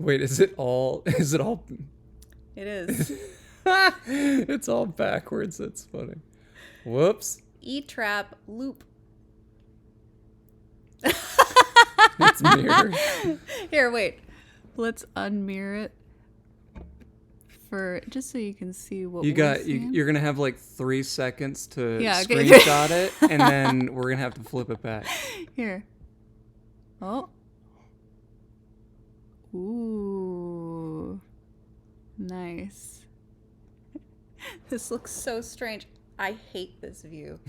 Wait, is it all? It is. It's all backwards. That's funny. Whoops. E-trap loop. It's mirrored. Here, wait. Let's unmirror it for just so you can see what You're gonna have like 3 seconds to okay. screenshot it, and then we're gonna have to flip it back. Here. Oh. Ooh. Nice. This looks so strange. I hate this view.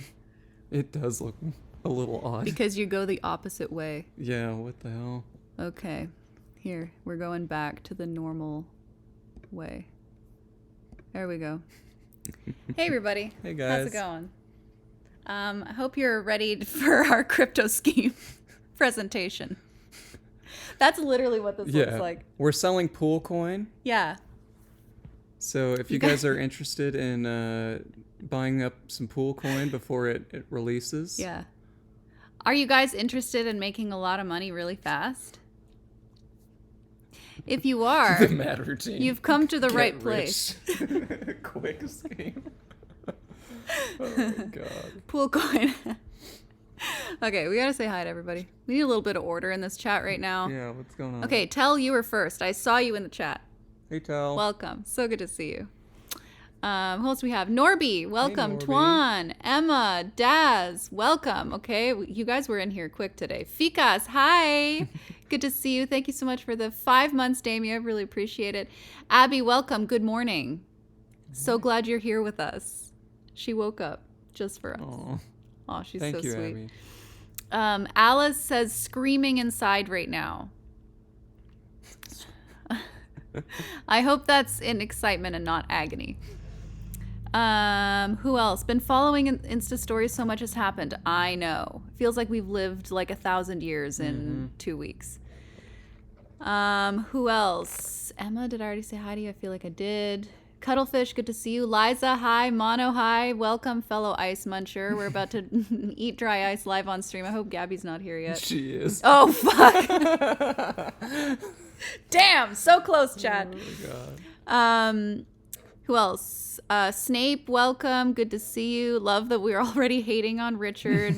It does look a little odd. Because you go the opposite way. Yeah, what the hell? Okay. Here, we're going back to the normal way. There we go. Hey, everybody. Hey, guys. How's it going? I hope you're ready for our crypto scheme presentation. That's literally what this looks like. We're selling pool coin. Yeah. So if you guys are interested in buying up some pool coin before it releases. Yeah. Are you guys interested in making a lot of money really fast? If you are, the mad routine. You've come to the right place. Quick scheme. Oh my god. Pool coin. Okay, we gotta say hi to everybody. We need a little bit of order in this chat right now. Yeah, what's going on? Okay, Tell, you were first. I saw you in the chat. Hey, Tell. Welcome. So good to see you. Who else we have? Norby, welcome. Hey, Norby. Twan, Emma, Daz, welcome. Okay, you guys were in here quick today. Fikas, hi. Good to see you. Thank you so much for the 5 months, Damien. I really appreciate it. Abby, welcome. Good morning. So glad you're here with us. She woke up just for us. Oh, she's Thank so you, sweet. Abby. Alice says screaming inside right now. I hope that's in excitement and not agony. Who else? Been following Insta stories, so much has happened. I know. Feels like we've lived like 1,000 years in 2 weeks. Who else? Emma, did I already say hi to you? I feel like I did. Cuttlefish, good to see you. Liza, hi. Mono, hi. Welcome, fellow ice muncher. We're about to eat dry ice live on stream. I hope Gabby's not here yet. She is. Oh, fuck. Damn, so close, Chad. Oh, my God. Who else? Snape, welcome. Good to see you. Love that we're already hating on Richard.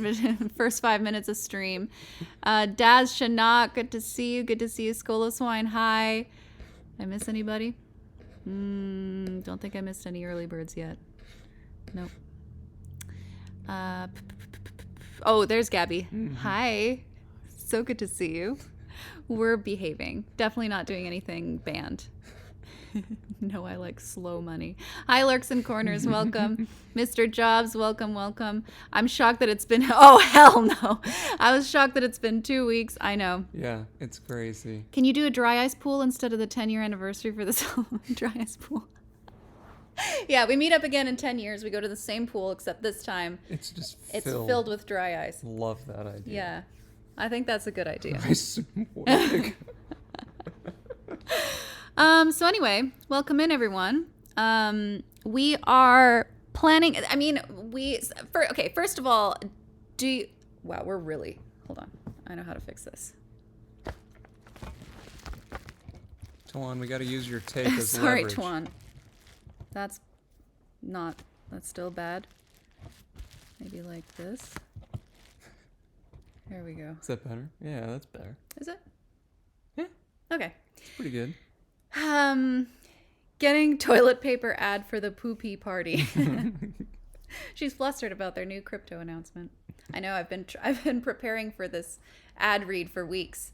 First 5 minutes of stream. Daz Shanak, good to see you. Good to see you. Skolos Wine, hi. Did I miss anybody? Don't think I missed any early birds yet. Nope. Oh, there's Gabby. Hi. So good to see you. We're behaving. Definitely not doing anything banned. No, I like slow money. Hi, Lurks and Corners. Welcome. Mr. Jobs, welcome, welcome. I'm shocked that it's been... Oh, hell no. I was shocked that it's been 2 weeks. I know. Yeah, it's crazy. Can you do a dry ice pool instead of the 10-year anniversary for this dry ice pool? Yeah, we meet up again in 10 years. We go to the same pool, except this time it's just filled with dry ice. Love that idea. Yeah, I think that's a good idea. So anyway, welcome in, everyone. We are planning, I mean, first of all, wow, we're really, hold on. I know how to fix this. Twan, we got to use your tape as Sorry, leverage. Twan. That's still bad. Maybe like this. There we go. Is that better? Yeah, that's better. Is it? Yeah. Okay. It's pretty good. Getting toilet paper ad for the poopy party. She's flustered about their new crypto announcement. I know I've been preparing for this ad read for weeks.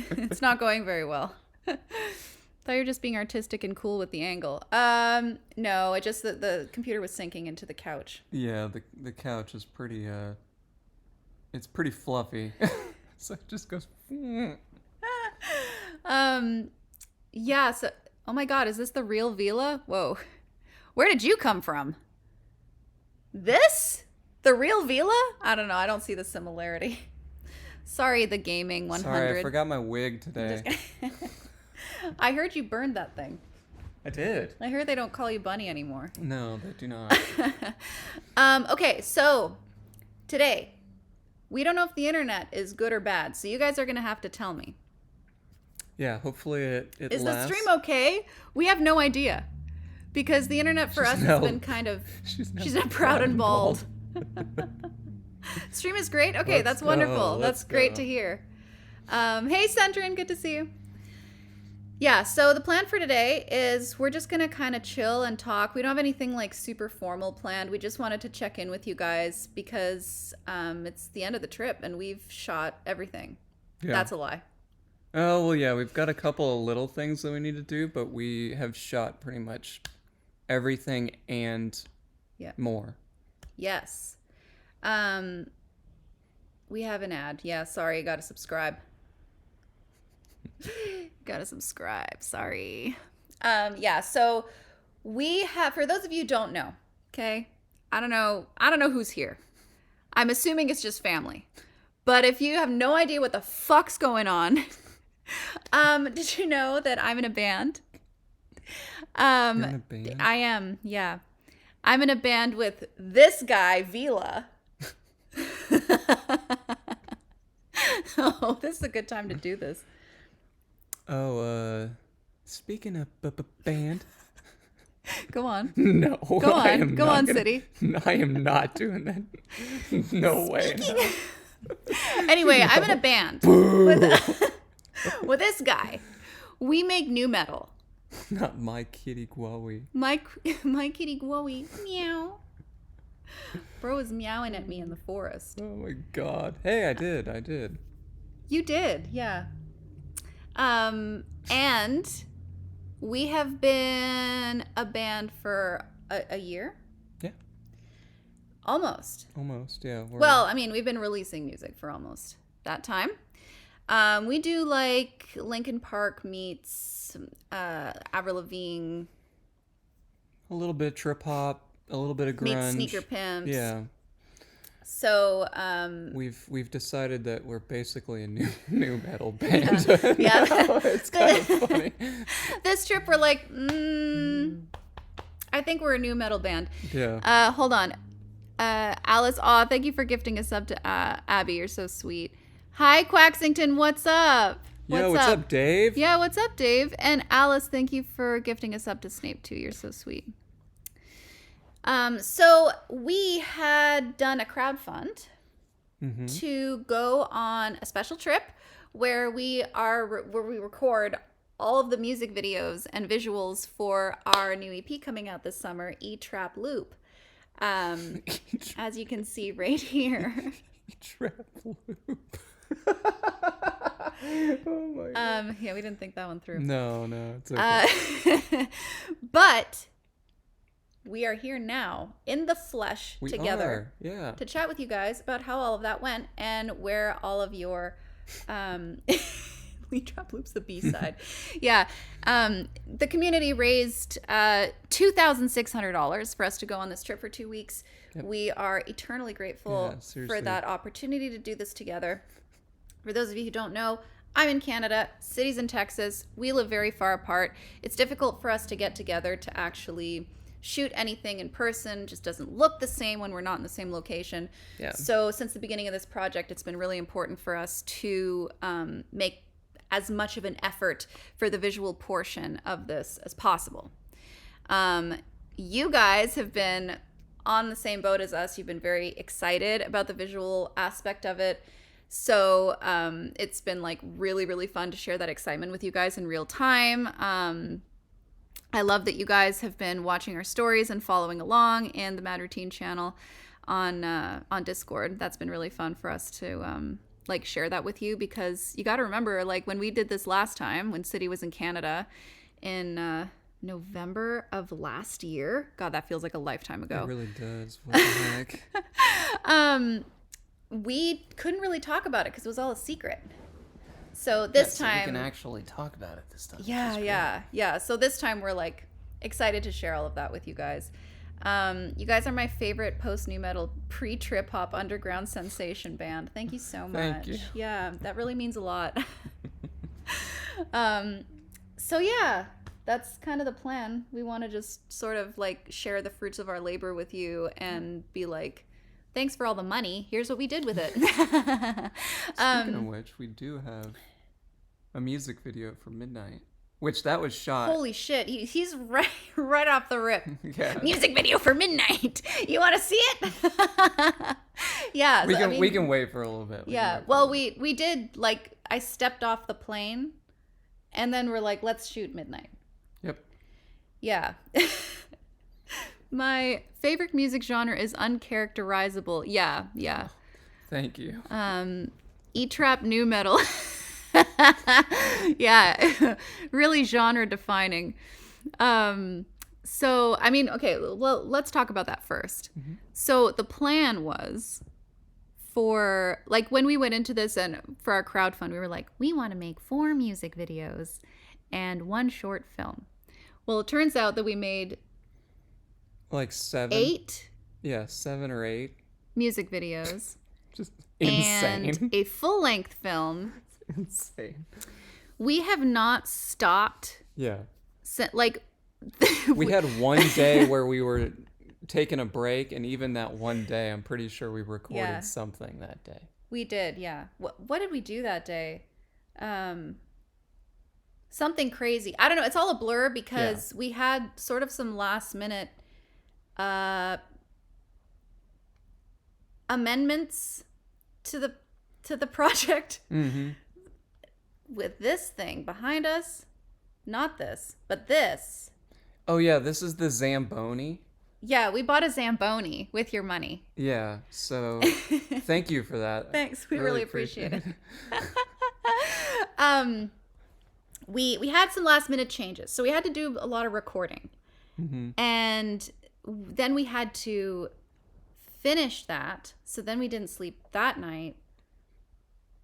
It's not going very well. Thought you were just being artistic and cool with the angle. No, it just the computer was sinking into the couch. Yeah, the couch is pretty it's pretty fluffy. So it just goes Yeah, so oh my god, is this the real Vila? Whoa. Where did you come from? This? The real Vila? I don't know, I don't see the similarity. Sorry, the gaming 100. Sorry, I forgot my wig today. I heard you burned that thing. I did. I heard they don't call you Bunny anymore. No, they do not. Okay, so today, we don't know if the internet is good or bad, so you guys are going to have to tell me. Yeah, hopefully it Is the lasts. stream okay? We have no idea. Because the internet for us has been kind of... She's now proud and bald. Stream is great? Okay, that's wonderful. That's great to hear. Hey, Centrin, good to see you. Yeah, so the plan for today is we're just going to kind of chill and talk. We don't have anything like super formal planned. We just wanted to check in with you guys because it's the end of the trip and we've shot everything. Yeah. That's a lie. Oh, well, yeah, we've got a couple of little things that we need to do, but we have shot pretty much everything and more. Yes. We have an ad. Yeah, sorry, gotta subscribe. Gotta subscribe, sorry. Yeah, so we have, for those of you who don't know, okay? I don't know who's here. I'm assuming it's just family. But if you have no idea what the fuck's going on, did you know that I'm in a band? You're in a band? I am, yeah. I'm in a band with this guy, Vila. Oh, this is a good time to do this. Oh, speaking of band. Go on. No. Go on. Go on, City. I am not doing that. No way. No. Anyway, no. I'm in a band with this guy. We make new metal. Not my kitty guawi. My kitty guawi. Meow. Bro is meowing at me in the forest. Oh my god. Hey, I did. You did, yeah. And we have been a band for a year. Yeah. Almost, yeah. Well, I mean, we've been releasing music for almost that time. We do like Linkin Park meets Avril Lavigne. A little bit of trip hop, a little bit of grunge. Meets Sneaker Pimps. Yeah. So we've decided that we're basically a new metal band. Yeah. It's kind of funny. This trip we're like, I think we're a new metal band. Yeah. Hold on. Alice, thank you for gifting a sub to Abby. You're so sweet. Hi, Quaxington. What's up? What's up, Dave? Yeah, what's up, Dave? And Alice, thank you for gifting a sub to Snape too. You're so sweet. So we had done a crowdfund to go on a special trip where we record all of the music videos and visuals for our new EP coming out this summer, E-Trap Loop. As you can see right here. E-Trap Loop. Oh my god. Yeah, we didn't think that one through. No, it's okay. But we are here now in the flesh together to chat with you guys about how all of that went and where all of your we drop loops the B-side. Yeah. The community raised $2,600 for us to go on this trip for 2 weeks. Yep. We are eternally grateful for that opportunity to do this together. For those of you who don't know, I'm in Canada, City's in Texas. We live very far apart. It's difficult for us to get together to actually shoot anything in person. Just doesn't look the same when we're not in the same location. Yeah. So since the beginning of this project, it's been really important for us to make as much of an effort for the visual portion of this as possible. You guys have been on the same boat as us. You've been very excited about the visual aspect of it. So it's been like really, really fun to share that excitement with you guys in real time. I love that you guys have been watching our stories and following along in the Mad Routine channel on Discord. That's been really fun for us to like share that with you, because you got to remember, like when we did this last time, when City was in Canada in November of last year. God, that feels like a lifetime ago. It really does. What the heck? We couldn't really talk about it because it was all a secret. So this time we can actually talk about it this time. Yeah. So this time we're like excited to share all of that with you guys. You guys are my favorite post nu metal pre-trip hop underground sensation band. Thank you so much. Thank you. Yeah, that really means a lot. So yeah, that's kind of the plan. We want to just sort of like share the fruits of our labor with you and be like, thanks for all the money. Here's what we did with it. Speaking of which, we do have a music video for Midnight, which that was shot. Holy shit, he's right off the rip. Yeah. Music video for Midnight. You want to see it? Yeah. We can wait for a little bit. Yeah. Well, we did, like, I stepped off the plane, and then we're like, let's shoot Midnight. Yep. Yeah. My favorite music genre is uncharacterizable. Yeah. Thank you. E-trap new metal. Yeah. Really genre defining. So, I mean, okay, well, let's talk about that first. Mm-hmm. So the plan was for, like, when we went into this and for our crowdfund, we were like, we want to make 4 music videos and 1 short film. Well, it turns out that we made like 7. 8. Yeah, 7 or 8 music videos. Just insane. And a full-length film. Insane. We have not stopped. Yeah. Like, we had one day where we were taking a break, and even that one day, I'm pretty sure we recorded something that day. We did, yeah. What did we do that day? Something crazy. I don't know. It's all a blur because we had sort of some last minute amendments to the project. Mm-hmm. With this thing behind us, not this, but this. Oh yeah, this is the Zamboni. Yeah, we bought a Zamboni with your money. Yeah, so thank you for that. Thanks, we really appreciate it. We had some last minute changes, so we had to do a lot of recording, and then we had to finish that. So then we didn't sleep that night.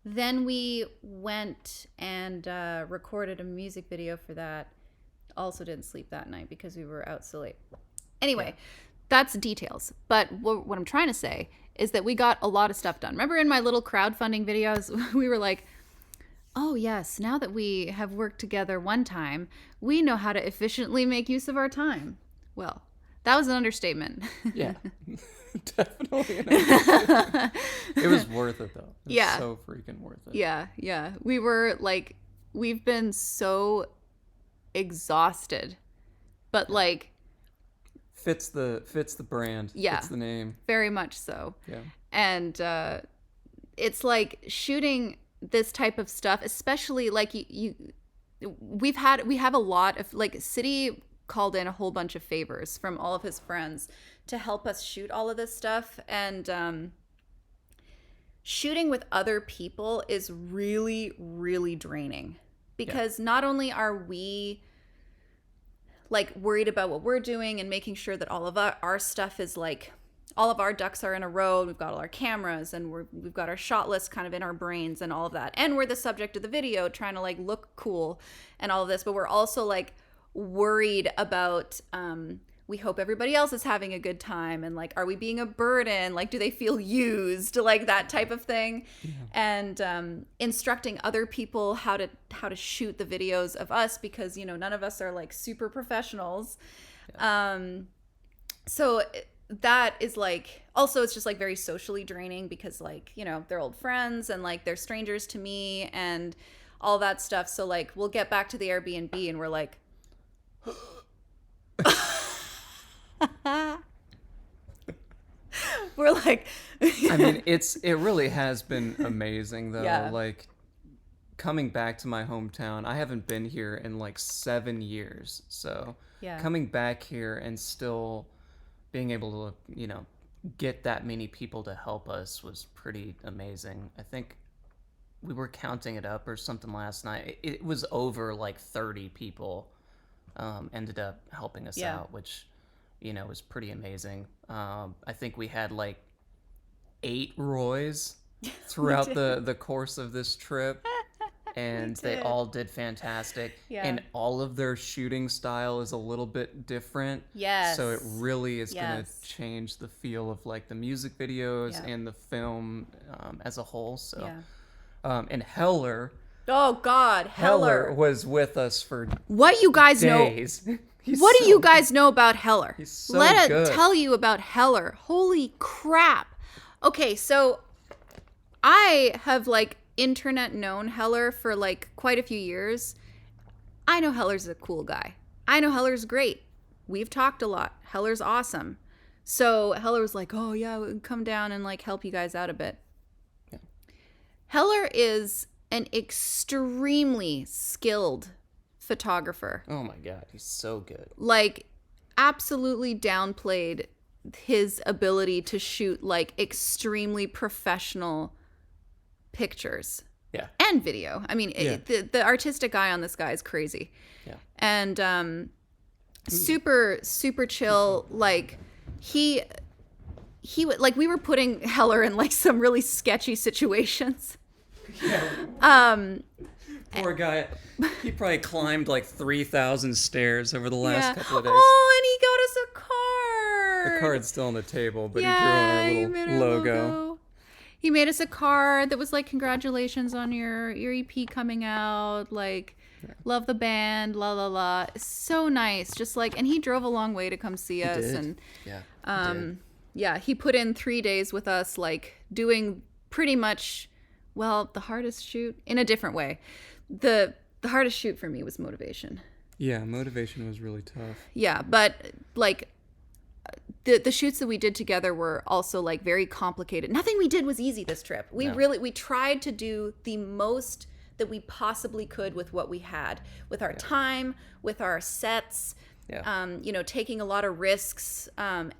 Then we went and recorded a music video for that. Also didn't sleep that night because we were out so late. Anyway, that's details. But what I'm trying to say is that we got a lot of stuff done. Remember in my little crowdfunding videos, we were like, oh yes, now that we have worked together one time, we know how to efficiently make use of our time. Well, that was an understatement. Yeah. Definitely an understatement. It was worth it though. It was so freaking worth it. Yeah. We were like, we've been so exhausted, but like fits the brand. Yeah. Fits the name. Very much so. Yeah. And it's like shooting this type of stuff, especially like we have a lot of, like, City called in a whole bunch of favors from all of his friends to help us shoot all of this stuff, and shooting with other people is really, really draining because not only are we like worried about what we're doing and making sure that all of our stuff is like, all of our ducks are in a row, we've got all our cameras and we've got our shot list kind of in our brains and all of that, and we're the subject of the video trying to like look cool and all of this, but we're also like worried about we hope everybody else is having a good time, and like, are we being a burden, like, do they feel used, like that type of thing. And instructing other people how to shoot the videos of us, because you know, none of us are like super professionals. So that is like, also it's just like very socially draining because like, you know, they're old friends and like they're strangers to me and all that stuff. So like, we'll get back to the Airbnb and we're like we're like I mean, it really has been amazing though. Yeah. Like, coming back to my hometown, I haven't been here in like 7 years, so coming back here and still being able to, you know, get that many people to help us was pretty amazing. I think we were counting it up or something last night. It was over like 30 people ended up helping us out, which, you know, was pretty amazing. I think we had like 8 Roys throughout the course of this trip, and they all did fantastic. And all of their shooting style is a little bit different. So it really is going to change the feel of like the music videos and the film as a whole. So and Heller, oh god, Heller was with us for what you guys days. know. What do you guys know about Heller? He's so Let good. us tell you about Heller. Holy crap. Okay, so I have like internet known Heller for like quite a few years, I know Heller's a cool guy. I know Heller's great. We've talked a lot. Heller's awesome. So Heller was like, oh yeah, we'll come down and like help you guys out a bit. Yeah. Heller is an extremely skilled photographer. Oh my God, he's so good. Like, absolutely downplayed his ability to shoot like extremely professional pictures. Yeah. And video. I mean, the artistic eye on this guy is crazy. Yeah. And super chill. Like he would, like, we were putting Heller in like some really sketchy situations. Yeah. Poor guy. He probably climbed like 3,000 stairs over the last couple of days. Oh, and he got us a card. The card's still on the table, but yeah, he drew on our little logo. He made us a card that was like, congratulations on your EP coming out. Like, love the band, la la la. So nice. Just like, and he drove a long way to come see us. Did. And yeah, he put in 3 days with us, like doing pretty much, well, the hardest shoot in a different way. The hardest shoot for me was Motivation. Yeah, Motivation was really tough. Yeah, but like the shoots that we did together were also like very complicated. Nothing we did was easy this trip. We tried to do the most that we possibly could with what we had, with our time, with our sets. Yeah. Taking a lot of risks,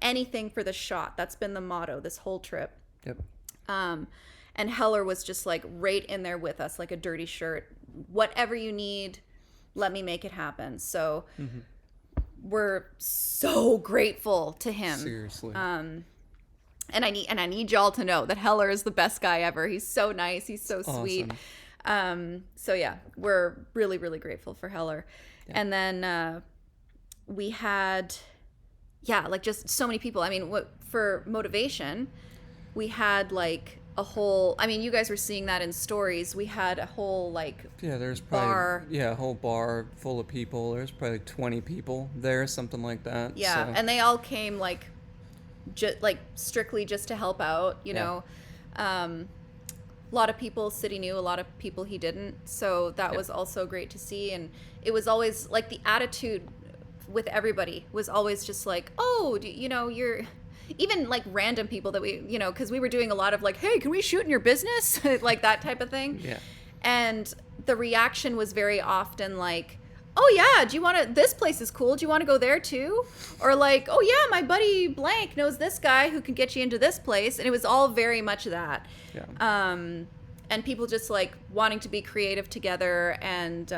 anything for the shot. That's been the motto this whole trip. Yep. And Heller was just like right in there with us, like a dirty shirt. Whatever you need, let me make it happen. So we're so grateful to him. Seriously. And I need y'all to know that Heller is the best guy ever. He's so nice. He's so sweet. So yeah, we're really, really grateful for Heller. Yeah. And then we had, like just so many people. I mean, for Motivation, we had like a whole, I mean, you guys were seeing that in stories. We had a whole like there's probably bar. A whole bar full of people. There's probably 20 people there, something like that. Yeah, so. And they all came like strictly just to help out, you know. A lot of people City knew, a lot of people he didn't. So that was also great to see. And it was always like the attitude with everybody was always just like, oh, you're even like random people that we, because we were doing a lot of like, hey, can we shoot in your business? Like that type of thing. Yeah. And the reaction was very often like, oh yeah, this place is cool. Do you want to go there too? Or like, oh yeah, my buddy blank knows this guy who can get you into this place. And it was all very much that. Yeah. And people just like wanting to be creative together and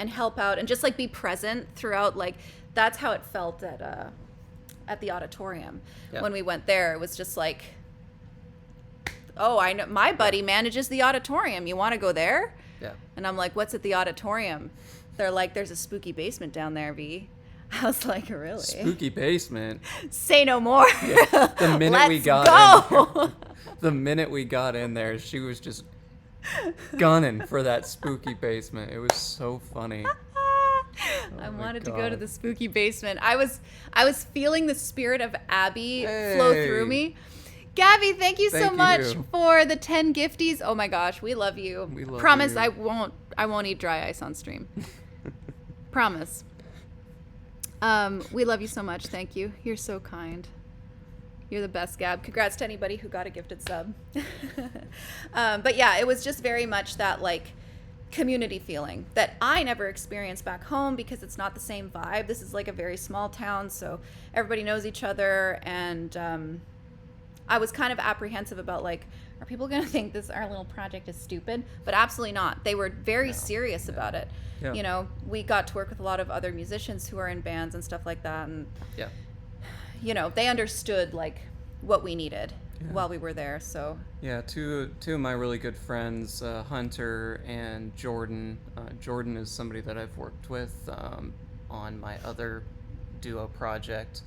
help out and just like be present throughout. Like that's how it felt at the auditorium. When we went there. It was just like, oh, I know my buddy manages the auditorium. You want to go there? Yeah. And I'm like, what's at the auditorium? They're like, there's a spooky basement down there, V. I was like, really? Spooky basement? Say no more. Yeah. The minute we got in there, the minute we got in there, she was just gunning for that spooky basement. It was so funny. I wanted to go to the spooky basement. I was feeling the spirit of Abby flow through me. Gabby, thank you so much for the 10 gifties. Oh my gosh, we love you. We love Promise you. I won't eat dry ice on stream. Promise. We love you so much. Thank you. You're so kind. You're the best, Gab. Congrats to anybody who got a gifted sub. But yeah, it was just very much that like community feeling that I never experienced back home because it's not the same vibe. This is like a very small town, so everybody knows each other. And I was kind of apprehensive about like, are people going to think our little project is stupid? But absolutely not. They were very serious about it. Yeah. We got to work with a lot of other musicians who are in bands and stuff like that. And, they understood like what we needed while we were there. So yeah, two of my really good friends, Hunter and Jordan. Jordan is somebody that I've worked with on my other duo project,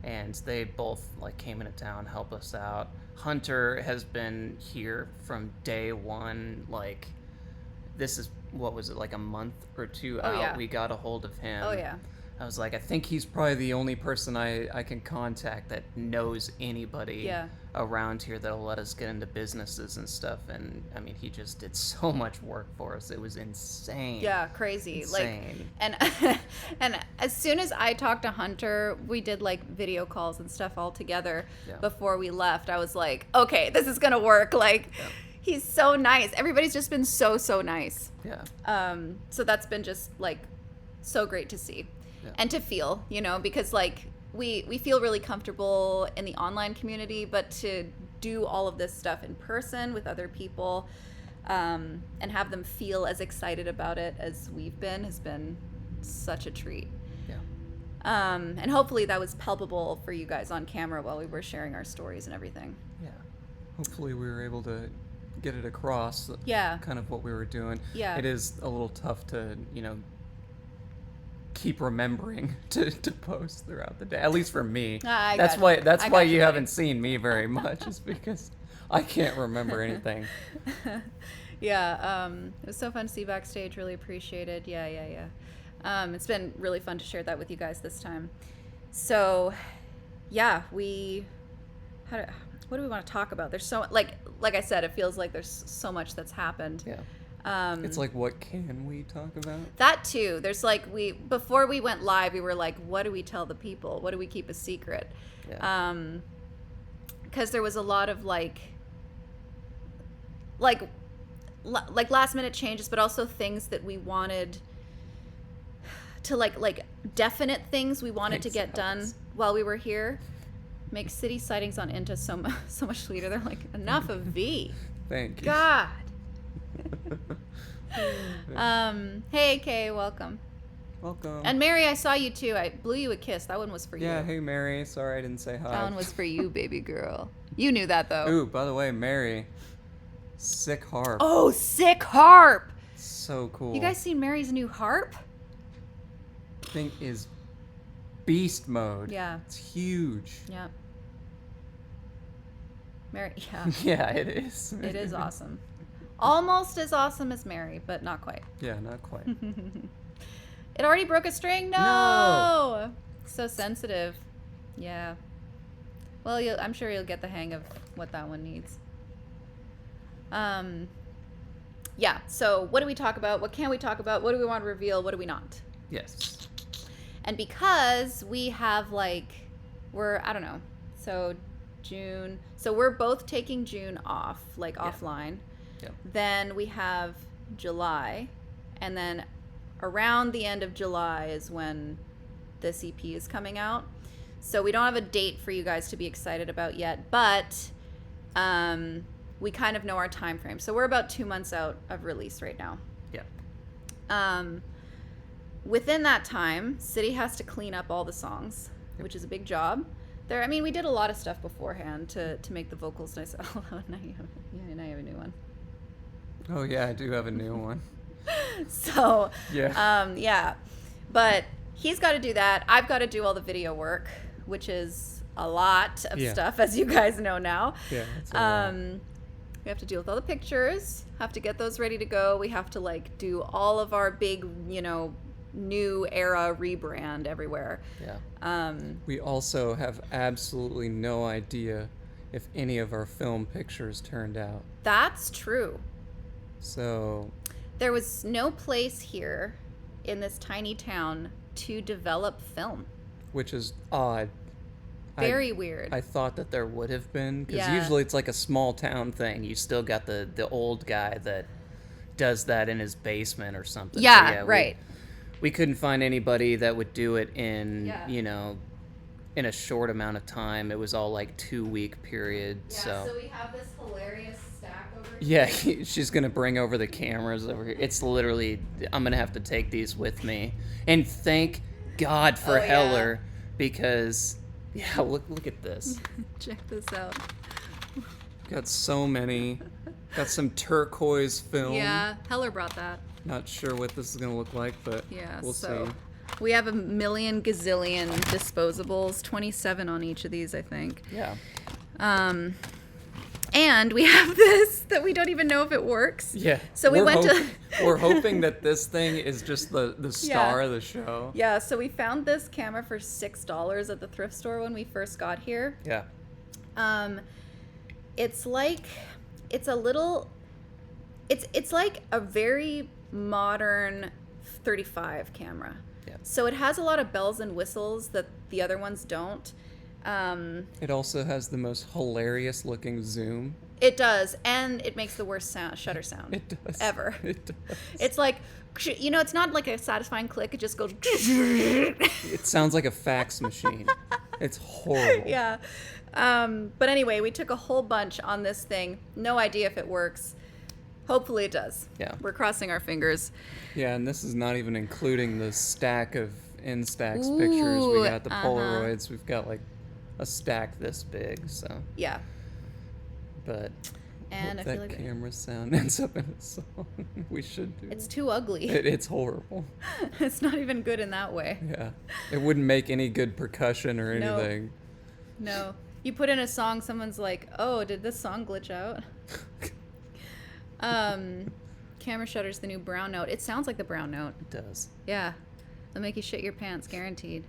and they both like came into town, help us out. Hunter has been here from day one. Like, this is, what was it, like a month or two out? Yeah. We got a hold of him. Oh yeah. I was like, I think he's probably the only person I can contact that knows anybody around here that'll let us get into businesses and stuff. And I mean, he just did so much work for us. It was insane. Yeah, crazy. Insane. Like, and as soon as I talked to Hunter, we did like video calls and stuff all together before we left. I was like, okay, this is gonna work. Like, he's so nice. Everybody's just been so nice. Yeah. So that's been just like so great to see. And to feel, you know, because like we feel really comfortable in the online community, but to do all of this stuff in person with other people and have them feel as excited about it as we've been has been such a treat. Yeah. And hopefully that was palpable for you guys on camera while we were sharing our stories and everything. Yeah. Hopefully we were able to get it across. Kind of what we were doing. Yeah. It is a little tough to, you know, keep remembering to post throughout the day, at least for me. That's why you haven't seen me very much, is because I can't remember anything. It was so fun to see backstage. Really appreciated. It's been really fun to share that with you guys this time. So what do we want to talk about? There's so like I said, it feels like there's so much that's happened. It's like, what can we talk about? That too. There's like, before we went live, we were like, what do we tell the people? What do we keep a secret? Because there was a lot of like last minute changes, but also things that we wanted to like definite things we wanted to get done while we were here. Make city sightings on Inta so much sweeter. They're like, enough of V. Thank you. God. Hey Kay, welcome. And Mary, I saw you too. I blew you a kiss. That one was for you. Yeah, hey Mary. Sorry I didn't say hi. That one was for you, baby girl. You knew that though. Ooh, by the way, Mary, sick harp. Oh, sick harp. So cool. You guys seen Mary's new harp? Thing is beast mode. Yeah. It's huge. Yeah. Mary, Yeah, it is. It is awesome. Almost as awesome as Mary, but not quite. Yeah, not quite. It already broke a string? No! So sensitive. Yeah. Well, I'm sure you'll get the hang of what that one needs. Yeah, so what do we talk about? What can we talk about? What do we want to reveal? What do we not? Yes. And because we have I don't know, so June. So we're both taking June off, offline. Yep. Then we have July, and then around the end of July is when this EP is coming out. So we don't have a date for you guys to be excited about yet, but we kind of know our time frame. So we're about 2 months out of release right now. Yeah. Within that time, City has to clean up all the songs, which is a big job. We did a lot of stuff beforehand to make the vocals nice. Oh, now you have a new one. Oh yeah, I do have a new one. So but he's got to do that. I've got to do all the video work, which is a lot of stuff, as you guys know now. Yeah, it's a lot. We have to deal with all the pictures, have to get those ready to go. We have to do all of our big, new era rebrand everywhere. Yeah. We also have absolutely no idea if any of our film pictures turned out. That's true. So there was no place here in this tiny town to develop film, which is odd. Very weird. I thought that there would have been, because usually it's like a small town thing. You still got the old guy that does that in his basement or something. Yeah, right. We couldn't find anybody that would do it in in a short amount of time. It was all 2-week period. So we have this hilarious stack over here. Yeah, she's gonna bring over the cameras over here. It's literally, I'm gonna have to take these with me. And thank God for Heller, because look at this. Check this out. Got so many. Got some turquoise film. Yeah, Heller brought that. Not sure what this is gonna look like, but we'll see. We have a million gazillion disposables, 27 on each of these, I think. Yeah. And we have this that we don't even know if it works. Yeah. So we went to... We're hoping that this thing is just the star of the show. Yeah, so we found this camera for $6 at the thrift store when we first got here. Yeah. It's like... It's a little... It's like a very modern 35 camera. Yeah. So it has a lot of bells and whistles that the other ones don't. It also has the most hilarious looking zoom. It does, and it makes the worst shutter sound. It does. Ever. It does. It's like, it's not like a satisfying click. It just goes. It sounds like a fax machine. It's horrible. Yeah. But anyway, we took a whole bunch on this thing. No idea if it works. Hopefully it does. Yeah. We're crossing our fingers. Yeah, and this is not even including the stack of Instax pictures. We got the Polaroids. We've got like a stack this big, so. Yeah. But and I that feel like camera sound ends up in a song. We should do it's too ugly. It's horrible. It's not even good in that way. Yeah. It wouldn't make any good percussion or anything. No. You put in a song, someone's like, oh, did this song glitch out? Camera shutter's the new brown note. It sounds like the brown note. It does. Yeah. It'll make you shit your pants, guaranteed.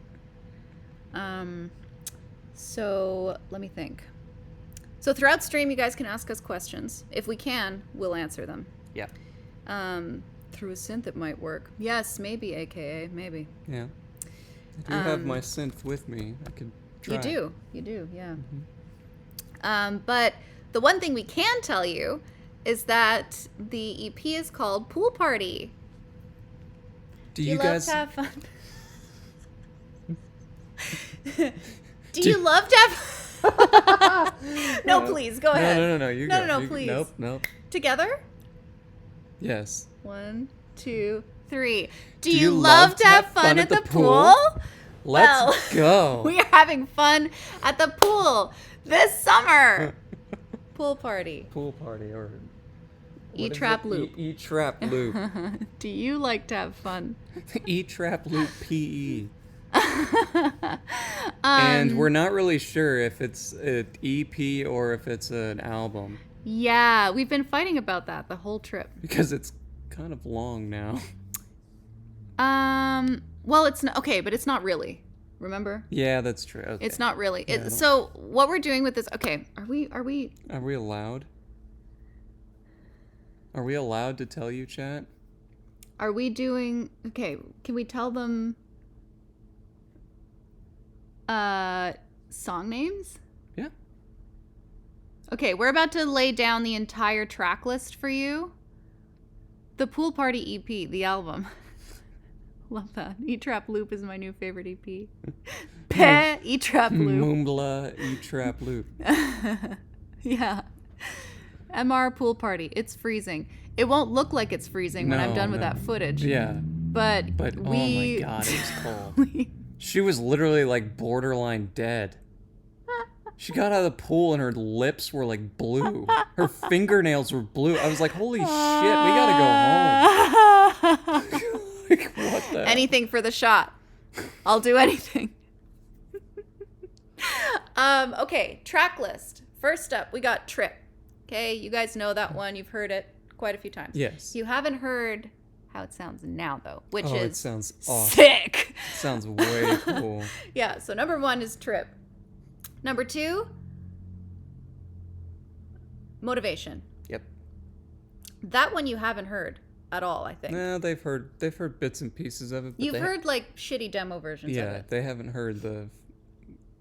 So let me think. So throughout stream, you guys can ask us questions. If we can, we'll answer them. Yeah. Through a synth, it might work. Yes, maybe, AKA, maybe. Yeah. I do have my synth with me. I could try. You do, yeah. Mm-hmm. But the one thing we can tell you is that the EP is called Pool Party. Do you guys love to have fun? Do you love to have No, please, go ahead. No, you go. No, please. Nope. Together? Yes. 1, 2, 3. Do you love to have fun at the pool? Let's go. We are having fun at the pool this summer. Pool party. Pool party or E-trap loop. E-trap loop. Do you like to have fun? E-trap loop PE. And we're not really sure if it's an EP or if it's an album. Yeah, we've been fighting about that the whole trip. Because it's kind of long now. Well, it's not okay, but it's not really. Remember? Yeah, that's true. Okay. It's not really. Yeah, so what we're doing with this? Okay, are we? Are we allowed? Are we allowed to tell you, chat? Are we doing? Okay, can we tell them? Song names? Yeah. Okay, we're about to lay down the entire track list for you. The Pool Party EP, the album. Love that. E-Trap Loop is my new favorite EP. Peh, E-Trap Loop. Moombla E-Trap Loop. Yeah. MR Pool Party. It's freezing. It won't look like it's freezing when I'm done with that footage. Yeah. But oh my god, it was cold. She was literally like borderline dead. She got out of the pool and her lips were like blue. Her fingernails were blue. I was like, holy shit, we gotta go home. Like, what the Anything for the shot. I'll do anything. Okay, track list. First up, we got Trip. Okay, you guys know that one. You've heard it quite a few times. Yes. You haven't heard how it sounds now, though, which is it sounds awesome. sick. It sounds way cool. Yeah, so number 1 is Trip. Number 2, Motivation. Yep. That one you haven't heard at all, I think. No, they've heard bits and pieces of it. But You've heard like shitty demo versions of it. Yeah, they haven't heard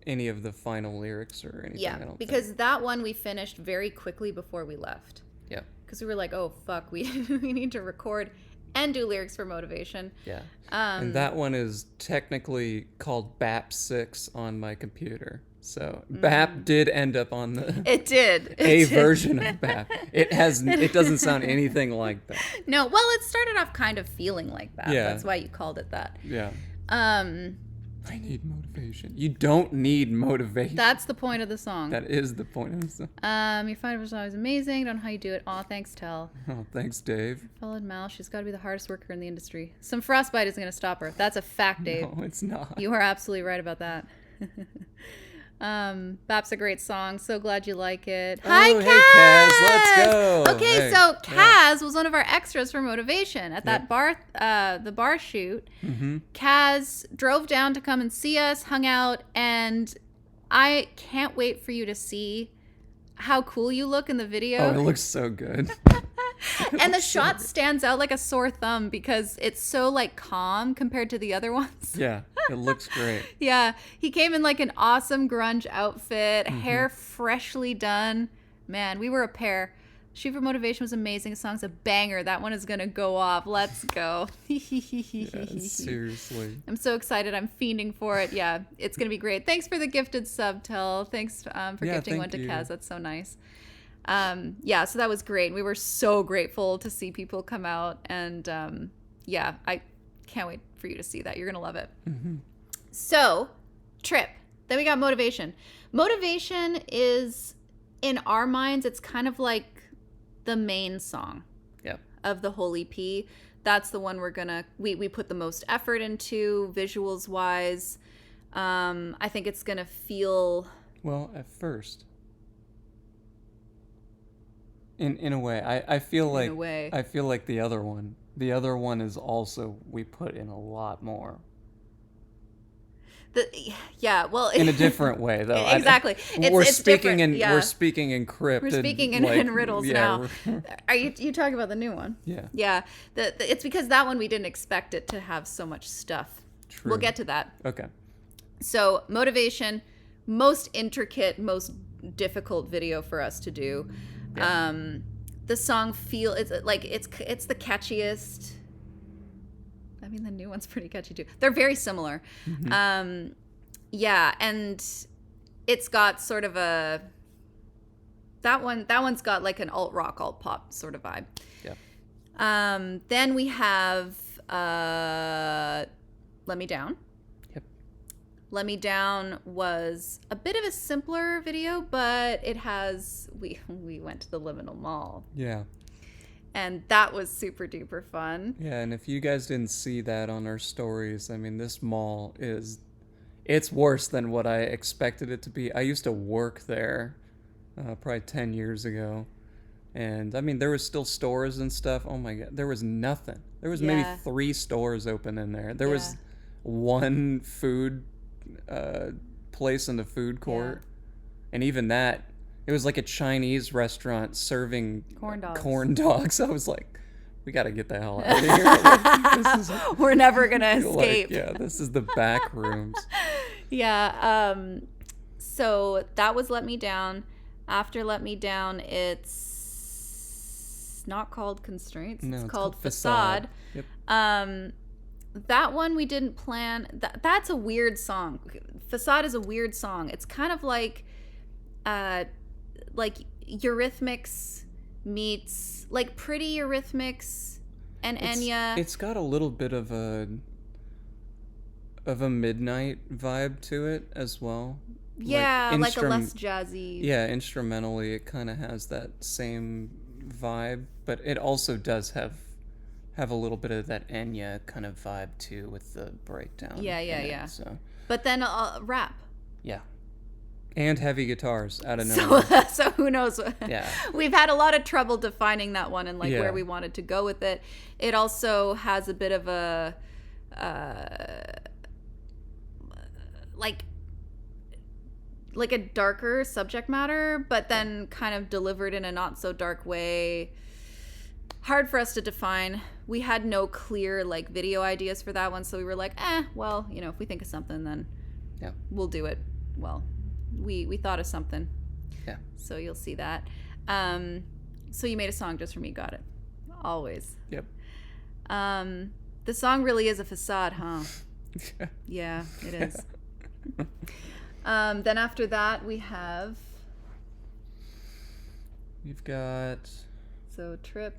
any of the final lyrics or anything. Yeah, I don't because think. that one we finished very quickly before we left. Yeah. Because we were like, oh fuck, we need to record and do lyrics for Motivation. Yeah. And that one is technically called BAP6 on my computer. So BAP did end up on the It did. version of BAP. It doesn't sound anything like that. No, well, it started off kind of feeling like that. Yeah. That's why you called it that. Yeah. I need motivation. You don't need motivation. That's the point of the song. That is the point of the song. Your fight was always amazing. Don't know how you do it. Aw, thanks, Tell. Oh, thanks, Dave. Followed Mal. She's got to be the hardest worker in the industry. Some frostbite isn't going to stop her. That's a fact, Dave. No, it's not. You are absolutely right about that. Bap's a great song. So glad you like it. Oh, Hi, hey, Kaz. Let's go. Okay, Hey, so yeah. Kaz was one of our extras for Motivation at that the bar shoot. Mm-hmm. Kaz drove down to come and see us, hung out, and I can't wait for you to see how cool you look in the video. Oh, it looks so good. And the shot stands out like a sore thumb because it's so like calm compared to the other ones. Yeah, it looks great. Yeah, he came in like an awesome grunge outfit, hair freshly done. Man, we were a pair. Shoot for Motivation was amazing. The song's a banger. That one is gonna go off. Let's go. Yeah, seriously. I'm so excited. I'm fiending for it. Yeah, it's gonna be great. Thanks for the gifted sub, Till. Thanks for gifting one to Kaz. That's so nice. Yeah, so that was great. We were so grateful to see people come out, and yeah, I can't wait for you to see that. You're gonna love it. Mm-hmm. So, Trip. Then we got Motivation. Motivation is, in our minds, it's kind of like the main song of the whole EP. That's the one we put the most effort into, visuals wise. I think it's gonna feel, well, at first, in a way, I feel like I feel like the other one is also, we put in a lot more. Well, in a different way though. Exactly. We're speaking different. we're speaking in crypt. We're speaking in riddles now. Are you talking about the new one? Yeah. Yeah. It's because that one we didn't expect it to have so much stuff. True. We'll get to that. Okay. So, Motivation, most intricate, most difficult video for us to do. Yeah. The song it's the catchiest. I mean, the new one's pretty catchy too. They're very similar. Mm-hmm. Yeah, and it's got sort of that one's got like an alt rock, alt pop sort of vibe. Yeah. Then we have Let Me Down. Yep. Let Me Down was a bit of a simpler video, but it has we went to the Liminal Mall. Yeah. And that was super duper fun. Yeah, and if you guys didn't see that on our stories, I mean, this mall it's worse than what I expected it to be. I used to work there probably 10 years ago. And, I mean, there was still stores and stuff. Oh, my God. There was nothing. There was maybe 3 stores open in there. There was one food place in the food court. And even that, it was like a Chinese restaurant serving corn dogs. I was like, we got to get the hell out of here. We're never going to escape. Yeah, this is the back rooms. Yeah. So that was Let Me Down. After Let Me Down, it's not called Constraints. No, it's called Facade. Yep. That one we didn't plan. That's a weird song. Facade is a weird song. It's kind of like Eurythmics meets like Pretty Eurythmics and Enya. It's got a little bit of a midnight vibe to it as well. Yeah, like a less jazzy. Yeah, instrumentally it kind of has that same vibe, but it also does have a little bit of that Enya kind of vibe too with the breakdown. Yeah. So. But then rap. Yeah. And heavy guitars out of nowhere. So who knows? Yeah. We've had a lot of trouble defining that one and where we wanted to go with it. It also has a bit of a like a darker subject matter, but then kind of delivered in a not so dark way. Hard for us to define. We had no clear video ideas for that one, so we were like, well, if we think of something, then we'll do it. Well, we thought of something. Yeah. So you'll see that. So you made a song just for me. Got it. Always. Yep. The song really is a facade, huh? Yeah, it is. Then after that, we've got Trip,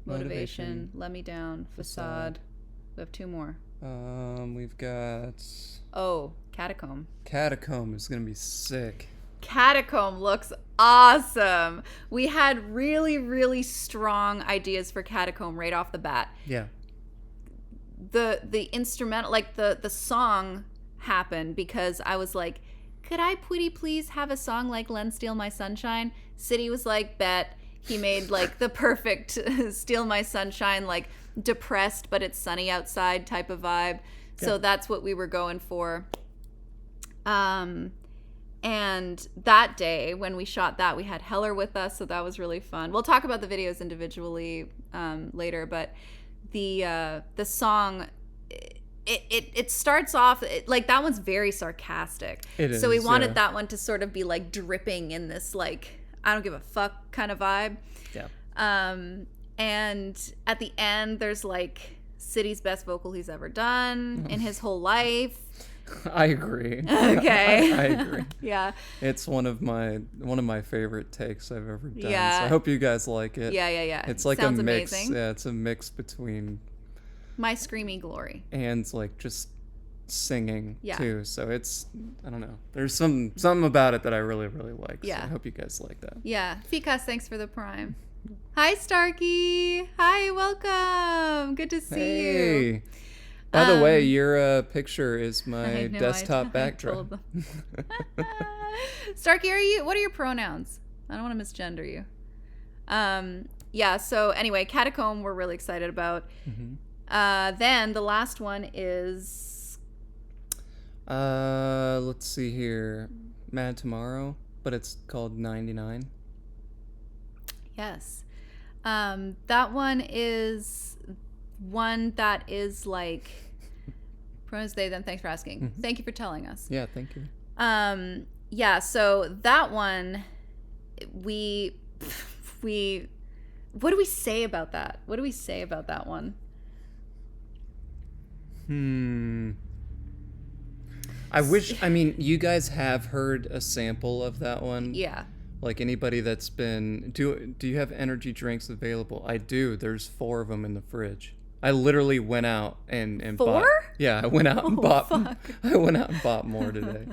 Motivation, Let Me Down, Facade. We have 2 more. We've got Catacomb. Catacomb is gonna be sick. Catacomb looks awesome. We had really, really strong ideas for Catacomb right off the bat. Yeah. The instrumental, the song happened because I was like, could I pretty please have a song like Len Steal My Sunshine? City was like, bet. He made like the perfect Steal My Sunshine, like depressed but it's sunny outside type of vibe. So that's what we were going for. And that day when we shot that, we had Heller with us, so that was really fun. We'll talk about the videos individually later, but the song, it starts off like that one's very sarcastic. So we wanted that one to sort of be like dripping in this like I don't give a fuck kind of vibe. Yeah. And at the end, there's like City's best vocal he's ever done in his whole life. I agree. Okay. I agree. Yeah. It's one of my favorite takes I've ever done. Yeah. So I hope you guys like it. Yeah. It's like Sounds a mix. amazing. Yeah, it's a mix between My Screamy Glory. and like just singing too. So it's I don't know. There's something about it that I really, really like. Yeah. So I hope you guys like that. Yeah. Fikas, thanks for the prime. Hi, Starkey. Hi, welcome. Good to see you. By the way, your picture is my desktop I backdrop. told them. Starkey, what are your pronouns? I don't want to misgender you. Yeah, so anyway, Catacomb we're really excited about. Then the last one is let's see here. Mad Tomorrow, but it's called 99. Yes. That one is one that is like pronouns they them. Thanks for asking. Thank you for telling us. Yeah, thank you. Yeah, so that one we what do we say about that? What do we say about that one? I mean, you guys have heard a sample of that one? Yeah. Like anybody that's been do you have energy drinks available? I do. There's 4 of them in the fridge. I literally went out and 4? bought. Yeah, I went out and bought. Fuck. I went out and bought more today.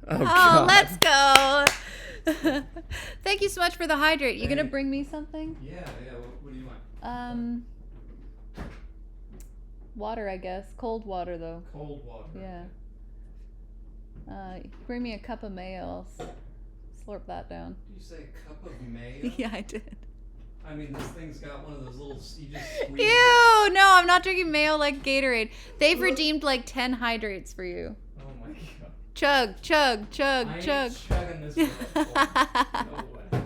Oh, Oh, God. let's go. Thank you so much for the hydrate. You gonna bring me something? Yeah. What do you want? Water, I guess. Cold water, though. Cold water. Yeah. Bring me a cup of mayo. I'll slurp that down. Did you say a cup of mayo? Yeah, I did. I mean, this thing's got one of those little. You just squeeze Ew! No, I'm not drinking mayo like Gatorade. They've redeemed like 10 hydrates for you. Oh my God. Chug, chug, chug, I chug. ain't chugging this Red Bull. No way.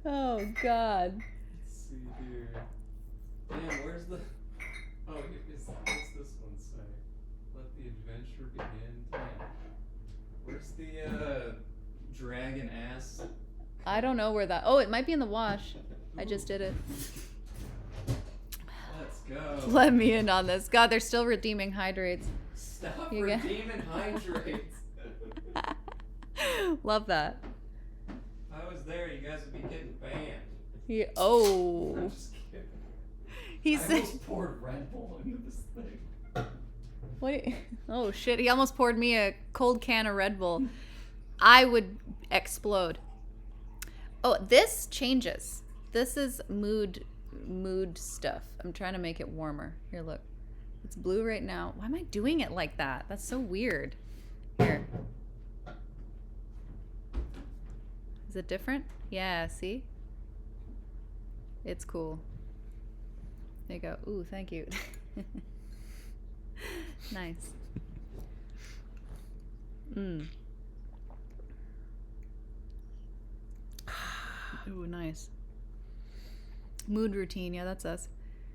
Oh, God. Let's see here. Damn, where's the? Oh, what's this one say? Let the adventure begin. Damn. Where's the dragon ass? I don't know where that. Oh, it might be in the wash. I just did it. Let's go. Let me in on this. God, they're still redeeming hydrates. Stop You get- redeeming hydrates. Love that. If I was there, you guys would be getting banned. Oh. I'm just kidding. He I said. almost poured Red Bull into this thing. What? Oh shit! He almost poured me a cold can of Red Bull. I would explode. Oh, this changes. This is mood stuff. I'm trying to make it warmer. Here, look. It's blue right now. Why am I doing it like that? That's so weird. Here. Is it different? Yeah, see? It's cool. There you go. Ooh, thank you. Nice. Ooh, nice. Mood routine. Yeah, that's us.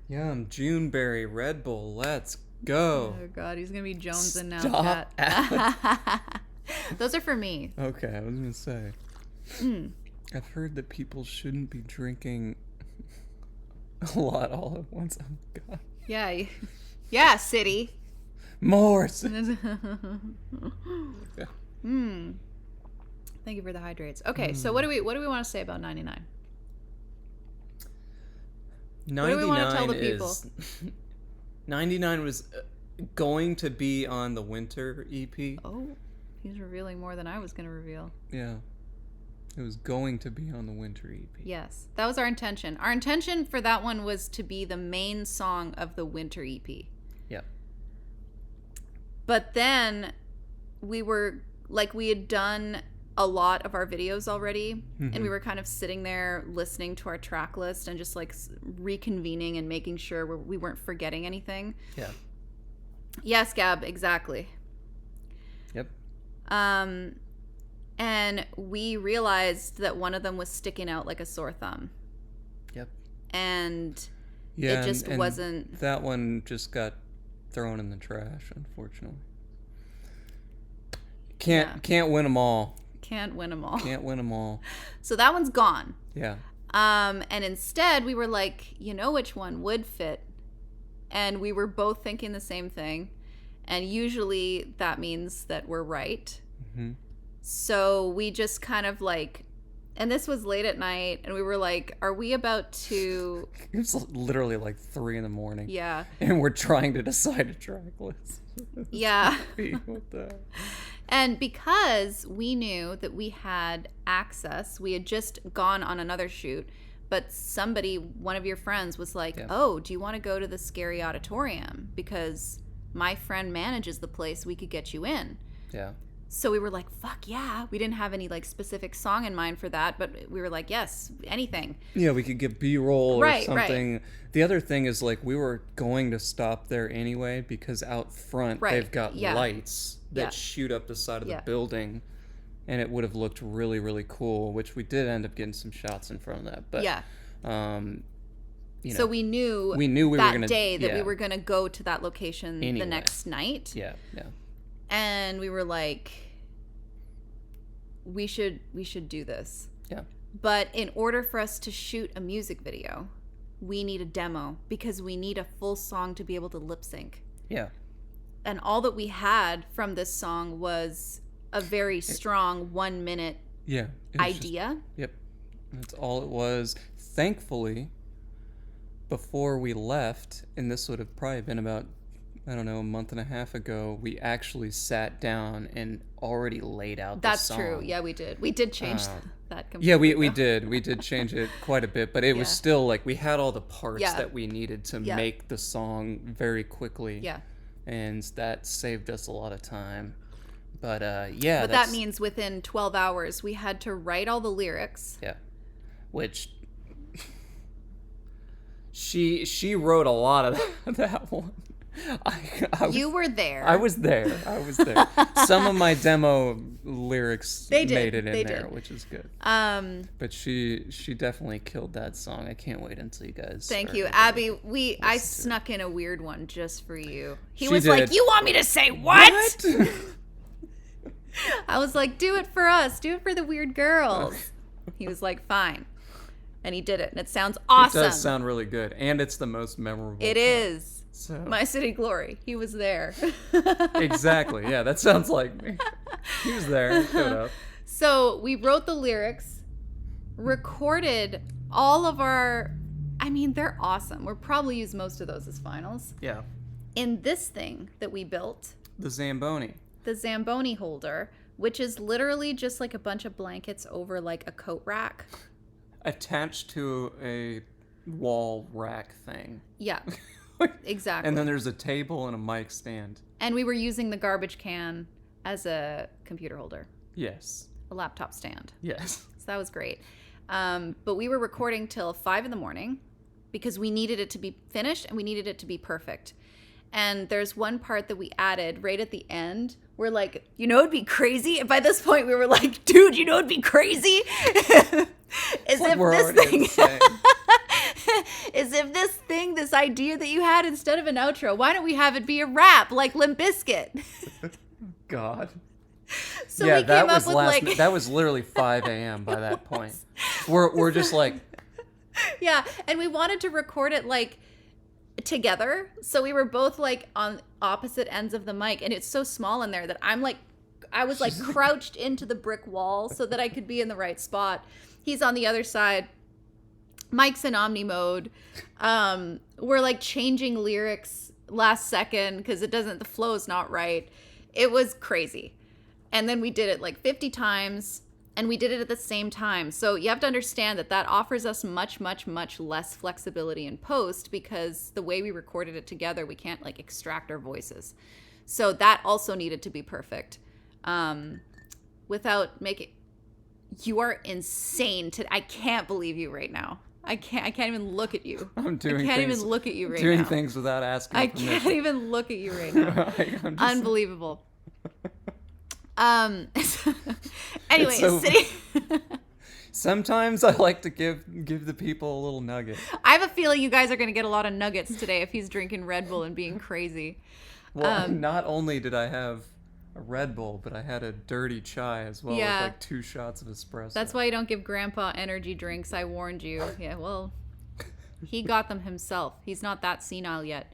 Yum, Juneberry, Red Bull, let's go. Oh, God. He's going to be jonesing now. Stop Cat. Those are for me. Okay, I was going to say. I've heard that people shouldn't be drinking a lot all at once. Oh, God. Yeah. Yeah, city. More. Thank you for the hydrates. Okay, so what do we want to say about 99? 99 What do we want to tell the people? 99 was going to be on the winter EP. Oh, he's revealing more than I was going to reveal. Yeah. It was going to be on the winter EP. Yes, that was our intention. Our intention for that one was to be the main song of the winter EP. Yep. But then we were like, we had done a lot of our videos already, and we were kind of sitting there listening to our track list and just like reconvening and making sure we weren't forgetting anything. Yeah. Yes, Gab, exactly. Yep. And we realized that one of them was sticking out like a sore thumb. Yep. And yeah, it just and wasn't. That one just got thrown in the trash, unfortunately. Can't win them all. Can't win them all. Can't win them all. So that one's gone. Yeah. And instead we were like, you know which one would fit? And we were both thinking the same thing. And usually that means that we're right. Mm-hmm. So we just kind of like, and this was late at night, and we were like, are we about to... It was literally like 3 a.m. Yeah. And we're trying to decide a track list. Yeah. What the... And because we knew that we had access, we had just gone on another shoot, but somebody, one of your friends was like, oh, do you want to go to the Scary Auditorium? Because my friend manages the place, we could get you in. Yeah. So we were like, fuck yeah. We didn't have any like specific song in mind for that, but we were like, yes, anything. Yeah, we could get B-roll or something. Right. The other thing is like we were going to stop there anyway because out front they've got lights that shoot up the side of the building, and it would have looked really, really cool, which we did end up getting some shots in front of that. But you know, so we knew we that were gonna, day that we were going to go to that location anyway. The next night. Yeah. And we were like, we should do this. Yeah. But in order for us to shoot a music video, we need a demo because we need a full song to be able to lip sync. Yeah. And all that we had from this song was a very strong 1 minute idea. Yep. That's all it was. Thankfully, before we left, and this would have probably been about, I don't know, a month and a half ago, we actually sat down and already laid out the song. That's true. Yeah, we did. We did change that completely. Yeah, we did. We did change it quite a bit, but it was still like we had all the parts that we needed to make the song very quickly. Yeah. And that saved us a lot of time. But But that means within 12 hours, we had to write all the lyrics. Yeah. Which... She wrote a lot of that one. You were there. I was there. Some of my demo lyrics made it in there, which is good. But she definitely killed that song. I can't wait until you guys. Thank you, Abby. I snuck in a weird one just for you. He was did. like, "You want me to say what?" I was like, "Do it for us. Do it for the weird girls." He was like, "Fine." And he did it, and it sounds awesome. It does sound really good, and it's the most memorable. It is. So. My City Glory. He was there. Exactly. Yeah, that sounds like me. He was there. He showed up. So we wrote the lyrics, recorded all of our... I mean, they're awesome. We'll probably use most of those as finals. Yeah. In this thing that we built. The Zamboni. The Zamboni holder, which is literally just like a bunch of blankets over like a coat rack. Attached to a wall rack thing. Yeah, exactly. And then there's a table and a mic stand. And we were using the garbage can as a computer holder. Yes. A laptop stand. Yes. So that was great. But we were recording till 5 a.m. because we needed it to be finished and we needed it to be perfect. And there's one part that we added right at the end. We're like, you know, it'd be crazy. And by this point, we were like, dude, you know, it'd be crazy. As if this thing, this idea that you had instead of an outro, why don't we have it be a rap like Limp Bizkit? God. So we came up with that was literally 5 a.m. by that point. We're just like. Yeah, and we wanted to record it like together, so we were both like on opposite ends of the mic, and it's so small in there that I was like crouched into the brick wall so that I could be in the right spot. He's on the other side. Mike's in Omni mode. We're like changing lyrics last second because the flow's not right. It was crazy. And then we did it like 50 times, and we did it at the same time. So you have to understand that offers us much, much, much less flexibility in post, because the way we recorded it together, we can't like extract our voices. So that also needed to be perfect. without making. You are insane. I can't believe you right now. I can't even look at you. I'm doing. I can't things, even look at you right doing now. things without asking. I permission. can't even look at you right now. Unbelievable. Anyway, so, City. Sometimes I like to give the people a little nugget. I have a feeling you guys are going to get a lot of nuggets today if he's drinking Red Bull and being crazy. Well, not only did I have a Red Bull, but I had a dirty chai as well with like 2 shots of espresso. That's why you don't give Grandpa energy drinks. I warned you. Yeah, well, he got them himself. He's not that senile yet.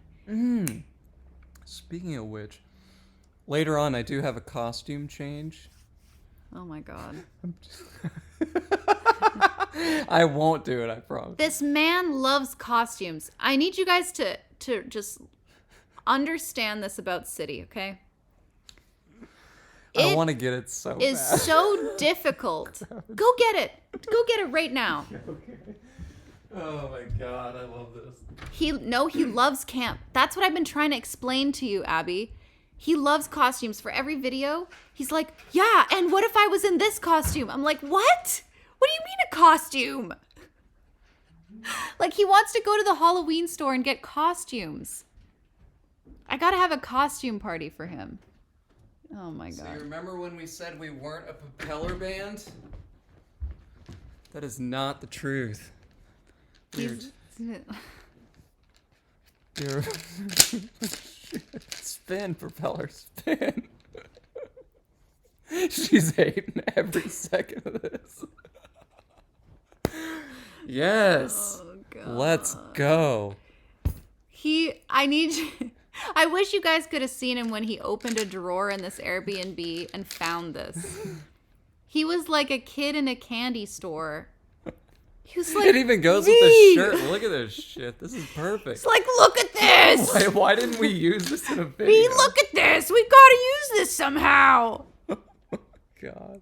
Speaking of which, later on I do have a costume change. Oh my god. I won't do it, I promise. This man loves costumes. I need you guys to just understand this about City, okay? I want to get it so bad. It's so difficult. Go get it. Go get it right now. Okay. Oh my god, I love this. He loves camp. That's what I've been trying to explain to you, Abby. He loves costumes. For every video, he's like, yeah, and what if I was in this costume? I'm like, what? What do you mean a costume? Like, he wants to go to the Halloween store and get costumes. I gotta have a costume party for him. Oh my god. So you remember when we said we weren't a propeller band? That is not the truth. You're spin, propeller, spin. She's hating every second of this. Yes. Oh, God. Let's go. I wish you guys could have seen him when he opened a drawer in this Airbnb and found this. He was like a kid in a candy store. He was like, it even goes with the shirt. Look at this shit. This is perfect. It's like, look at this. Why didn't we use this in a video? Look at this. We gotta use this somehow. God.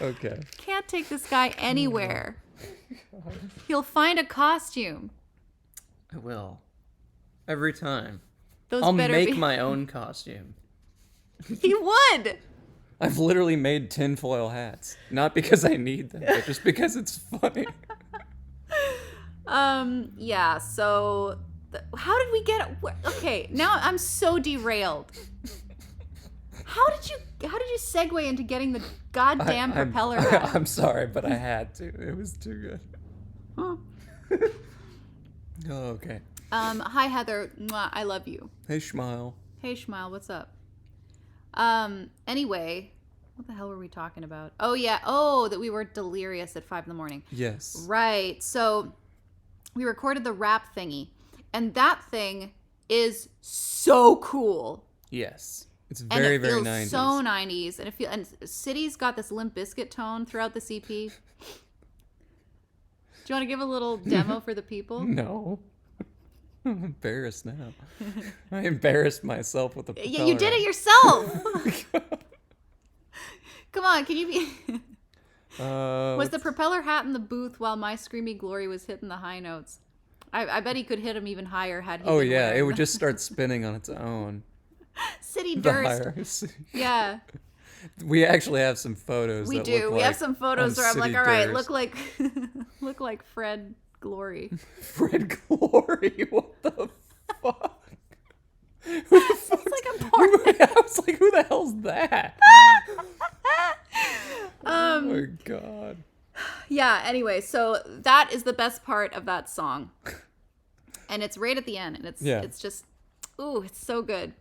Okay. Can't take this guy anywhere. He'll find a costume. I will. Every time. Those I'll better make be- my own costume. He would. I've literally made tinfoil hats. Not because I need them, but just because it's funny. Yeah, so how did we get okay, now I'm so derailed. How did you segue into getting the goddamn propeller hat? I'm sorry, but I had to. It was too good. Huh. Oh, okay. Hi Heather. Mwah, I love you. Hey, Schmile. Hey Schmile, what's up? Anyway, what the hell were we talking about? Oh yeah, that we were delirious at 5 a.m. Yes. Right. So we recorded the rap thingy, and that thing is so cool. Yes. It's very, very 90s. And it feels so 90s, and City's got this Limp Bizkit tone throughout this EP. Do you want to give a little demo for the people? No. I'm embarrassed now. I embarrassed myself with the propeller. Yeah, you did it yourself. Come on, can you be... was the propeller hat in the booth while My Screamy Glory was hitting the high notes? I bet he could hit them even higher had he been yeah, wearing it would them. just start spinning on its own. City The Durst. higher. Yeah. We actually have some photos. We that do. Look We like have some photos where I'm like, City all right, Durst. look like Fred Glory. Fred Glory. What the fuck? Who the fuck? It's like a porn. I was like, who the hell's that? Oh my god. Yeah, anyway, so that is the best part of that song. And it's right at the end, and it's just, ooh, it's so good.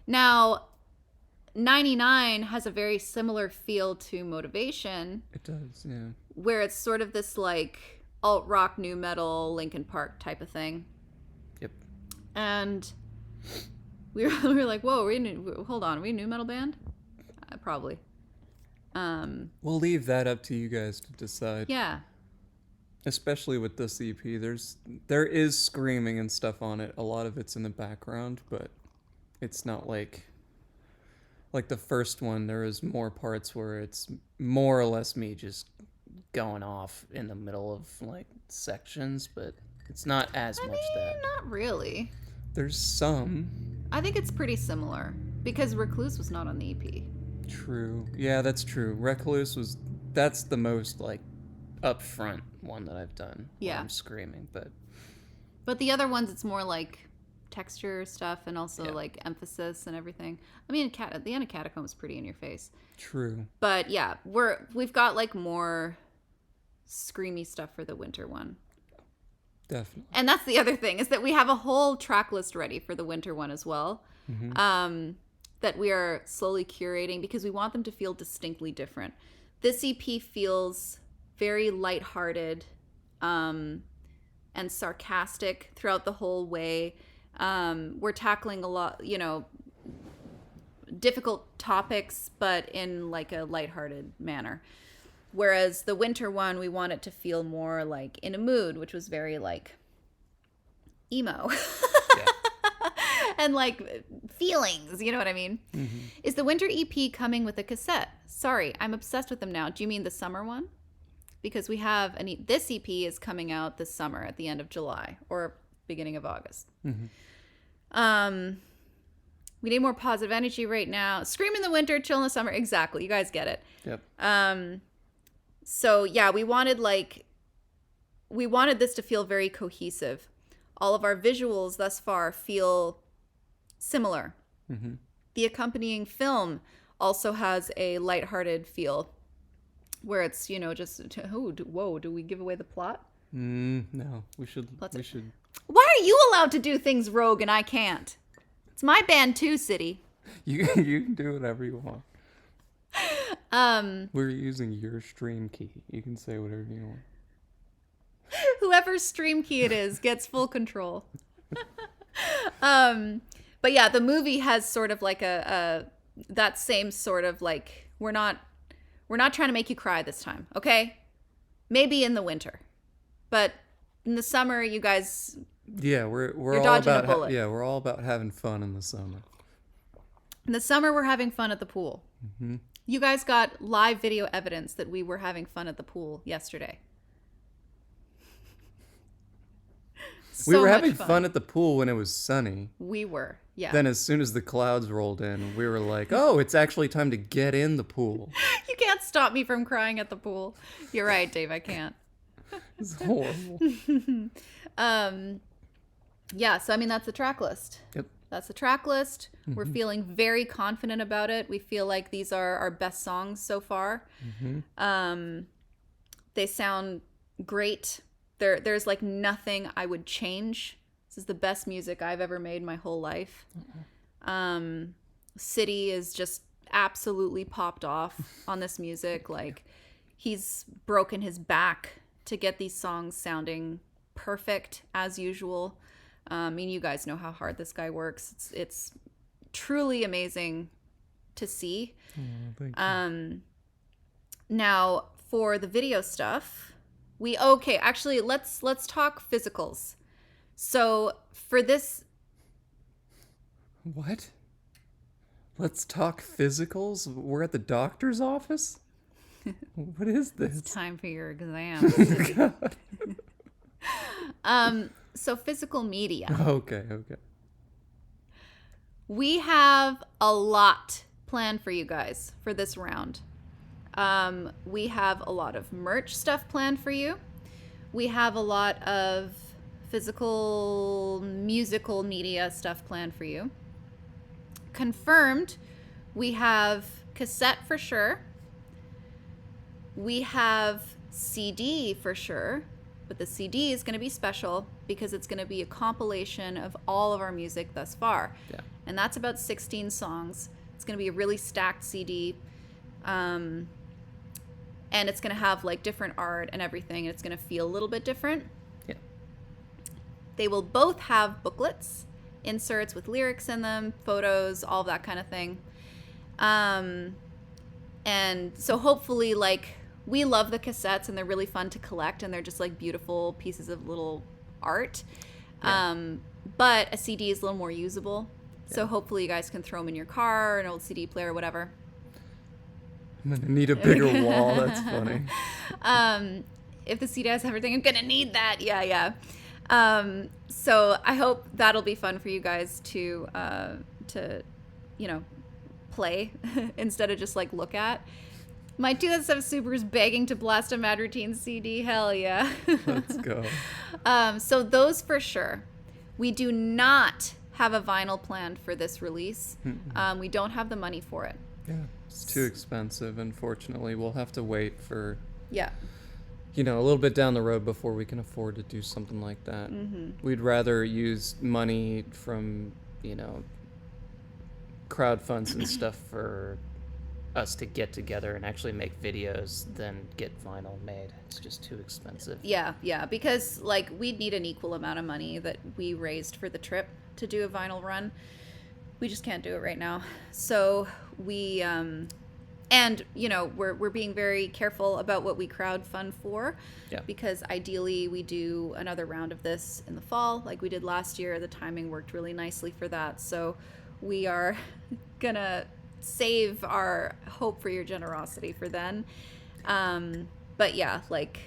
Now, 99 has a very similar feel to Motivation. It does, yeah. Where it's sort of this like alt-rock, new metal, Linkin Park type of thing. Yep. And we were like, whoa, hold on, are we a new metal band? Probably. We'll leave that up to you guys to decide. Yeah. Especially with this EP, there is screaming and stuff on it. A lot of it's in the background, but it's not like the first one. There is more parts where it's more or less me just going off in the middle of like sections, but it's not as much that. Not really. There's some. I think it's pretty similar because Recluse was not on the EP. True. Yeah, that's true. Recluse that's the most like upfront one that I've done. Yeah. Where I'm screaming, But the other ones, it's more like texture stuff and also like emphasis and everything. I mean, at the end of Catacomb is pretty in your face. True. But yeah, we've got like more screamy stuff for the winter one. Definitely. And that's the other thing, is that we have a whole track list ready for the winter one as well. Mm-hmm. That we are slowly curating because we want them to feel distinctly different. This EP feels very lighthearted and sarcastic throughout the whole way. We're tackling a lot, difficult topics, but in like a lighthearted manner. Whereas the winter one, we want it to feel more like in a mood, which was very like emo. And like feelings, you know what I mean? Mm-hmm. Is the winter EP coming with a cassette? Sorry, I'm obsessed with them now. Do you mean the summer one? Because we have this EP is coming out this summer at the end of July or beginning of August. Mm-hmm. We need more positive energy right now. Scream in the winter, chill in the summer. Exactly. You guys get it. Yep. So yeah, we wanted this to feel very cohesive. All of our visuals thus far feel similar. Mm-hmm. The accompanying film also has a lighthearted feel where it's, just, do we give away the plot? No, we should. Why are you allowed to do things rogue and I can't? It's my band too, City. You can do whatever you want. We're using your stream key. You can say whatever you want. Whoever's stream key it is gets full control. But yeah, the movie has sort of like that same sort of like, we're not trying to make you cry this time, okay? Maybe in the winter, but in the summer, you guys. Yeah, we're all about we're all about having fun in the summer. In the summer, we're having fun at the pool. Mm-hmm. You guys got live video evidence that we were having fun at the pool yesterday. We were having fun at the pool when it was sunny. We were, yeah. Then as soon as the clouds rolled in, we were like, oh, it's actually time to get in the pool. You can't stop me from crying at the pool. You're right, Dave, I can't. It's horrible. Yeah, so I mean, that's the track list. Yep. That's the track list. Mm-hmm. We're feeling very confident about it. We feel like these are our best songs so far. Mm-hmm. They sound great. There's like nothing I would change. This is the best music I've ever made my whole life. Mm-hmm. City is just absolutely popped off on this music. Like, he's broken his back to get these songs sounding perfect as usual. I mean, you guys know how hard this guy works. It's truly amazing to see. Thank you. Now for the video stuff, actually let's talk physicals. So for this, what? Let's talk physicals? We're at the doctor's office? What is this? It's time for your exam. So physical media. Okay. We have a lot planned for you guys for this round. We have a lot of merch stuff planned for you. We have a lot of physical musical media stuff planned for you. Confirmed, we have cassette for sure. We have CD for sure. But the CD is going to be special because it's going to be a compilation of all of our music thus far. Yeah. And that's about 16 songs. It's going to be a really stacked CD. And it's going to have like different art and everything. And it's going to feel a little bit different. Yeah. They will both have booklets, inserts with lyrics in them, photos, all that kind of thing. And so hopefully, like, we love the cassettes and they're really fun to collect and they're just like beautiful pieces of little art. Yeah. But a CD is a little more usable. Yeah. So hopefully you guys can throw them in your car, an old CD player, whatever. I'm going to need a bigger wall. That's funny. If the CD has everything, I'm going to need that. Yeah. So I hope that'll be fun for you guys to play instead of just like look at. My 2007 Subaru's begging to blast a Mad Routine CD. Hell yeah. Let's go. So those for sure. We do not have a vinyl planned for this release. We don't have the money for it. Yeah, it's too expensive, unfortunately. We'll have to wait for, Yeah. a little bit down the road before we can afford to do something like that. We'd rather use money from, crowdfunds and stuff for us to get together and actually make videos than get vinyl made. It's just too expensive. Yeah, because like we'd need an equal amount of money that we raised for the trip to do a vinyl run. We just can't do it right now. So we we're being very careful about what we crowdfund for. Yeah. Because ideally we do another round of this in the fall like we did last year. The timing worked really nicely for that. So we are gonna save our hope for your generosity for then. But yeah, like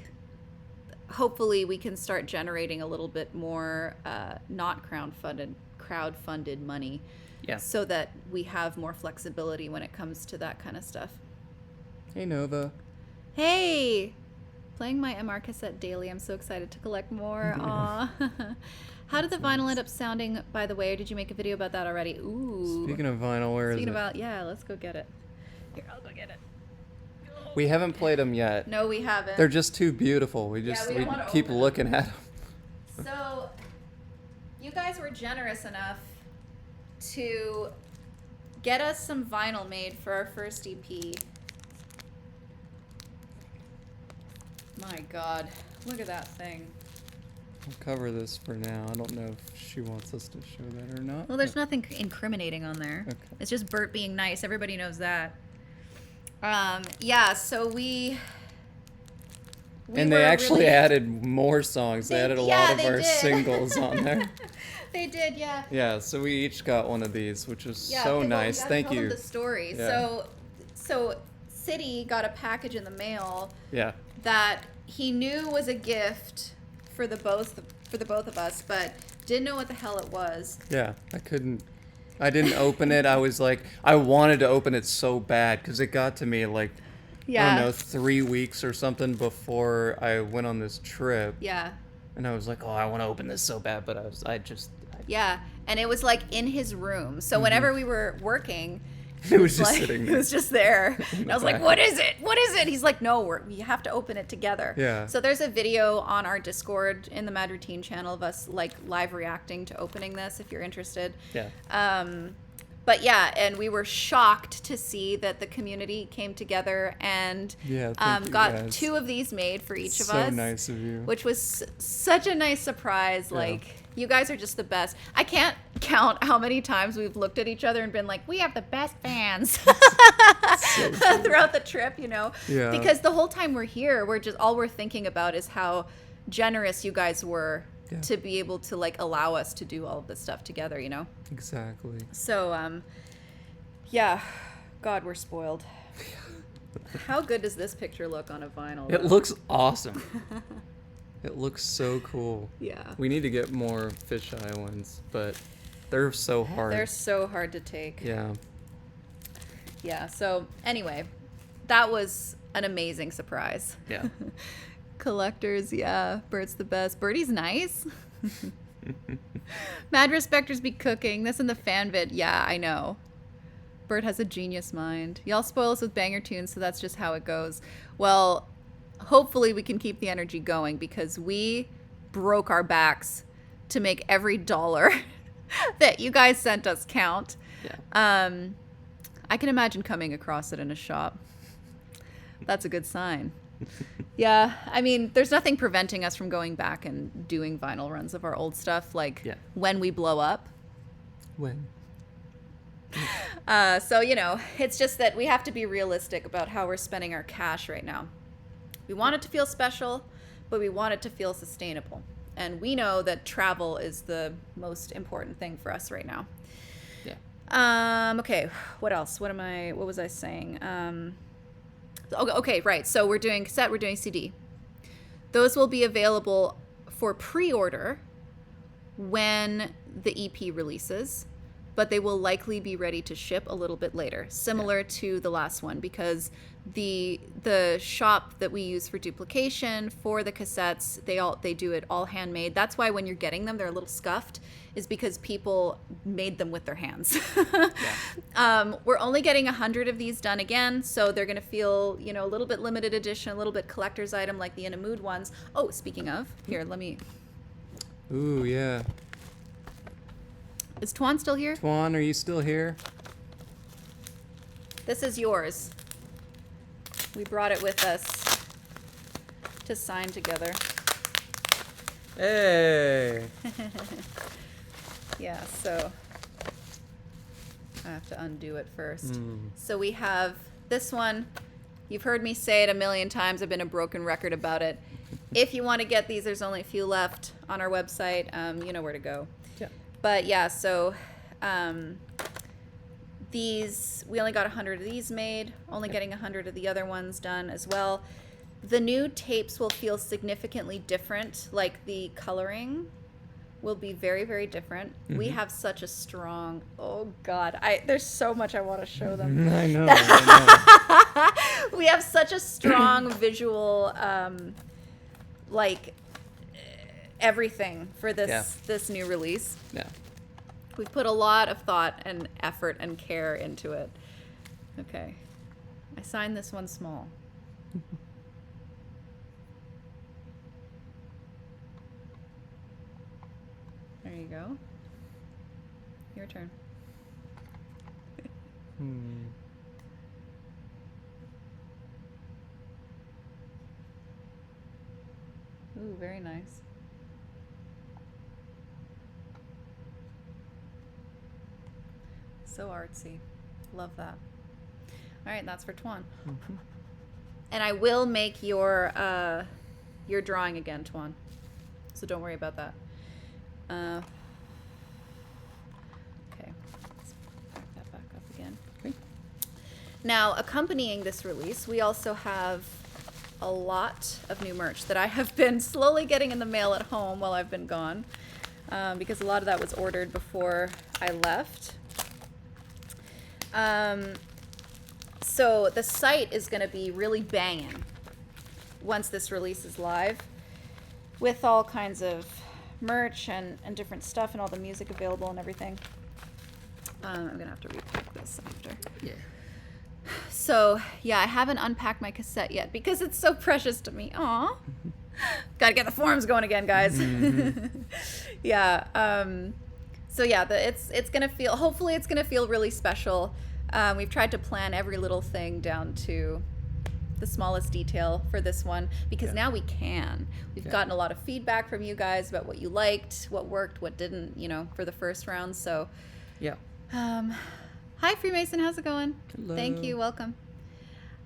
hopefully we can start generating a little bit more not crowdfunded money. Yeah. So that we have more flexibility when it comes to that kind of stuff. Hey, Nova. Hey! Playing my MR cassette daily. I'm so excited to collect more. Aw. How did the vinyl end up sounding, by the way? Or did you make a video about that already? Ooh. Speaking of vinyl, where is it? Yeah, let's go get it. Here, I'll go get it. We haven't played them yet. No, we haven't. They're just too beautiful. We we keep don't wanna open looking at them. So, you guys were generous enough to get us some vinyl made for our first EP. My God, look at that thing. I'll cover this for now. I don't know if she wants us to show that or not. Well, there's nothing incriminating on there. Okay. It's just Bert being nice. Everybody knows that. So we and they actually added more songs. They added a lot of our singles on there. They did, yeah. Yeah, so we each got one of these, which was so well, nice. Thank you. The story. Yeah. So City got a package in the mail. Yeah. That he knew was a gift for the both of us, but didn't know what the hell it was. Yeah, I didn't open it. I was like, I wanted to open it so bad because it got to me like, I don't know, 3 weeks or something before I went on this trip. Yeah. And I was like, oh, I want to open this so bad, but Yeah, and it was like in his room. So whenever we were working, it was just sitting there. It was just there. And I was like, what is it? What is it? He's like, no, we have to open it together. Yeah. So there's a video on our Discord in the Mad Routine channel of us like live reacting to opening this if you're interested. Yeah. But yeah, and we were shocked to see that the community came together and got guys. 2 of these made for each of So us. nice of you. Which was such a nice surprise. Yeah. Like, you guys are just the best. I can't count how many times we've looked at each other and been like, we have the best fans throughout the trip, Yeah. Because the whole time we're here, all we're thinking about is how generous you guys were to be able to like allow us to do all of this stuff together, Exactly. So, God, we're spoiled. How good does this picture look on a vinyl? It looks awesome. It looks so cool. Yeah. We need to get more fisheye ones, but they're so hard. They're so hard to take. Yeah. Yeah, so anyway, that was an amazing surprise. Yeah. Collectors, yeah. Bert's the best. Bertie's nice. Mad Respecters be cooking. This in the fan vid. Yeah, I know. Bert has a genius mind. Y'all spoil us with banger tunes, so that's just how it goes. Well, hopefully we can keep the energy going because we broke our backs to make every dollar that you guys sent us count. Yeah. I can imagine coming across it in a shop. That's a good sign. Yeah, I mean, there's nothing preventing us from going back and doing vinyl runs of our old stuff, like when we blow up. When? So, it's just that we have to be realistic about how we're spending our cash right now. We want it to feel special, but we want it to feel sustainable. And we know that travel is the most important thing for us right now. Yeah. Okay, what else? What was I saying? Okay, right. So we're doing cassette, we're doing CD. Those will be available for pre-order when the EP releases. but they will likely be ready to ship a little bit later, similar to the last one, because the shop that we use for duplication for the cassettes, they do it all handmade. That's why when you're getting them, they're a little scuffed, is because people made them with their hands. We're only getting 100 of these done again, so they're going to feel, you know, a little bit limited edition, a little bit collector's item like the In a Mood ones. Oh, speaking of, here, let me... Ooh, yeah. Is Tuan still here? Tuan, are you still here? This is yours. We brought it with us to sign together. Hey! Yeah, so I have to undo it first. So we have this one. You've heard me say it a million times. I've been a broken record about it. If you want to get these, there's only a few left on our website. You know where to go. Yeah. But yeah, so these, we only got 100 of these made, only getting 100 of the other ones done as well. The new tapes will feel significantly different, like the coloring will be very, very different. We have such a strong, oh God, there's so much I want to show them. I know. We have such a strong visual, like everything for this new release. Yeah. We've put a lot of thought and effort and care into it. Okay. I signed this one small. There you go. Your turn. Ooh, very nice. So artsy. Love that. All right, that's for Tuan. And I will make your drawing again, Tuan. So don't worry about that. Okay. Let's back that back up again. Okay. Now, accompanying this release, we also have a lot of new merch that I have been slowly getting in the mail at home while I've been gone, because a lot of that was ordered before I left. So the site is going to be really banging once this release is live, with all kinds of merch and different stuff and all the music available and everything. I'm going to have to repack this after. Yeah. So, yeah, I haven't unpacked my cassette yet because it's so precious to me. Aw. Gotta get the forums going again, guys. Yeah. So, yeah, it's going to feel, hopefully it's going to feel really special. We've tried to plan every little thing down to the smallest detail for this one, because now we can. We've gotten a lot of feedback from you guys about what you liked, what worked, what didn't, you know, for the first round. So, yeah. Hi, Freemason. How's it going? Hello. Thank you. Welcome.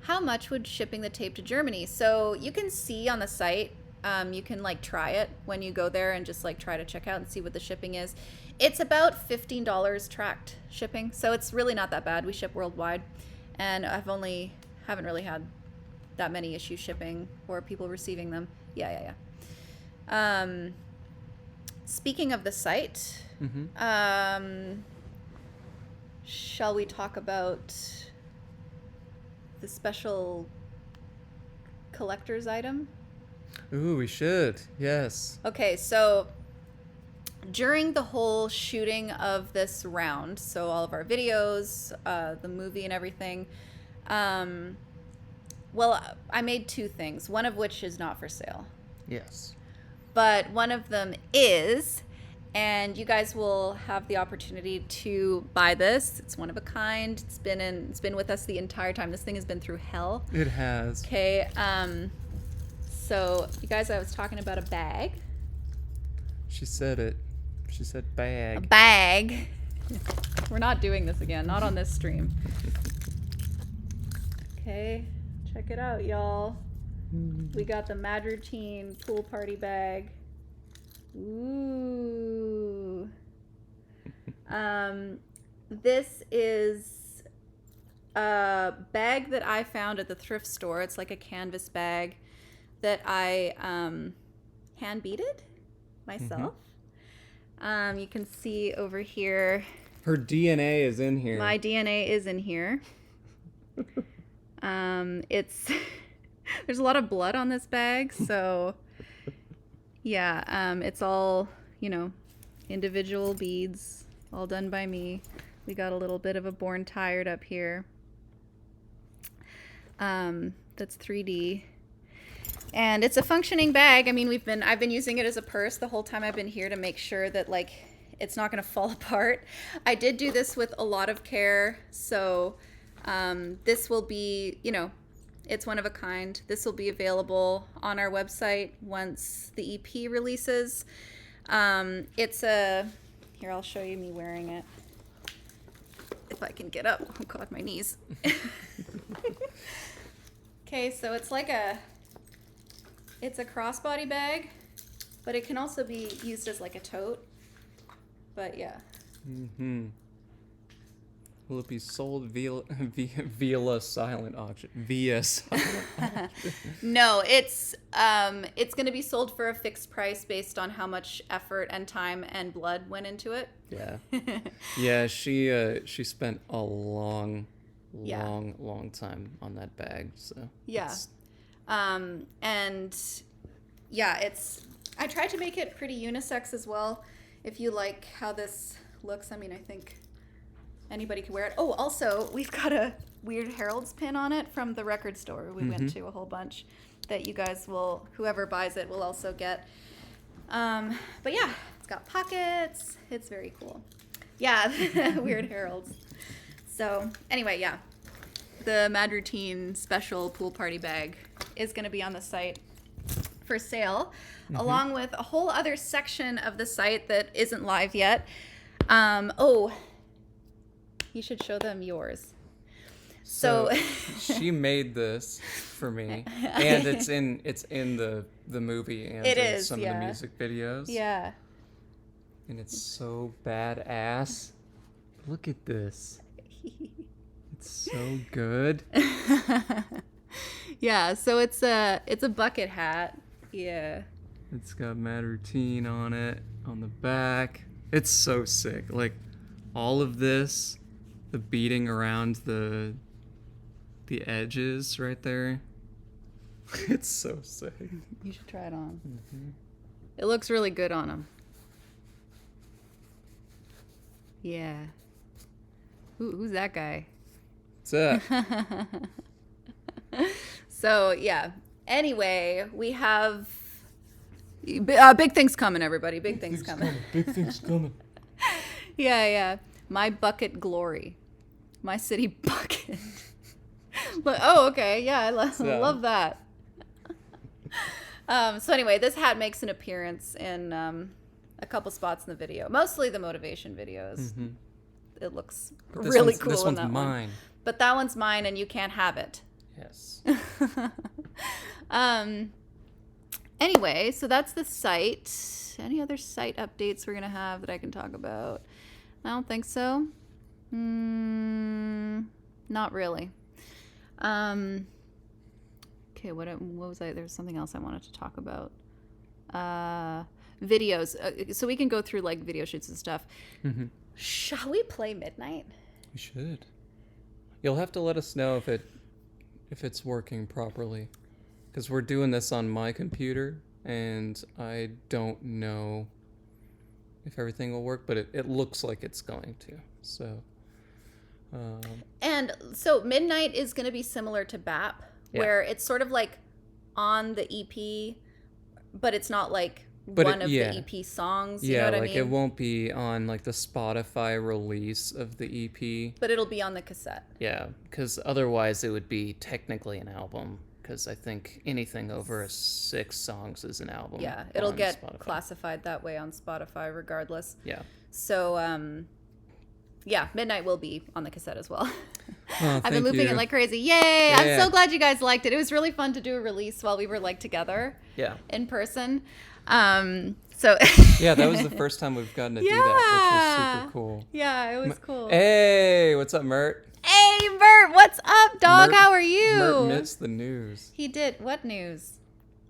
How much would shipping the tape to Germany? So you can see on the site, you can like try it when you go there and just like try to check out and see what the shipping is. It's about $15 tracked shipping. So it's really not that bad. We ship worldwide, and haven't really had that many issues shipping or people receiving them. Yeah. Speaking of the site, shall we talk about the special collector's item? Ooh, we should. Yes. Okay, so during the whole shooting of this round, so all of our videos, the movie and everything, well, I made two things, one of which is not for sale. Yes. But one of them is, and you guys will have the opportunity to buy this. It's one of a kind. It's been with us the entire time. This thing has been through hell. It has. Okay. So you guys, I was talking about a bag. She said it. She said bag. A bag. We're not doing this again. Not on this stream. Okay. Check it out, y'all. We got the Mad Routine pool party bag. Ooh. This is a bag that I found at the thrift store. It's like a canvas bag that I hand beaded myself. You can see over here Her DNA is in here. My DNA is in here. It's there's a lot of blood on this bag, so yeah, it's all, individual beads, all done by me. We got a little bit of a Born Tired up here. That's 3D. And it's a functioning bag. I mean, I've been using it as a purse the whole time I've been here to make sure that it's not going to fall apart. I did do this with a lot of care, so this will be, it's one of a kind. This will be available on our website once the EP releases. Here, I'll show you me wearing it. If I can get up. Oh God, my knees. Okay, so it's it's a crossbody bag, but it can also be used as like a tote. But yeah. Mm-hmm. Will it be sold via silent auction? Via silent auction. No, it's going to be sold for a fixed price based on how much effort and time and blood went into it. Yeah. Yeah, she spent a long time on that bag. So yeah. And yeah, I tried to make it pretty unisex as well. If you like how this looks, I mean, I think anybody can wear it. Oh, also, we've got a Weird Harold's pin on it from the record store. We went to a whole bunch that you guys whoever buys it will also get. But yeah, it's got pockets. It's very cool. Yeah, Weird Harold's. So anyway, yeah, the Mad Routine special pool party bag is going to be on the site for sale, along with a whole other section of the site that isn't live yet. You should show them yours. So she made this for me, and it's in the movie and it is, some of the music videos. Yeah. And it's so badass. Look at this. It's so good. Yeah, so it's a bucket hat. Yeah. It's got Mad Routine on it, on the back. It's so sick. Like, all of this, the beading around the edges right there. It's so sick. You should try it on. Mm-hmm. It looks really good on him. Yeah. Who's that guy? What's that? So, yeah. Anyway, we have big things coming, everybody. Big things coming. Big things coming. Yeah. My bucket glory. My city bucket. But, oh, okay. Yeah, I love that. So anyway, this hat makes an appearance in a couple spots in the video. Mostly the motivation videos. Mm-hmm. It looks really cool. This one's in that mine. But that one's mine, and you can't have it. Yes. Anyway, so that's the site. Any other site updates we're going to have that I can talk about? I don't think so. Not really. Okay, what was I? There was something else I wanted to talk about. Videos. So we can go through like video shoots and stuff. Mm-hmm. Shall we play Midnight? We should. You'll have to let us know if it's working properly, because we're doing this on my computer and I don't know if everything will work, but it looks like it's going to. So. And so Midnight is going to be similar to BAP, where it's sort of like on the EP, but it's not like one of the EP songs. You know what I mean? It won't be on like the Spotify release of the EP. But it'll be on the cassette. Yeah, because otherwise it would be technically an album, because I think anything over 6 songs is an album. Yeah, it'll get classified that way on Spotify regardless. Yeah. So, yeah, Midnight will be on the cassette as well. Oh, I've been looping it like crazy. Yay! Yeah, I'm so glad you guys liked it. It was really fun to do a release while we were like together. Yeah. In person. So yeah, that was the first time we've gotten to do that, which was super cool. Yeah, it was cool. Hey, what's up, Mert? Hey, Mert, what's up, dog? How are you? Mert missed the news. He did. What news?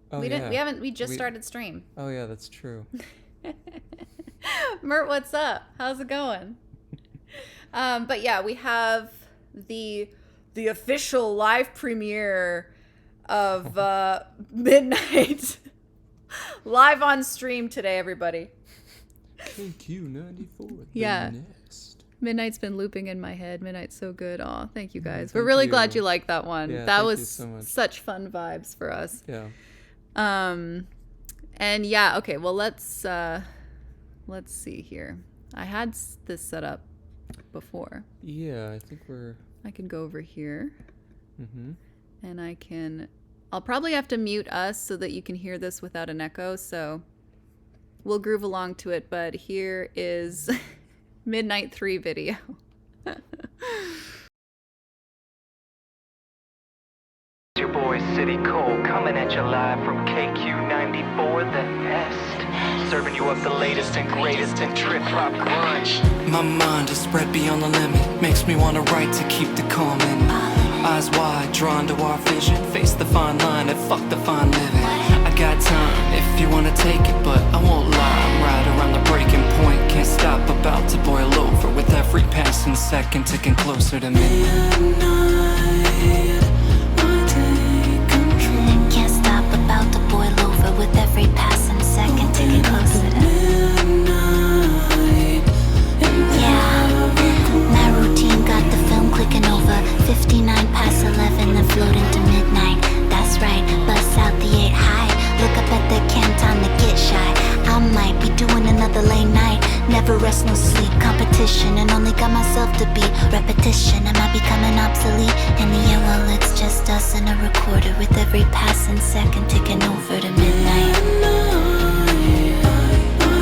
Oh, We just started stream. Oh yeah, that's true. Mert, what's up? How's it going? But yeah, we have the official live premiere of Midnight live on stream today, everybody. KQ94. Yeah. Nest. Midnight's been looping in my head. Midnight's so good. Oh, thank you guys. We're really glad you liked that one. Yeah, that thank was you so much. such fun vibes for us. Yeah. And yeah, okay, well let's see here. I had this set up before. Yeah, I think I can go over here. Mm-hmm. And I'll probably have to mute us so that you can hear this without an echo, so we'll groove along to it, but here is Midnight 3 video. Your boy City Cole coming at you live from KQ94, the Nest. Serving you up the latest and greatest in trip-hop grunge. My mind is spread beyond the limit. Makes me wanna write to keep the calm in it. Eyes wide, drawn to our vision. Face the fine line and fuck the fine living. I got time if you wanna take it, but I won't lie. I'm right around the breaking point. Can't stop, about to boil over. With every passing second ticking closer to midnight. Can't stop, about to boil over with every passing second ticking closer to midnight. Yeah, my routine got the film clicking over 59 past 11 and floating to midnight. That's right, bust out the 8 high. Look up at the cam, time to get shy. I might be doing another late night. Never rest, no sleep, competition, and only got myself to beat. Repetition, am I becoming obsolete? In the end, well, it's just us and a recorder with every passing second ticking over to midnight.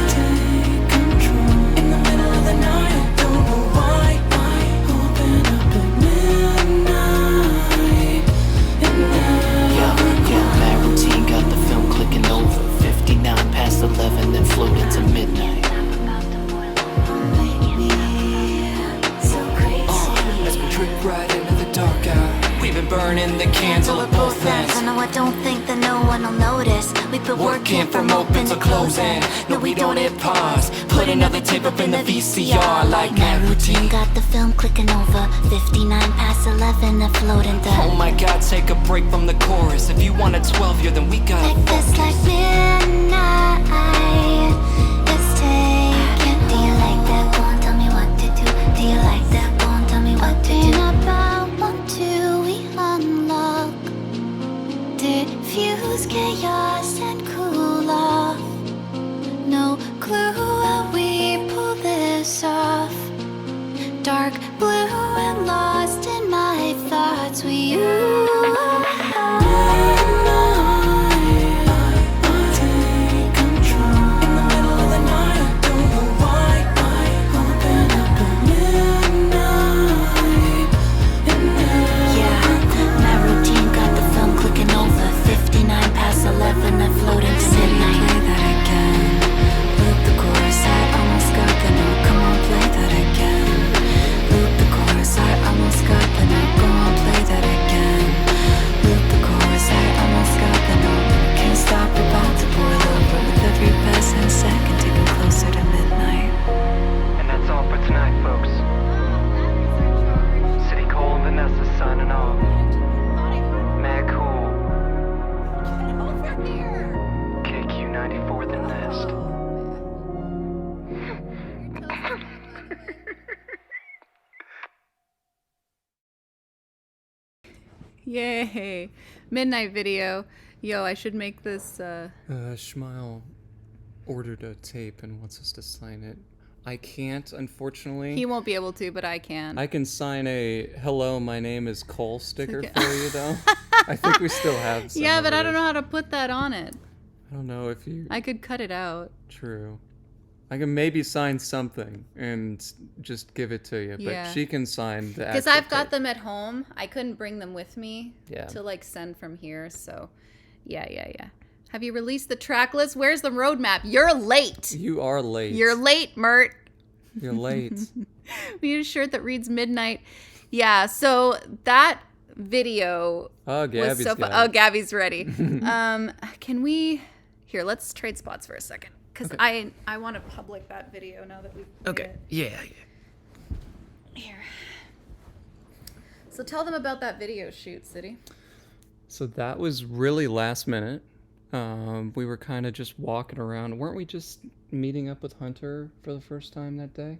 Take control in the middle of the night. Don't know why. Open up at midnight. Yeah, my routine got the film clicking over 59 past 11, then floating to midnight. As we trip right into the dark hour, we've been burning the candle at both ends. I know I don't think that no one will notice. We've been Working from open to closing. No, we don't hit pause. Put another tape up in the VCR like my routine got the film clicking over 59 past 11 and floating to. Oh my god, take a break from the chorus. If you want a 12 year, then we gotta Like this, focus. like midnight. It's taking. Do you like that? Go on, tell me what to do. Do you like that? Go on, tell me what to do. About 1, 2, we unlock. Diffuse chaos and cool off. No clue how we pull this off. Dark blue and lost in my thoughts. We take control in the middle of the night. Don't know why. Open up at midnight. Yeah, my routine got the film clicking over 59 past 11 and floating to midnight. Play that again. Loop the chorus, I almost got the note. Come on, play that again. Loop the chorus, I almost got the note. Go on, play that again. Loop the chorus, I almost got the note. Can't stop, about to boil over with every passing second ticking closer to midnight. And that's all for tonight, folks. City Cole and Vanessa signing off. Mad cool. KQ94, the Nest. Yay. Midnight video. Yo, I should make this Schmile ordered a tape and wants us to sign it. I can't, unfortunately. he won't be able to, but I can. I can sign a "Hello, my name is Cole" sticker for you, though. I think we still have some. Yeah, of but I don't those. know how to put that on it. I don't know if you. I could cut it out. True. I can maybe sign something and just give it to you, but Yeah. she can sign the. Because actual I've got tape. them at home. I couldn't bring them with me Yeah. to like send from here. So, yeah. Have you released the track list? Where's the roadmap? You're late. You are late. You're late, Mert. You're late. We need a shirt that reads midnight. Yeah, so that video Oh, was Gabby's so fun. got Oh, it. Gabby's ready. Can we... Here, let's trade spots for a second. Because I want to public that video now that we've played it. Yeah. Here. So tell them about that video shoot, City. So that was really last minute. We were kind of just walking around. Weren't we just meeting up with Hunter for the first time that day?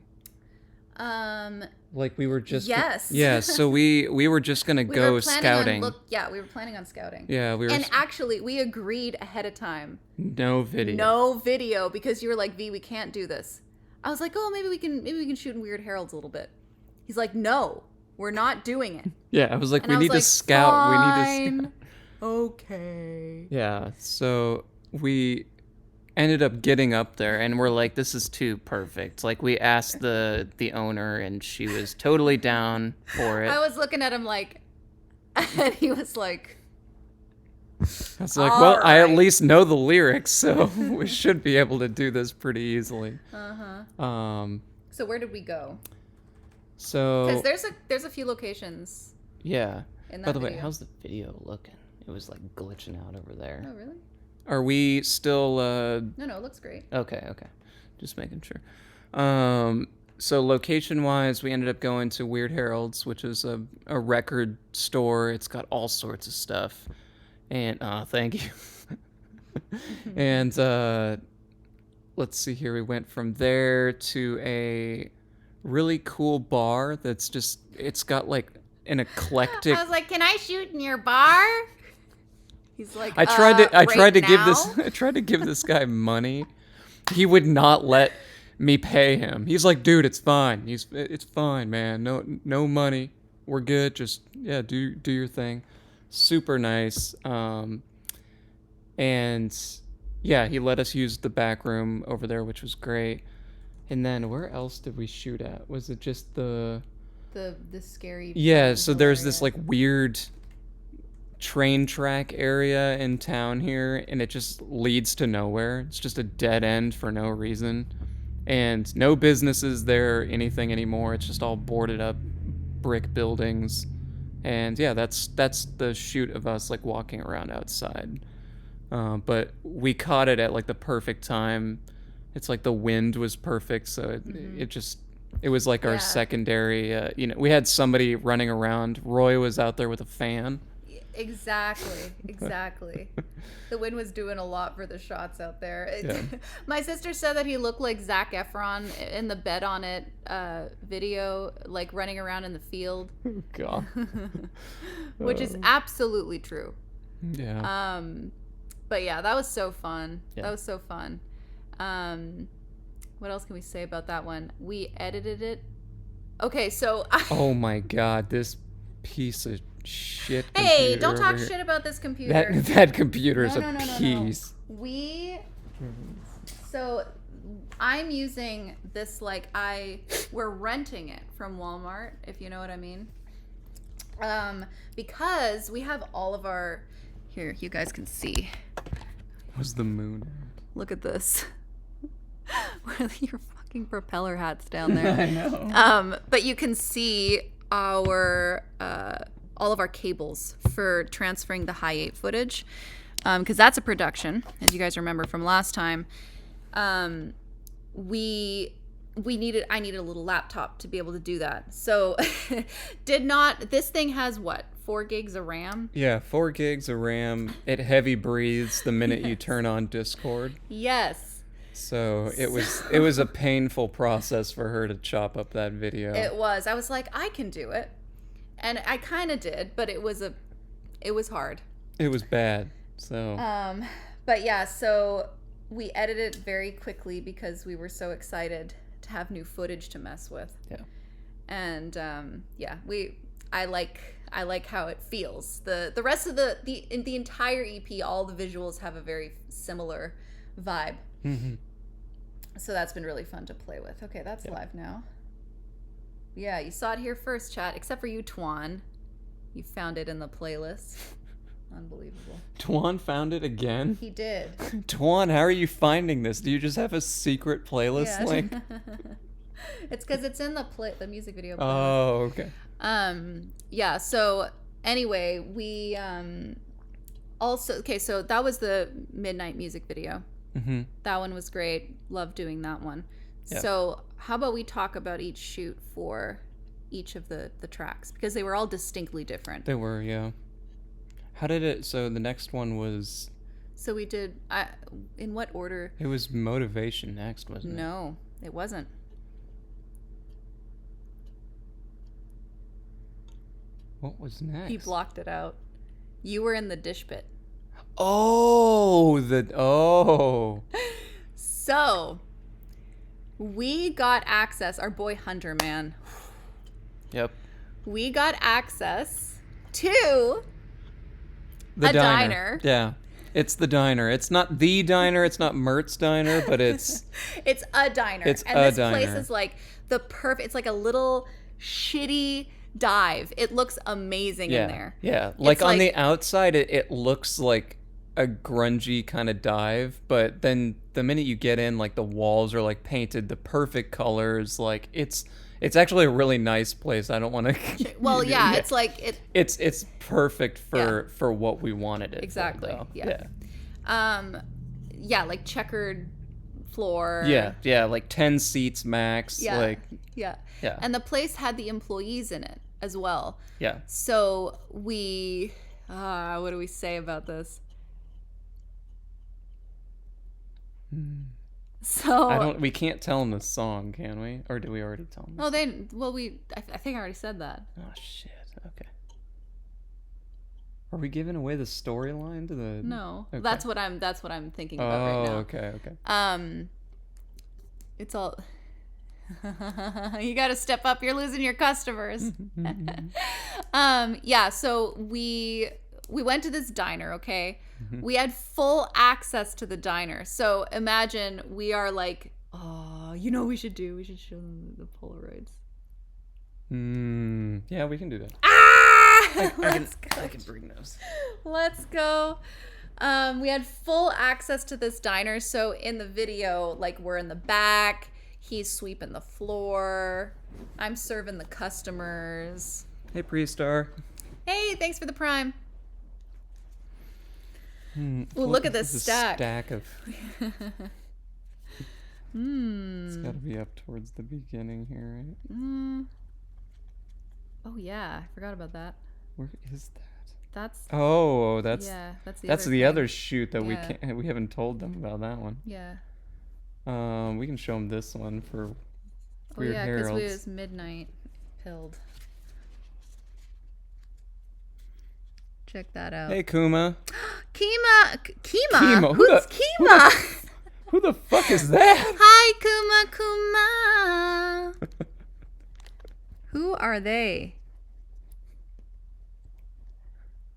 Like we were just yes. Yeah, so we were just gonna go scouting. We were planning on scouting. Yeah, we were. And actually, we agreed ahead of time. No video. No video, because you were like, V, we can't do this. I was like, oh, maybe we can shoot in Weird Harold's a little bit. He's like, no, we're not doing it. Yeah, I was like, and we need to scout. Fine. We need to scout. Okay. Yeah, so we ended up getting up there and we're like, this is too perfect. Like we asked the owner and she was totally down for it. I was looking at him like, and he was like, I was like, well, right. I at least know the lyrics, so we should be able to do this pretty easily. So where did we go? So because there's a few locations. Yeah. In that By the video. way, how's the video looking? It was like glitching out over there. Oh, really? Are we still No, it looks great. Okay. Just making sure. So location-wise, we ended up going to Weird Harold's, which is a record store. It's got all sorts of stuff. And thank you. And let's see here. We went from there to a really cool bar that's just, it's got like an eclectic. I was like, can I shoot in your bar? He's like, I tried to give this guy money. He would not let me pay him. He's like, dude, it's fine. It's fine, man. No money. We're good. Just do your thing. Super nice. And yeah, he let us use the back room over there, which was great. And then where else did we shoot at? Was it just the scary? Yeah. So there's this like weird train track area in town here, and it just leads to nowhere. It's just a dead end for no reason, and no businesses there, anything anymore. It's just all boarded up brick buildings. And yeah, that's the shoot of us like walking around outside. But we caught it at like the perfect time. It's like the wind was perfect, so it was like our secondary. We had somebody running around. Roy was out there with a fan. Exactly. The wind was doing a lot for the shots out there. My sister said that he looked like Zac Efron in the Bet On It video, like running around in the field. Oh, God. Which is absolutely true. Yeah. But yeah, that was so fun. Yeah. That was so fun. What else can we say about that one? We edited it. Okay, so oh my God, this piece of shit. Hey, don't talk shit about this computer. That computer is a piece. No. So I'm using this we're renting it from Walmart, if you know what I mean. Because we have all of our, here, you guys can see. Was the moon? Look at this. Where are your fucking propeller hats down there? I know. But you can see our all of our cables for transferring the high 8 footage, because that's a production, as you guys remember from last time. I needed a little laptop to be able to do that. So this thing has what, 4 gigs of RAM? Yeah, 4 gigs of RAM. It heavy breathes the minute you turn on Discord. Yes. So it was a painful process for her to chop up that video. It was. I was like, I can do it. And I kind of did, but it was hard. It was bad. So but yeah, so we edited very quickly because we were so excited to have new footage to mess with. Yeah. And I like how it feels. The rest of the entire EP, all the visuals have a very similar vibe. Mm-hmm. So that's been really fun to play with. Okay, that's live now. Yeah, you saw it here first, chat. Except for you, Twan. You found it in the playlist. Unbelievable. Twan found it again? He did. Twan, how are you finding this? Do you just have a secret playlist link? It's because it's in the music video playlist. Oh, okay. Yeah, so anyway, we so that was the Midnight music video. Mm-hmm. That one was great. Love doing that one. Yeah. So how about we talk about each shoot for each of the tracks because they were all distinctly different. They were, yeah. How did it? So the next one was. So we did. In what order? It was Motivation next, wasn't it? No, it wasn't. What was next? He blocked it out. You were in the dish pit. Oh, So, we got access. Our boy Hunter, man. Yep. We got access to The a diner. Yeah. It's the diner. It's not the diner. It's not Mert's diner, but it's... It's a diner. It's and a this diner. place is like the perfect... It's like a little shitty dive. It looks amazing in there. Yeah. Like on like- the outside, it looks like a grungy kind of dive, but then the minute you get in, like the walls are like painted the perfect colors. Like it's actually a really nice place. I don't want to... Well, yeah, it's like... It's perfect for what we wanted it for, Exactly. though. Yeah. Like checkered floor. Yeah, like 10 seats max. Yeah. Like, Yeah. Yeah. And the place had the employees in it as well. yeah. So we... what do we say about this? So... We can't tell them the song, can we? Or do we already tell them? Oh, I think I already said that. Oh, shit. Okay. Are we giving away the storyline to the... No. Okay. That's what I'm thinking about right now. Okay. It's all... You got to step up. You're losing your customers. So we went to this diner, okay? We had full access to the diner. So imagine we are like, oh, you know what we should do? We should show them the Polaroids. Yeah, we can do that. I can bring those. Let's go. We had full access to this diner. So in the video, like we're in the back. He's sweeping the floor. I'm serving the customers. Hey, Pre-Star. Hey, thanks for the prime. Ooh, Well, look at this stack. Stack of... It's got to be up towards the beginning here, right? Oh yeah, I forgot about that. Where is that? That's That's that's the other shoot that Yeah. we haven't told them about that one. Yeah. We can show them this one for Oh Weird yeah, because Heralds. we was midnight pilled. Check that out. Hey, Kuma. Kima. Kima? Who Who's the- Kima? Who the fuck is that? Hi, Kuma. Who are they?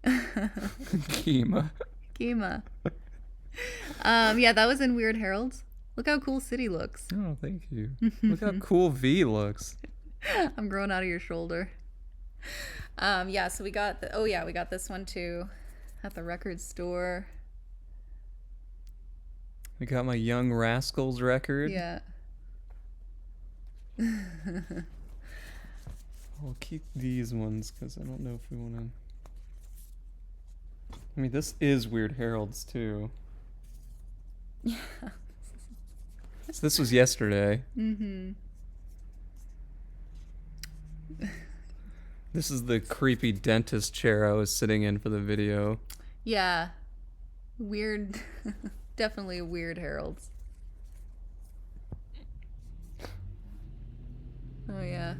Kima. Kima. Yeah, that was in Weird Heralds. Look how cool City looks. Oh, thank you. Look how cool V looks. I'm growing out of your shoulder. So we got we got this one too at the record store. I got my Young Rascals record. Yeah. I'll keep these ones because I don't know if we want to... I mean, this is Weird Heralds too. Yeah. So this was yesterday. This is the creepy dentist chair I was sitting in for the video. Yeah. Weird. Definitely Weird Heralds. Oh yeah.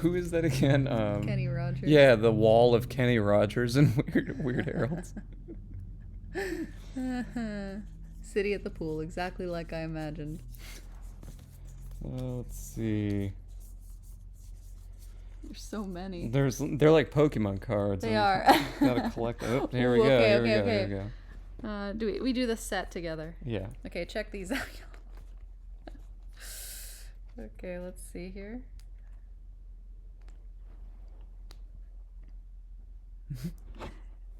Who is that again? Kenny Rogers. Yeah, the wall of Kenny Rogers and Weird Heralds. City at the pool, exactly like I imagined. Let's see. There's so many. They're like Pokemon cards. They I are. Gotta collect. Oh, here we Ooh, go. okay, Here okay, we go. okay. Here we go. Do we do the set together? Yeah. Okay, check these out. Okay, let's see here.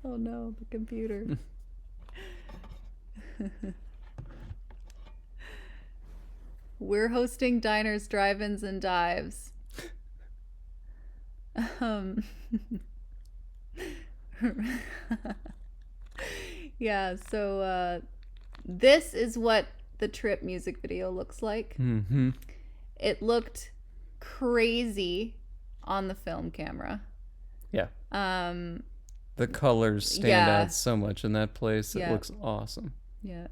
Oh no, the computer. We're hosting diners, drive-ins, and dives. Yeah, so this is what the trip music video looks like. Mm-hmm. It looked crazy. on the film camera. Yeah. The colors stand out so much in that place. It looks awesome. Yeah.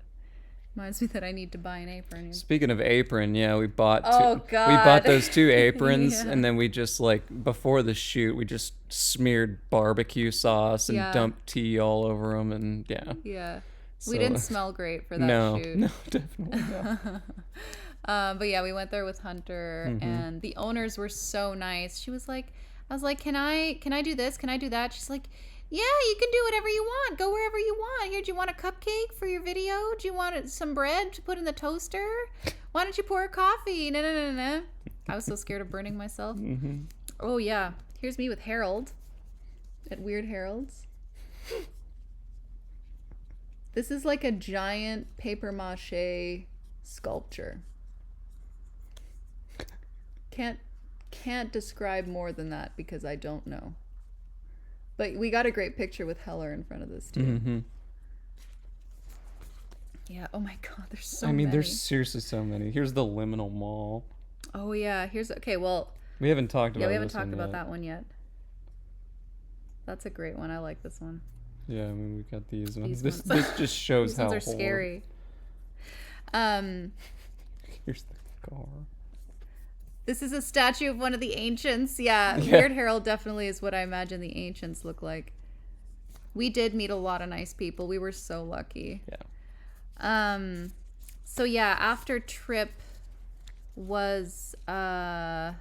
Reminds me that I need to buy an apron. Speaking of apron, we bought God. we bought those 2 aprons and then we just before the shoot we just smeared barbecue sauce and dumped tea all over them and Yeah. So, we didn't smell great for that shoot. No, definitely not. But yeah, we went there with Hunter and the owners were so nice. She was like, I was like, can I do this? Can I do that? She's like, yeah, you can do whatever you want. Go wherever you want. Here, do you want a cupcake for your video? Do you want some bread to put in the toaster? Why don't you pour a coffee? No. I was so scared of burning myself. Oh, yeah. Here's me with Harold at Weird Harold's. This is like a giant paper mache sculpture. Can't describe more than that because I don't know. But we got a great picture with Heller in front of this too. Yeah. Oh my God. There's so many. There's seriously so many. Here's the Liminal Mall. Oh yeah. Okay. Well. We haven't talked about. Yeah, we haven't talked about that one yet. That's a great one. I like this one. Yeah, we got these ones. This just shows these how ones are scary. Here's the car. This is a statue of one of the ancients. Yeah, Weird Harold definitely is what I imagine the ancients look like. We did meet a lot of nice people. We were so lucky. Yeah. So yeah, after Trip was Let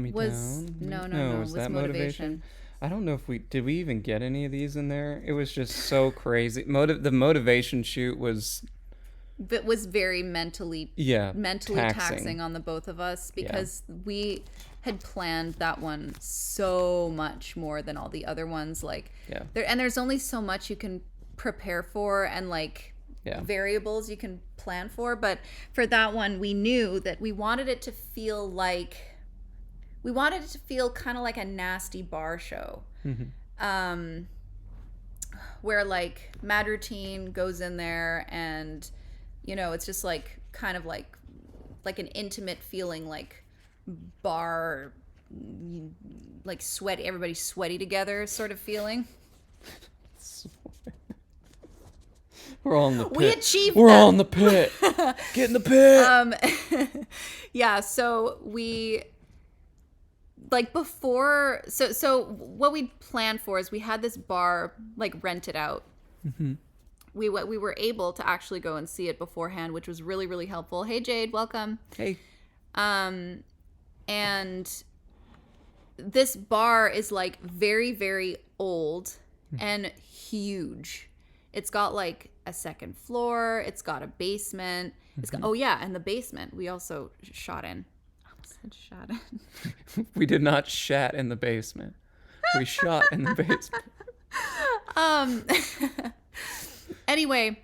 Me Down. No, was that motivation. I don't know if we even get any of these in there. It was just so crazy. The motivation shoot was very mentally taxing on the both of us because we had planned that one so much more than all the other ones. There's only so much you can prepare for and variables you can plan for. But for that one, we knew that we wanted it to feel kind of like a nasty bar show. Where Mad Routine goes in there and it's just kind of like an intimate feeling, bar, sweaty, everybody's sweaty together sort of feeling. We're all in the pit. We achieved We're that. all in the pit. Get in the pit. Yeah, so we before so what we planned for is we had this bar rented out. We were able to actually go and see it beforehand, which was really, really helpful. Hey, Jade, welcome. Hey. And this bar is very, very old and huge. It's got a second floor. It's got a basement. It's got and the basement we also shot in. I almost said shot in. We did not shat in the basement. We shot in the basement. Anyway,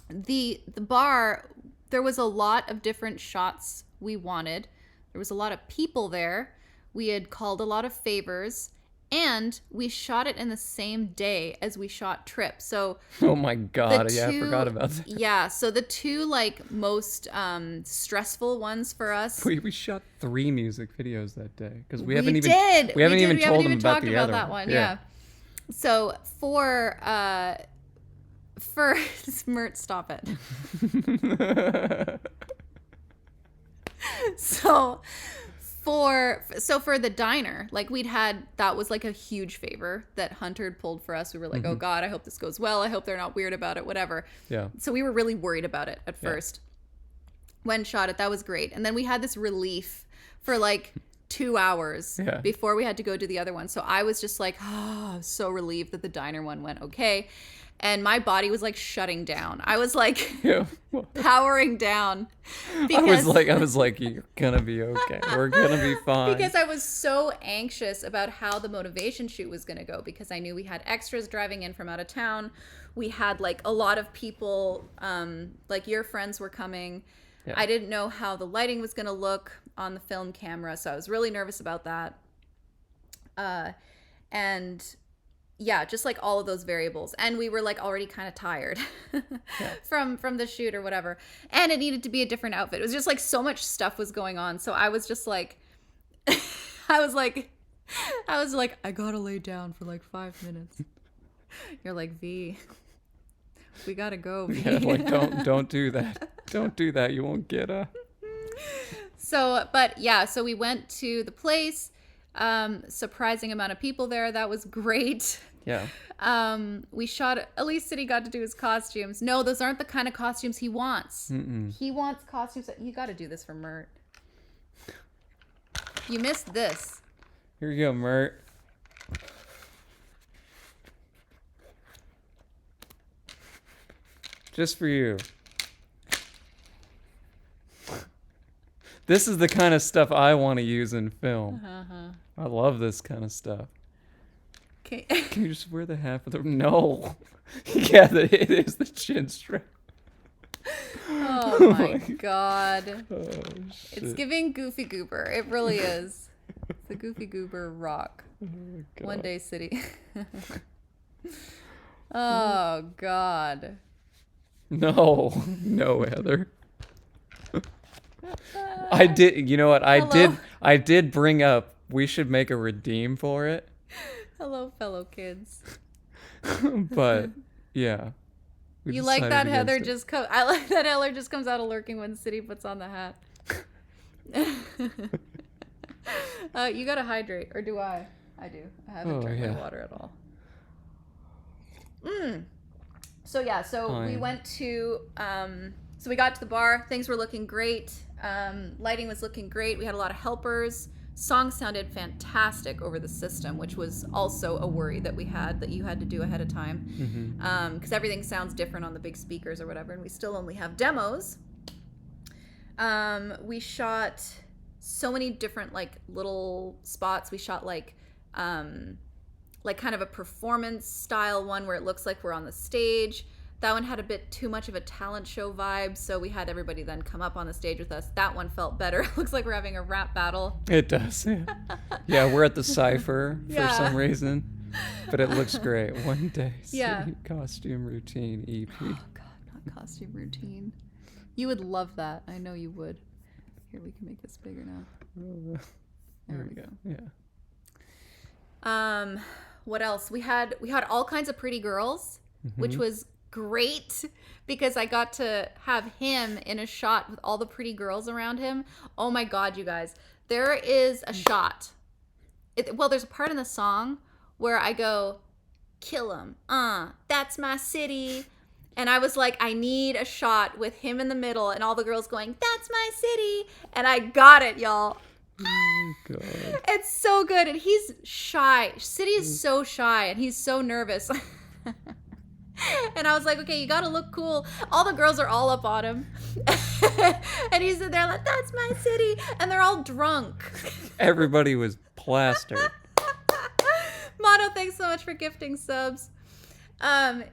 the bar, there was a lot of different shots we wanted. There was a lot of people there. We had called a lot of favors, and we shot it in the same day as we shot Trip. So oh my God, I forgot about that. Yeah, so the two most stressful ones for us. We shot 3 music videos that day because we haven't even told them about the other that one. Yeah. So for Smirt, stop it. So for the diner, that was a huge favor that Hunter had pulled for us. We were oh God, I hope this goes well. I hope they're not weird about it, whatever. Yeah. So we were really worried about it at first. When shot it, that was great. And then we had this relief for 2 hours before we had to go do the other one. So I was just so relieved that the diner one went okay. And my body was shutting down. I was powering down. Because I was like, you're gonna be okay. We're gonna be fine. Because I was so anxious about how the motivation shoot was gonna go because I knew we had extras driving in from out of town. We had a lot of people, your friends were coming. Yeah. I didn't know how the lighting was gonna look on the film camera, so I was really nervous about that. And yeah, just all of those variables. And we were already kind of tired from the shoot or whatever. And it needed to be a different outfit. It was just so much stuff was going on. So I was just I was like, I gotta lay down for like 5 minutes. You're like, V, we gotta go, V. Yeah, like don't do that. Don't do that. You won't get So we went to the place. Surprising amount of people there. That was great. Yeah. We shot. At least City got to do his costumes. No, those aren't the kind of costumes he wants. He wants costumes. You got to do this for Mert. You missed this. Here you go, Mert. Just for you. This is the kind of stuff I want to use in film. I love this kind of stuff. Okay. Can you just wear the half of the... No. Yeah, it is the chin strap. Oh my god. Oh, It's giving Goofy Goober. It really is. The Goofy Goober rock. God. One day City. Oh god. No, Heather. I did. You know what? I did bring up. We should make a redeem for it. Hello, fellow kids. But yeah. You like that Heather just I like that Heather just comes out of lurking when City puts on the hat. You gotta hydrate, or do I? I do. I haven't drank my water at all. So we went to so we got to the bar. Things were looking great. Lighting was looking great. We had a lot of helpers. Songs sounded fantastic over the system, which was also a worry that you had to do ahead of time, because everything sounds different on the big speakers or whatever, and we still only have demos. We shot so many different like little spots. We shot like kind of a performance style one where it looks like we're on the stage. That one had a bit too much of a talent show vibe, so we had everybody then come up on the stage with us. That one felt better. Looks like we're having a rap battle. It does, yeah. Yeah, we're at the Cypher for some reason, but it looks great. One day, City costume routine EP. Oh God, not costume routine. You would love that. I know you would. Here, we can make this bigger now. There we go. Yeah. What else? We had all kinds of pretty girls, which was great because I got to have him in a shot with all the pretty girls around him. Oh my God, you guys. There is a shot. There's a part in the song where I go, kill him. That's my city. And I was like, I need a shot with him in the middle and all the girls going, that's my city. And I got it, y'all. Oh, God. It's so good. And he's shy. City is so shy and he's so nervous. And I was like, okay, you gotta look cool. All the girls are all up on him. And he's in there like, that's my city. And they're all drunk. Everybody was plastered. Mono, thanks so much for gifting subs. So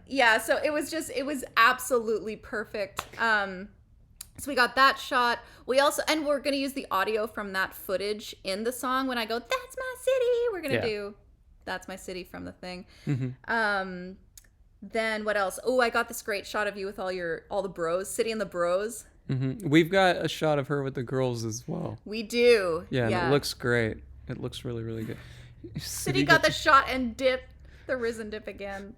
it was absolutely perfect. So we got that shot. And we're going to use the audio from that footage in the song. When I go, that's my city, we're going to do that's my city from the thing. Then what else? Oh, I got this great shot of you with all the bros, City and the bros. We've got a shot of her with the girls as well. We do. Yeah, and it looks great. It looks really, really good. City got the shot and dip, the risen dip again.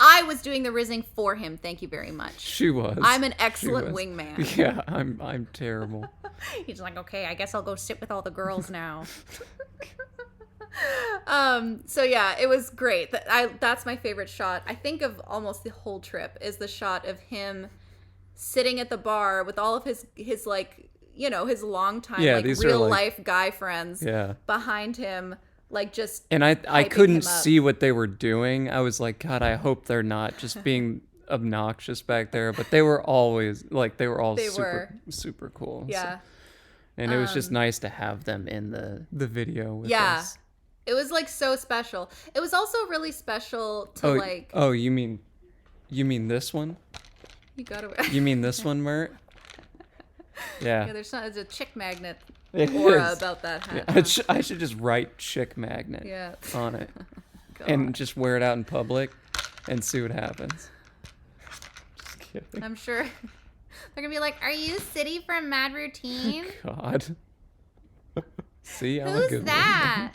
I was doing the rizzing for him. Thank you very much. She was. I'm an excellent wingman. Yeah, I'm terrible. He's like, okay, I guess I'll go sit with all the girls now. So yeah, it was great. That's my favorite shot. I think of almost the whole trip is the shot of him sitting at the bar with all of his like, you know, his long time like real life guy friends behind him. Like just and I couldn't see what they were doing. I was like, God, I hope they're not just being obnoxious back there. But they were always like they were all super cool. Yeah. So, and it was just nice to have them in the video with us. It was like so special. It was also really special to like. Oh, you mean this one? You gotta. You mean this one, Mert? Yeah. Yeah, there's a chick magnet. It aura is. About that hat. Yeah, I should just write chick magnet on it and just wear it out in public and see what happens. Just kidding. I'm sure they're gonna be like, "Are you City from Mad Routine?" God. See, I'm a Who's good that?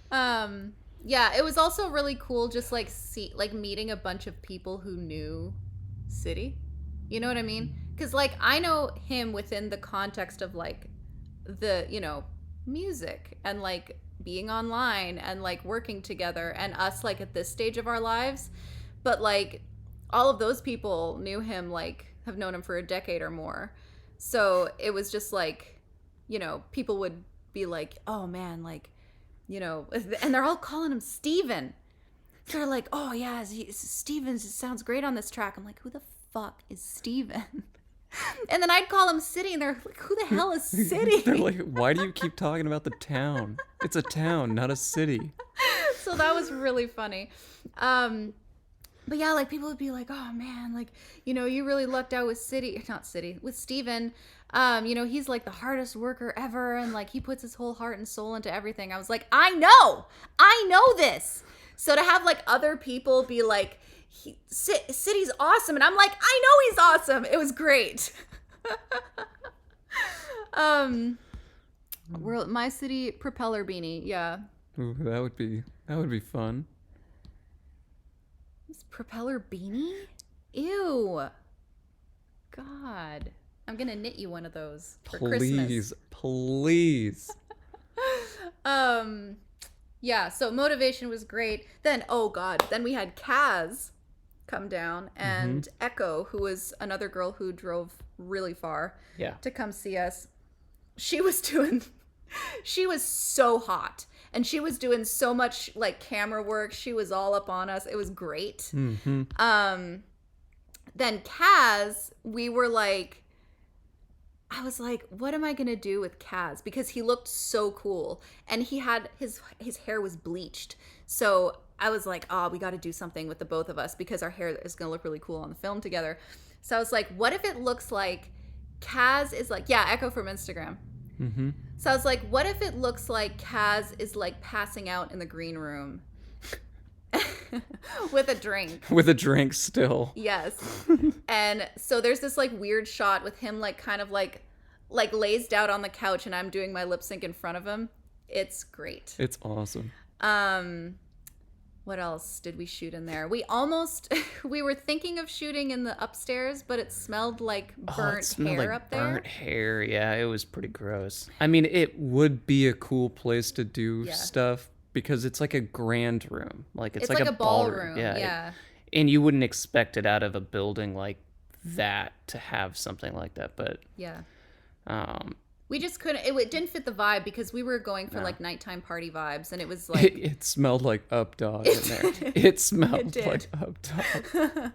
one. Yeah, it was also really cool just like meeting a bunch of people who knew City. You know what I mean? Cuz like I know him within the context of like the, music and like being online and like working together and us like at this stage of our lives. But like all of those people knew him, like have known him for a decade or more. So it was just like, people would be like, oh man, like, and they're all calling him Steven. They're like, oh yeah, Steven sounds great on this track. I'm like, who the fuck is Steven? And then I'd call him City, and they're like, who the hell is City? They're like, why do you keep talking about the town? It's a town, not a city. So that was really funny. But yeah, like people would be like, oh man, like, you really lucked out with with Steven. He's like the hardest worker ever. And like, he puts his whole heart and soul into everything. I was like, I know this. So to have like other people be like, City's awesome. And I'm like, I know he's awesome. It was great. My City propeller beanie. Yeah. Ooh, that would be fun. Propeller beanie? Ew. God. I'm gonna knit you one of those for Christmas. Please. Yeah, so motivation was great. Then, oh God, then we had Kaz come down and Echo, who was another girl who drove really far to come see us. She was so hot. And she was doing so much like camera work. She was all up on us. It was great. Mm-hmm. Then Kaz, I was like, what am I going to do with Kaz? Because he looked so cool. And he had, his hair was bleached. So I was like, oh, we got to do something with the both of us because our hair is going to look really cool on the film together. So I was like, what if it looks like Kaz is like, yeah, Echo from Instagram. Mm-hmm. So I was like, what if it looks like Kaz is like passing out in the green room with a drink? With a drink still. Yes. And so there's this like weird shot with him like kind of like lazed out on the couch and I'm doing my lip sync in front of him. It's great. It's awesome. What else did we shoot in there? We were thinking of shooting in the upstairs, but it smelled like burnt hair up there. Burnt hair, yeah, it was pretty gross. I mean, it would be a cool place to do stuff because it's like a grand room. Like it's like a ballroom. Yeah. And you wouldn't expect it out of a building like that to have something like that, but yeah. We just couldn't. It didn't fit the vibe because we were going for like nighttime party vibes, and it was like it smelled like Up Dog in there. It smelled like Up Dog.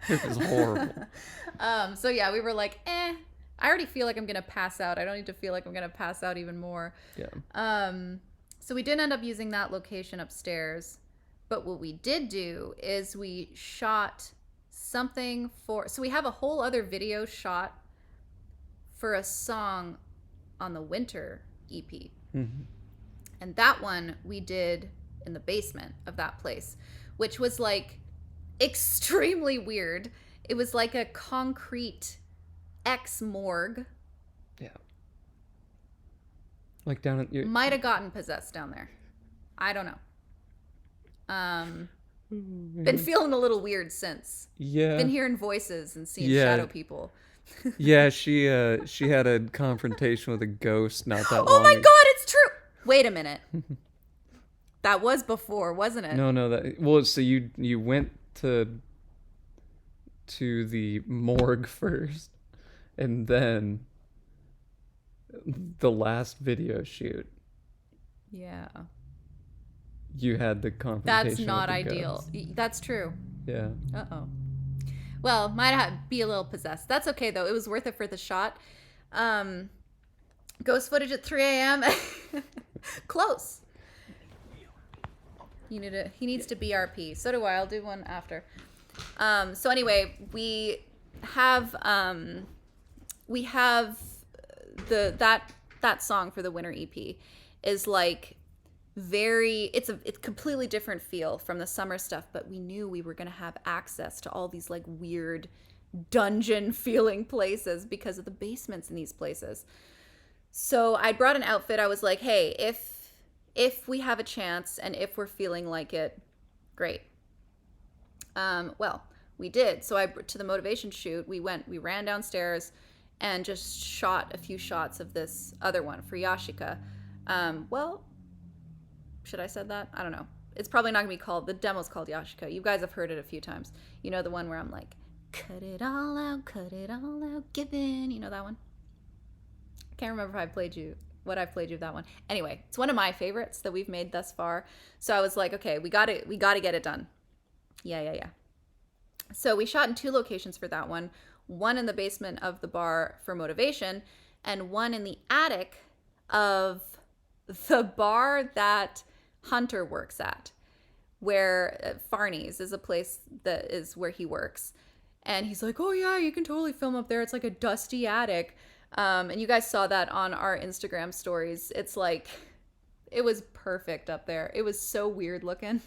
It was horrible. So yeah, we were like, I already feel like I'm gonna pass out. I don't need to feel like I'm gonna pass out even more. Yeah. So we didn't end up using that location upstairs, but what we did do is we shot something for. So we have a whole other video shot for a song on the Winter EP. Mm-hmm. And that one we did in the basement of that place, which was like extremely weird. It was like a concrete ex-morgue. Yeah. Like down at your... Might have gotten possessed down there. I don't know. Been feeling a little weird since. Yeah. Been hearing voices and seeing shadow people. Yeah, she had a confrontation with a ghost not that long Oh my ago. God, it's true. Wait a minute. That was before, wasn't it? No, so you went to the morgue first and then the last video shoot. Yeah. You had the confrontation. That's not with the ideal. ghost. That's true. Yeah. Uh-oh. Well, might be a little possessed. That's okay, though. It was worth it for the shot. Ghost footage at 3 a.m. Close. He needs to BRP. So do I. I'll do one after. So anyway, we have that song for the Winter EP is like it's a completely different feel from the summer stuff, but we knew we were going to have access to all these like weird dungeon feeling places because of the basements in these places. So I brought an outfit. I was like, hey, if we have a chance and if we're feeling like it, great. Well, we did. So to the motivation shoot, we ran downstairs and just shot a few shots of this other one for Yashika. Well, should I said that? I don't know. It's probably not gonna be called, the demo's called Yashika. You guys have heard it a few times. You know the one where I'm like, cut it all out, give in. You know that one? I can't remember if I've played you of that one. Anyway, it's one of my favorites that we've made thus far. So I was like, okay, we gotta get it done. Yeah. So we shot in 2 locations for that one. One in the basement of the bar for motivation, and one in the attic of the bar that Hunter works at, where Farney's is a place that is where he works. And he's like, oh yeah, you can totally film up there. It's like a dusty attic. And you guys saw that on our Instagram stories. It's like, it was perfect up there. It was so weird looking.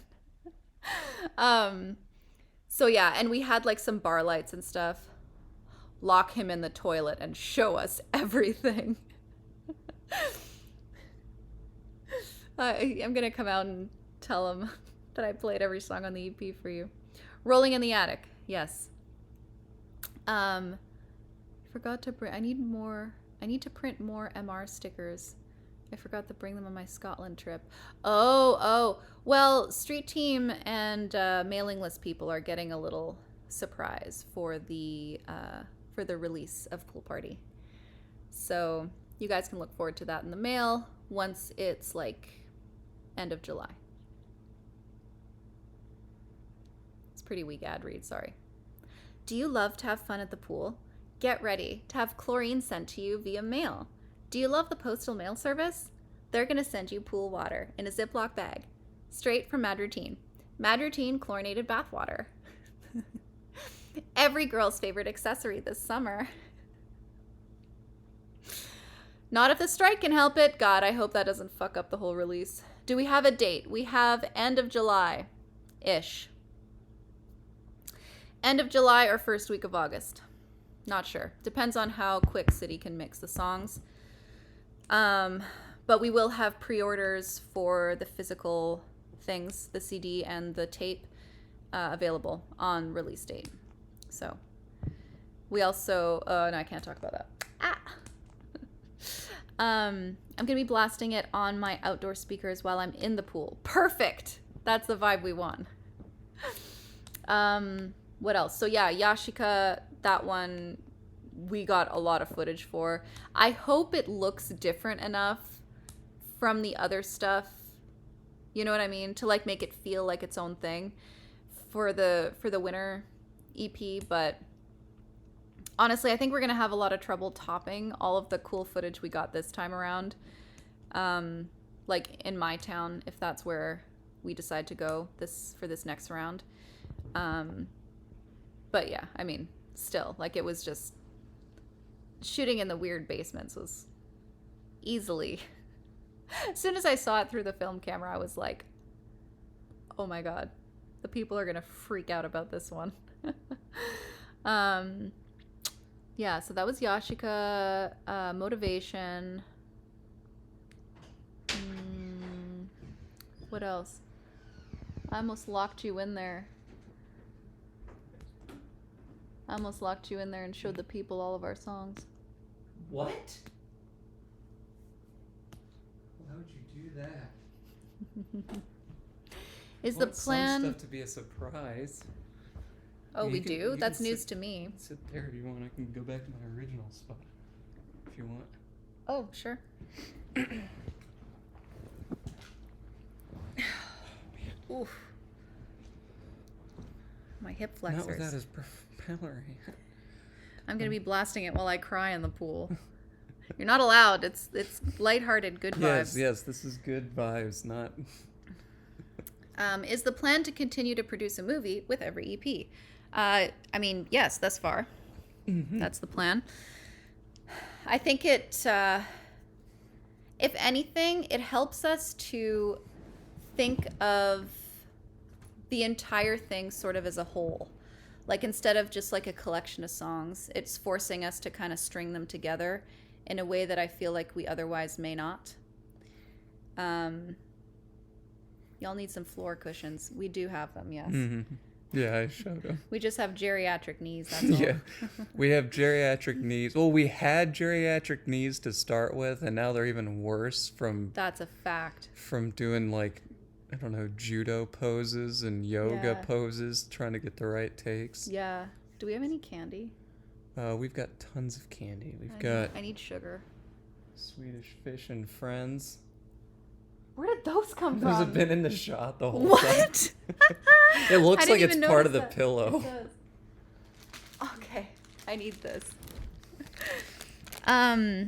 So yeah, and we had like some bar lights and stuff. Lock him in the toilet and show us everything. I'm gonna come out and tell him that I played every song on the EP for you. Rolling in the Attic, yes. Forgot to bring. I need to print more MR stickers. I forgot to bring them on my Scotland trip. Oh. Well, Street Team and mailing list people are getting a little surprise for the release of Pool Party. So you guys can look forward to that in the mail once it's like end of July. It's pretty weak ad read, sorry. Do you love to have fun at the pool? Get ready to have chlorine sent to you via mail. Do you love the postal mail service? They're going to send you pool water in a Ziploc bag, straight from Mad Routine. Mad Routine chlorinated bath water. Every girl's favorite accessory this summer. Not if the strike can help it. God, I hope that doesn't fuck up the whole release. Do we have a date? We have end of July-ish. End of July or first week of August. Not sure. Depends on how quick City can mix the songs. But we will have pre-orders for the physical things, the CD and the tape, available on release date. So we also, no, I can't talk about that. I'm going to be blasting it on my outdoor speakers while I'm in the pool. Perfect. That's the vibe we want. What else? So yeah, Yashika, that one we got a lot of footage for. I hope it looks different enough from the other stuff. You know what I mean? To like make it feel like its own thing for the winter EP, but honestly, I think we're going to have a lot of trouble topping all of the cool footage we got this time around. Like in my town, if that's where we decide to go for this next round. But yeah, I mean, still, like, it was just shooting in the weird basements was easily. As soon as I saw it through the film camera, I was like, oh my God, the people are going to freak out about this one. Yeah, so that was Yashika, Motivation. What else? I almost locked you in there. And showed the people all of our songs. What? Why would you do that? Is the plan... Some stuff to be a surprise. Oh, we do? That's news to me. Sit there if you want. I can go back to my original spot if you want. Oh, sure. Oof. My hip flexors. Not without his propeller. I'm going to be blasting it while I cry in the pool. You're not allowed. It's lighthearted, good vibes. Yes, this is good vibes, not... Is the plan to continue to produce a movie with every EP? I mean, yes, thus far. Mm-hmm. That's the plan. I think it, if anything, it helps us to think of the entire thing sort of as a whole. Like, instead of just like a collection of songs, it's forcing us to kind of string them together in a way that I feel like we otherwise may not. Y'all need some floor cushions. We do have them, yes. Yeah, I showed them. We just have geriatric knees, that's all. Yeah, we have geriatric knees. Well, we had geriatric knees to start with, and now they're even worse from... That's a fact. From doing, like, I don't know, judo poses and yoga poses, trying to get the right takes. Yeah. Do we have any candy? We've got tons of candy. I need sugar. Swedish Fish and Friends. Where did those come Those from? have been in the shot the whole time. What? It looks like it's part of the that. pillow. It does. Okay, I need this. Oh,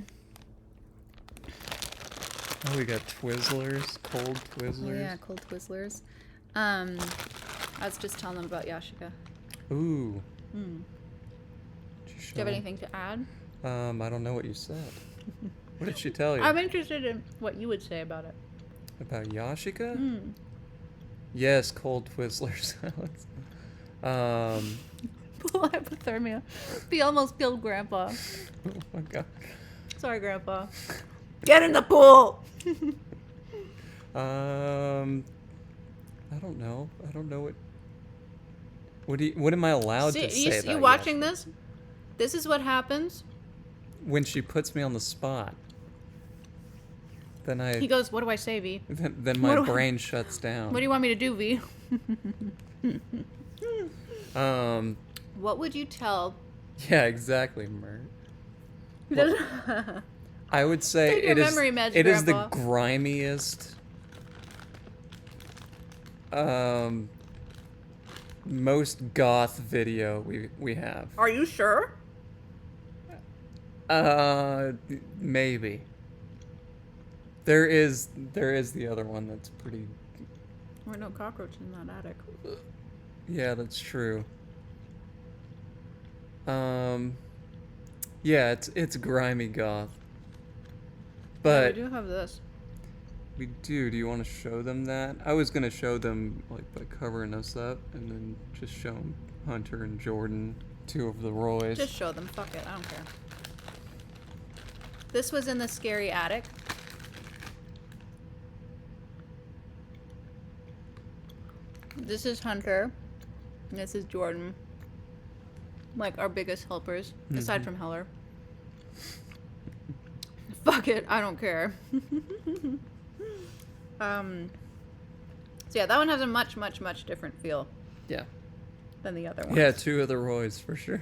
we got Twizzlers, cold Twizzlers. Oh, yeah, cold Twizzlers. I was just telling them about Yashika. Ooh. Do you have anything to add? I don't know what you said. What did she tell you? I'm interested in what you would say about it. About Yashika? Yes, cold Twizzlers. Pool hypothermia. He almost killed Grandpa. Oh my god. Sorry, Grandpa. Get in the pool! I don't know. I don't know what am I allowed to say about you watching Yashika? this? This is what happens. When she puts me on the spot. Then He goes, what do I say, V? Then my brain shuts down. What do you want me to do, V? What would you tell? Yeah, exactly, Mert. I would say Take your it is memory meds, it is the Grandpa. grimiest most goth video we have. Are you sure? Maybe. There is the other one that's pretty... There were no cockroaches in that attic. Yeah, that's true. Yeah, it's grimy goth. But we do have this. we do. Do you want to show them that? I was gonna show them like by covering us up and then just show them Hunter and Jordan, two of the Roys. Just show them. Fuck it. I don't care. This was in the scary attic. This is Hunter. And this is Jordan. Like our biggest helpers, aside from Heller. Fuck it, I don't care. So yeah, that one has a much different feel Yeah. than the other one. Yeah, two of the Roys for sure.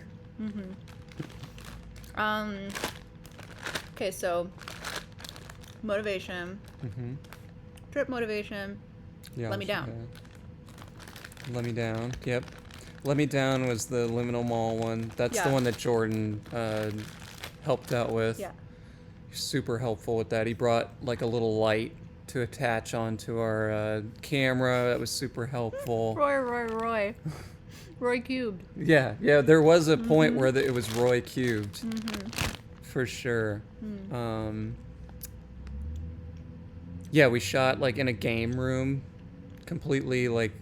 Okay, so motivation. Trip motivation. Yeah. Let Me Down. Let Me Down. Yep. Let Me Down was the Liminal Mall one. That's the Yeah. one that Jordan helped out with. Yeah. Super helpful with that. He brought like a little light to attach onto our camera. That was super helpful. Roy. Roy cubed. Yeah, there was a point where it was Roy cubed. For sure. Yeah, we shot like in a game room, completely like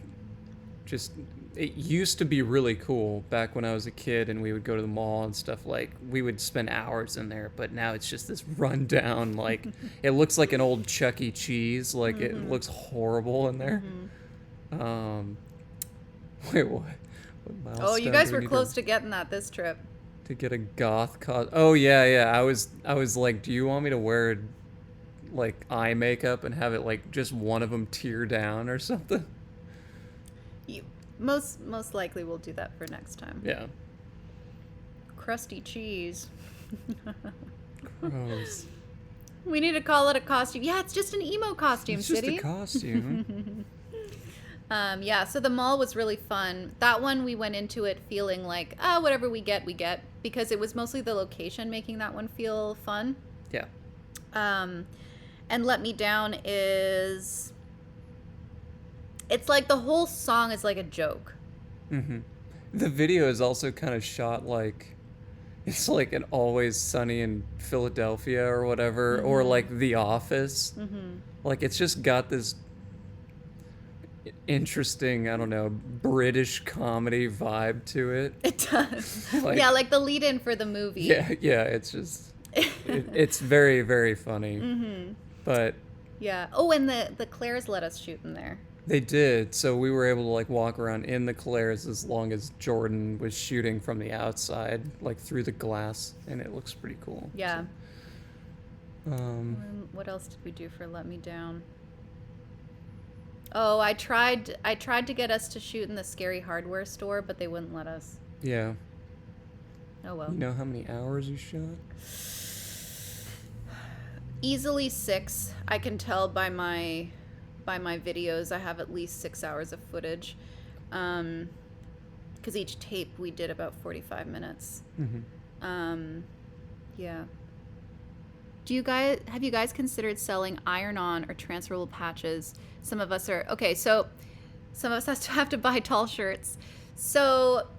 just... It used to be really cool back when I was a kid and we would go to the mall and stuff. Like, we would spend hours in there, but now it's just this rundown, like, it looks like an old Chuck E. Cheese. Like, it looks horrible in there. Wait, what? Oh, you guys were close to getting that this trip. To get a goth Oh, yeah. I was like, do you want me to wear, like, eye makeup and have it, like, just one of them tear down or something? Most likely we'll do that for next time. Yeah. Crusty cheese. Gross. We need to call it a costume. Yeah, it's just an emo costume, It's City. just a costume. Yeah, so the mall was really fun. That one we went into it feeling like, whatever we get, because it was mostly the location making that one feel fun. Yeah. And Let Me Down is... It's like the whole song is like a joke. The video is also kind of shot like it's like an Always Sunny in Philadelphia or whatever, or like The Office. Like, it's just got this interesting, I don't know, British comedy vibe to it. It does. Like- Yeah, like the lead-in for the movie. Yeah, it's just It's very, very funny. Mm-hmm. But yeah. Oh, and the Claires let us shoot in there. they did, so we were able to like walk around in the Claires as long as Jordan was shooting from the outside, like through the glass, and it looks pretty cool. Yeah. So, What else did we do for Let Me Down? Oh, I tried to get us to shoot in the Scary Hardware store, but they wouldn't let us. yeah. Oh well. You know how many hours you shot? Easily 6. I can tell by my videos. I have at least 6 hours of footage. Because each tape we did about 45 minutes. Mm-hmm. Yeah. Have you guys considered selling iron-on or transferable patches? Some of us are okay. So some of us have to buy tall shirts. So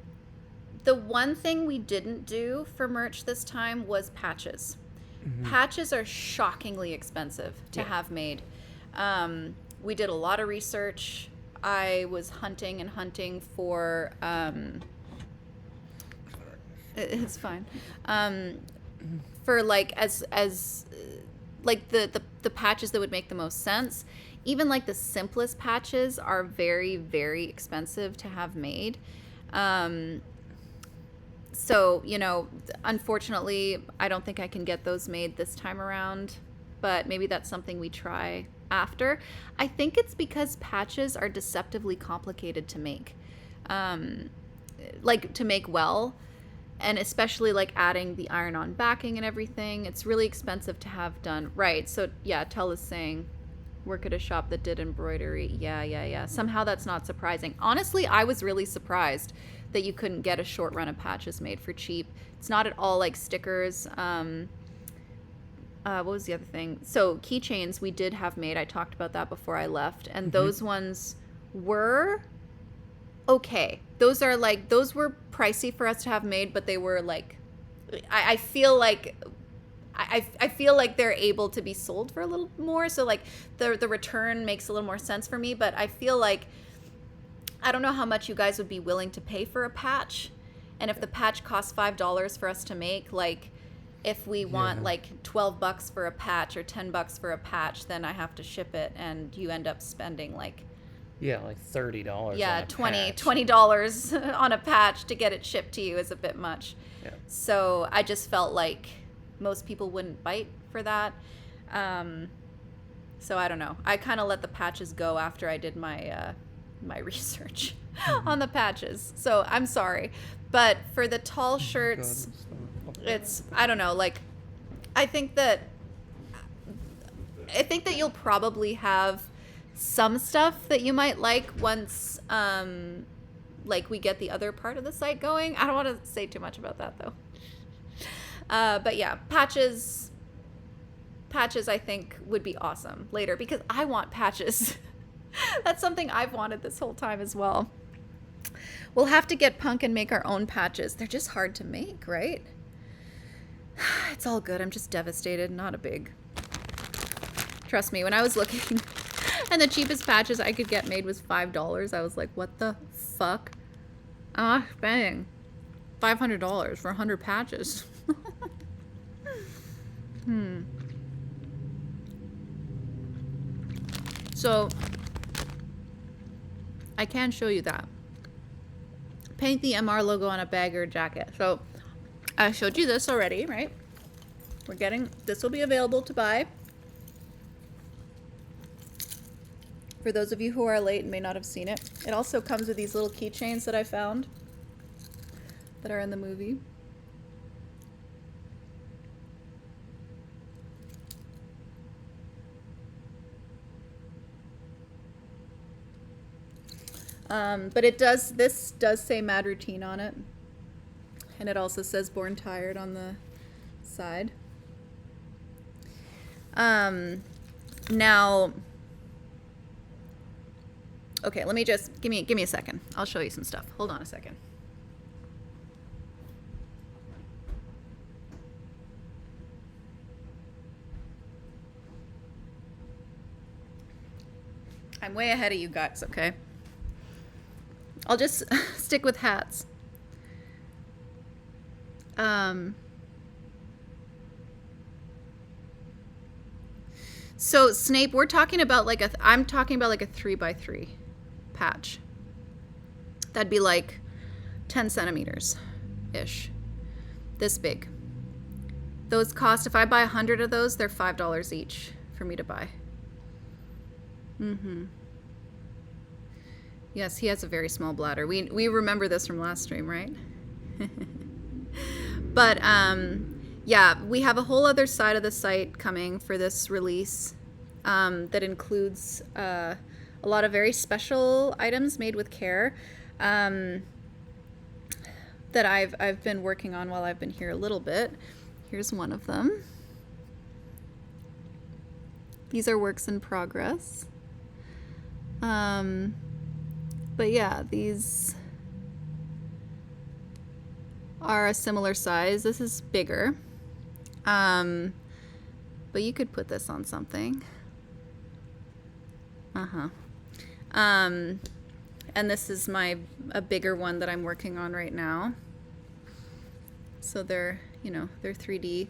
the one thing we didn't do for merch this time was patches. Mm-hmm. Patches are shockingly expensive to have made. We did a lot of research. I was hunting for it's fine. For like as like the patches that would make the most sense. Even like the simplest patches are very, very expensive to have made. So, you know, unfortunately, I don't think I can get those made this time around, but maybe that's something we try after. I think it's because patches are deceptively complicated to make, like to make well, and especially like adding the iron-on backing and everything. It's really expensive to have done. Right. So yeah, Tell is saying work at a shop that did embroidery. Yeah. Somehow that's not surprising. Honestly, I was really surprised that you couldn't get a short run of patches made for cheap. It's not at all like stickers. What was the other thing? So keychains we did have made. I talked about that before I left. And those ones were okay. Those were pricey for us to have made, but they were like, I feel like they're able to be sold for a little more. So like the return makes a little more sense for me, but I feel like, I don't know how much you guys would be willing to pay for a patch. And if the patch costs $5 for us to make, like if we want like $12 for a patch or $10 for a patch, then I have to ship it and you end up spending like $30. Yeah, $20 on a patch to get it shipped to you is a bit much. Yeah. So I just felt like most people wouldn't bite for that. So I don't know. I kind of let the patches go after I did my my research on the patches. So I'm sorry. But for the tall shirts, it's, I don't know, like I think that you'll probably have some stuff that you might like once like we get the other part of the site going. I don't want to say too much about that though. But yeah, patches I think would be awesome later because I want patches. That's something I've wanted this whole time as well. We'll have to get punk and make our own patches. They're just hard to make, right? It's all good. I'm just devastated. Not a big... Trust me, when I was looking and the cheapest patches I could get made was $5, I was like, what the fuck? I'm not spending $500 for 100 patches. So, I can show you that. Paint the MR logo on a bag or a jacket. So, I showed you this already, right? This will be available to buy. For those of you who are late and may not have seen it. It also comes with these little keychains that I found that are in the movie. But this does say Mad Routine on it. And it also says Born Tired on the side. Now, okay, let me just, give me a second. I'll show you some stuff. Hold on a second. I'm way ahead of you guys, okay? I'll just stick with hats. So Snape, we're talking about like I'm talking about like a 3x3 patch. That'd be like 10 centimeters ish. This big. Those cost, if I buy 100 of those, they're $5 each for me to buy. Yes, he has a very small bladder. We remember this from last stream, right? But yeah, we have a whole other side of the site coming for this release that includes a lot of very special items made with care that I've been working on while I've been here a little bit. Here's one of them. These are works in progress. But yeah, these are a similar size. This is bigger. But you could put this on something. And this is a bigger one that I'm working on right now. So they're 3D.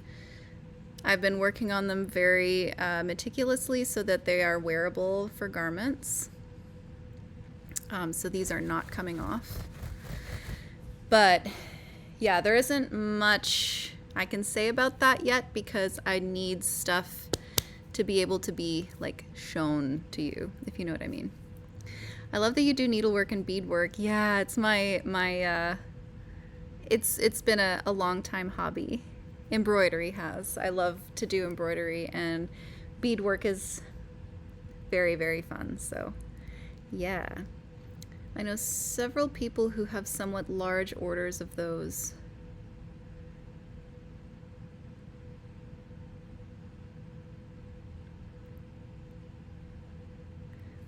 I've been working on them very meticulously so that they are wearable for garments. So these are not coming off. But yeah, there isn't much I can say about that yet because I need stuff to be able to be like shown to you, if you know what I mean. I love that you do needlework and beadwork. Yeah, it's it's been a long time hobby. Embroidery has. I love to do embroidery, and beadwork is very, very fun. So yeah. I know several people who have somewhat large orders of those.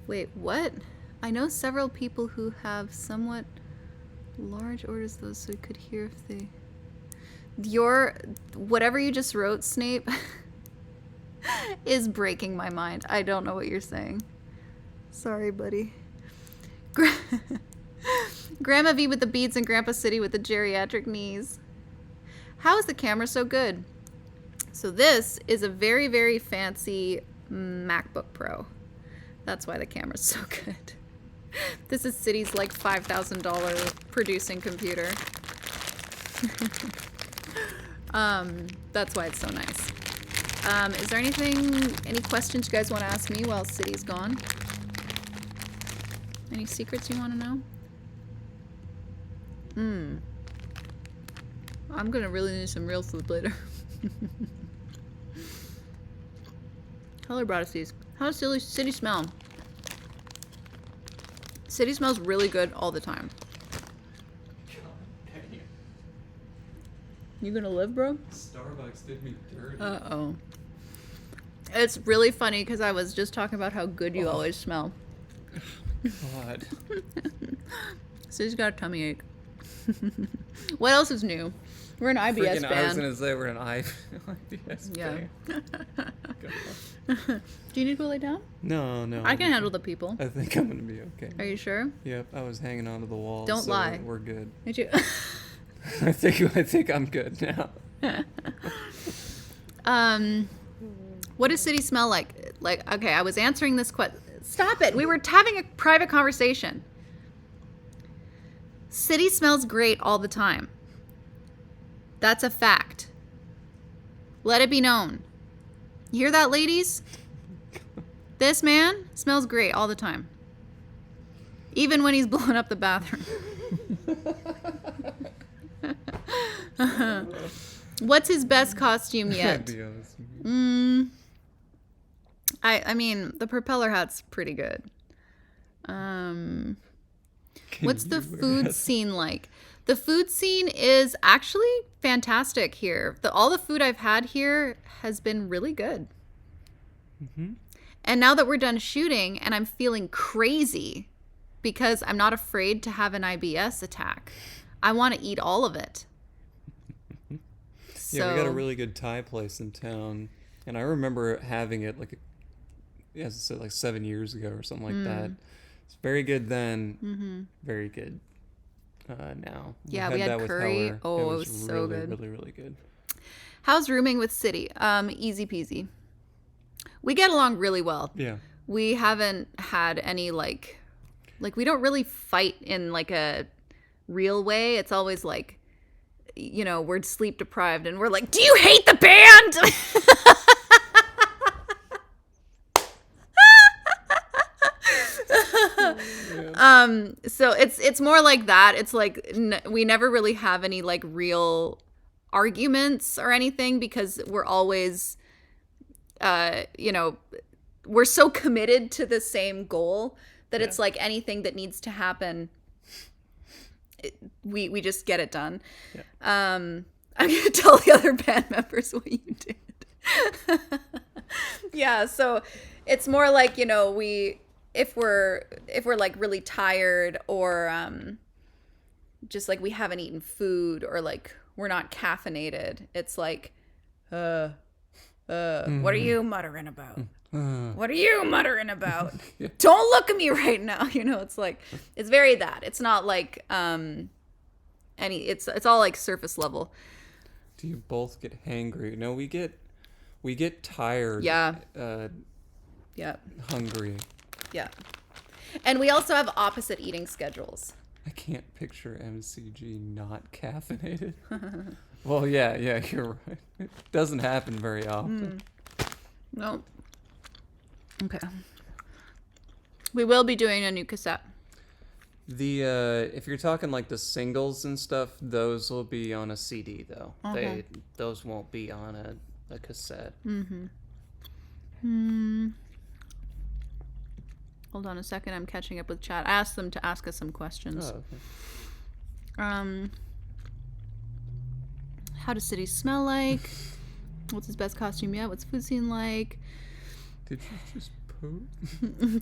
Wait, what? I know several people who have somewhat large orders of those, so we could hear if they... whatever you just wrote, Snape, is breaking my mind. I don't know what you're saying. Sorry, buddy. Grandma V with the beads and Grandpa City with the geriatric knees. How is the camera so good? So this is a very, very fancy MacBook Pro. That's why the camera's so good. This is City's like $5,000 producing computer. That's why it's so nice. Is there any questions you guys want to ask me while City's gone? Any secrets you want to know? I'm gonna really need some real food later. Hello, brought us these. How does City smell? City smells really good all the time. You gonna live, bro? Starbucks did me dirty. Uh-oh. It's really funny because I was just talking about how good you always smell. God. City's got a tummy ache. What else is new? We're an IBS band. I was gonna say we're an IBS band. Do you need to go lay down? No. I can handle the people. I think I'm gonna be okay. Are you sure? Yep, I was hanging onto the wall. Don't lie. We're good. Did you? I think I'm good now. What does City smell like? Like, okay, I was answering this question. Stop it. We were having a private conversation. City smells great all the time. That's a fact. Let it be known. You hear that, ladies? This man smells great all the time. Even when he's blowing up the bathroom. What's his best costume yet? I mean, the propeller hat's pretty good. What's the food scene like? The food scene is actually fantastic here. All the food I've had here has been really good. And now that we're done shooting and I'm feeling crazy because I'm not afraid to have an IBS attack, I want to eat all of it. Yeah, we got a really good Thai place in town, and I remember having it as I said, like 7 years ago or something like that. It's very good then, very good now. Yeah, we had curry. It was so really, good. Really, really good. How's rooming with City? Easy peasy. We get along really well. Yeah. We haven't had any like we don't really fight in like a real way. It's always like, you know, we're sleep deprived and we're like, do you hate the band? So it's more like that. It's like we never really have any like real arguments or anything because we're always you know, we're so committed to the same goal that it's like anything that needs to happen, we just get it done. Yeah. I'm gonna tell the other band members what you did. Yeah, so it's more like, you know, if we're like really tired or just like we haven't eaten food or like we're not caffeinated, it's like what are you muttering about? What are you muttering about? Yeah. Don't look at me right now. You know, it's like it's very that. It's not like it's all like surface level. Do you both get hangry? No, we get tired. Yeah. Yeah. Hungry. Yeah. And we also have opposite eating schedules. I can't picture MCG not caffeinated. Well, yeah, you're right. It doesn't happen very often. No. Okay. We will be doing a new cassette. The if you're talking like the singles and stuff, those will be on a CD though. Those won't be on a cassette. Hold on a second, I'm catching up with chat. I asked them to ask us some questions. Oh, okay. How does cities smell like? What's his best costume yet? What's food scene like? Did you just poop?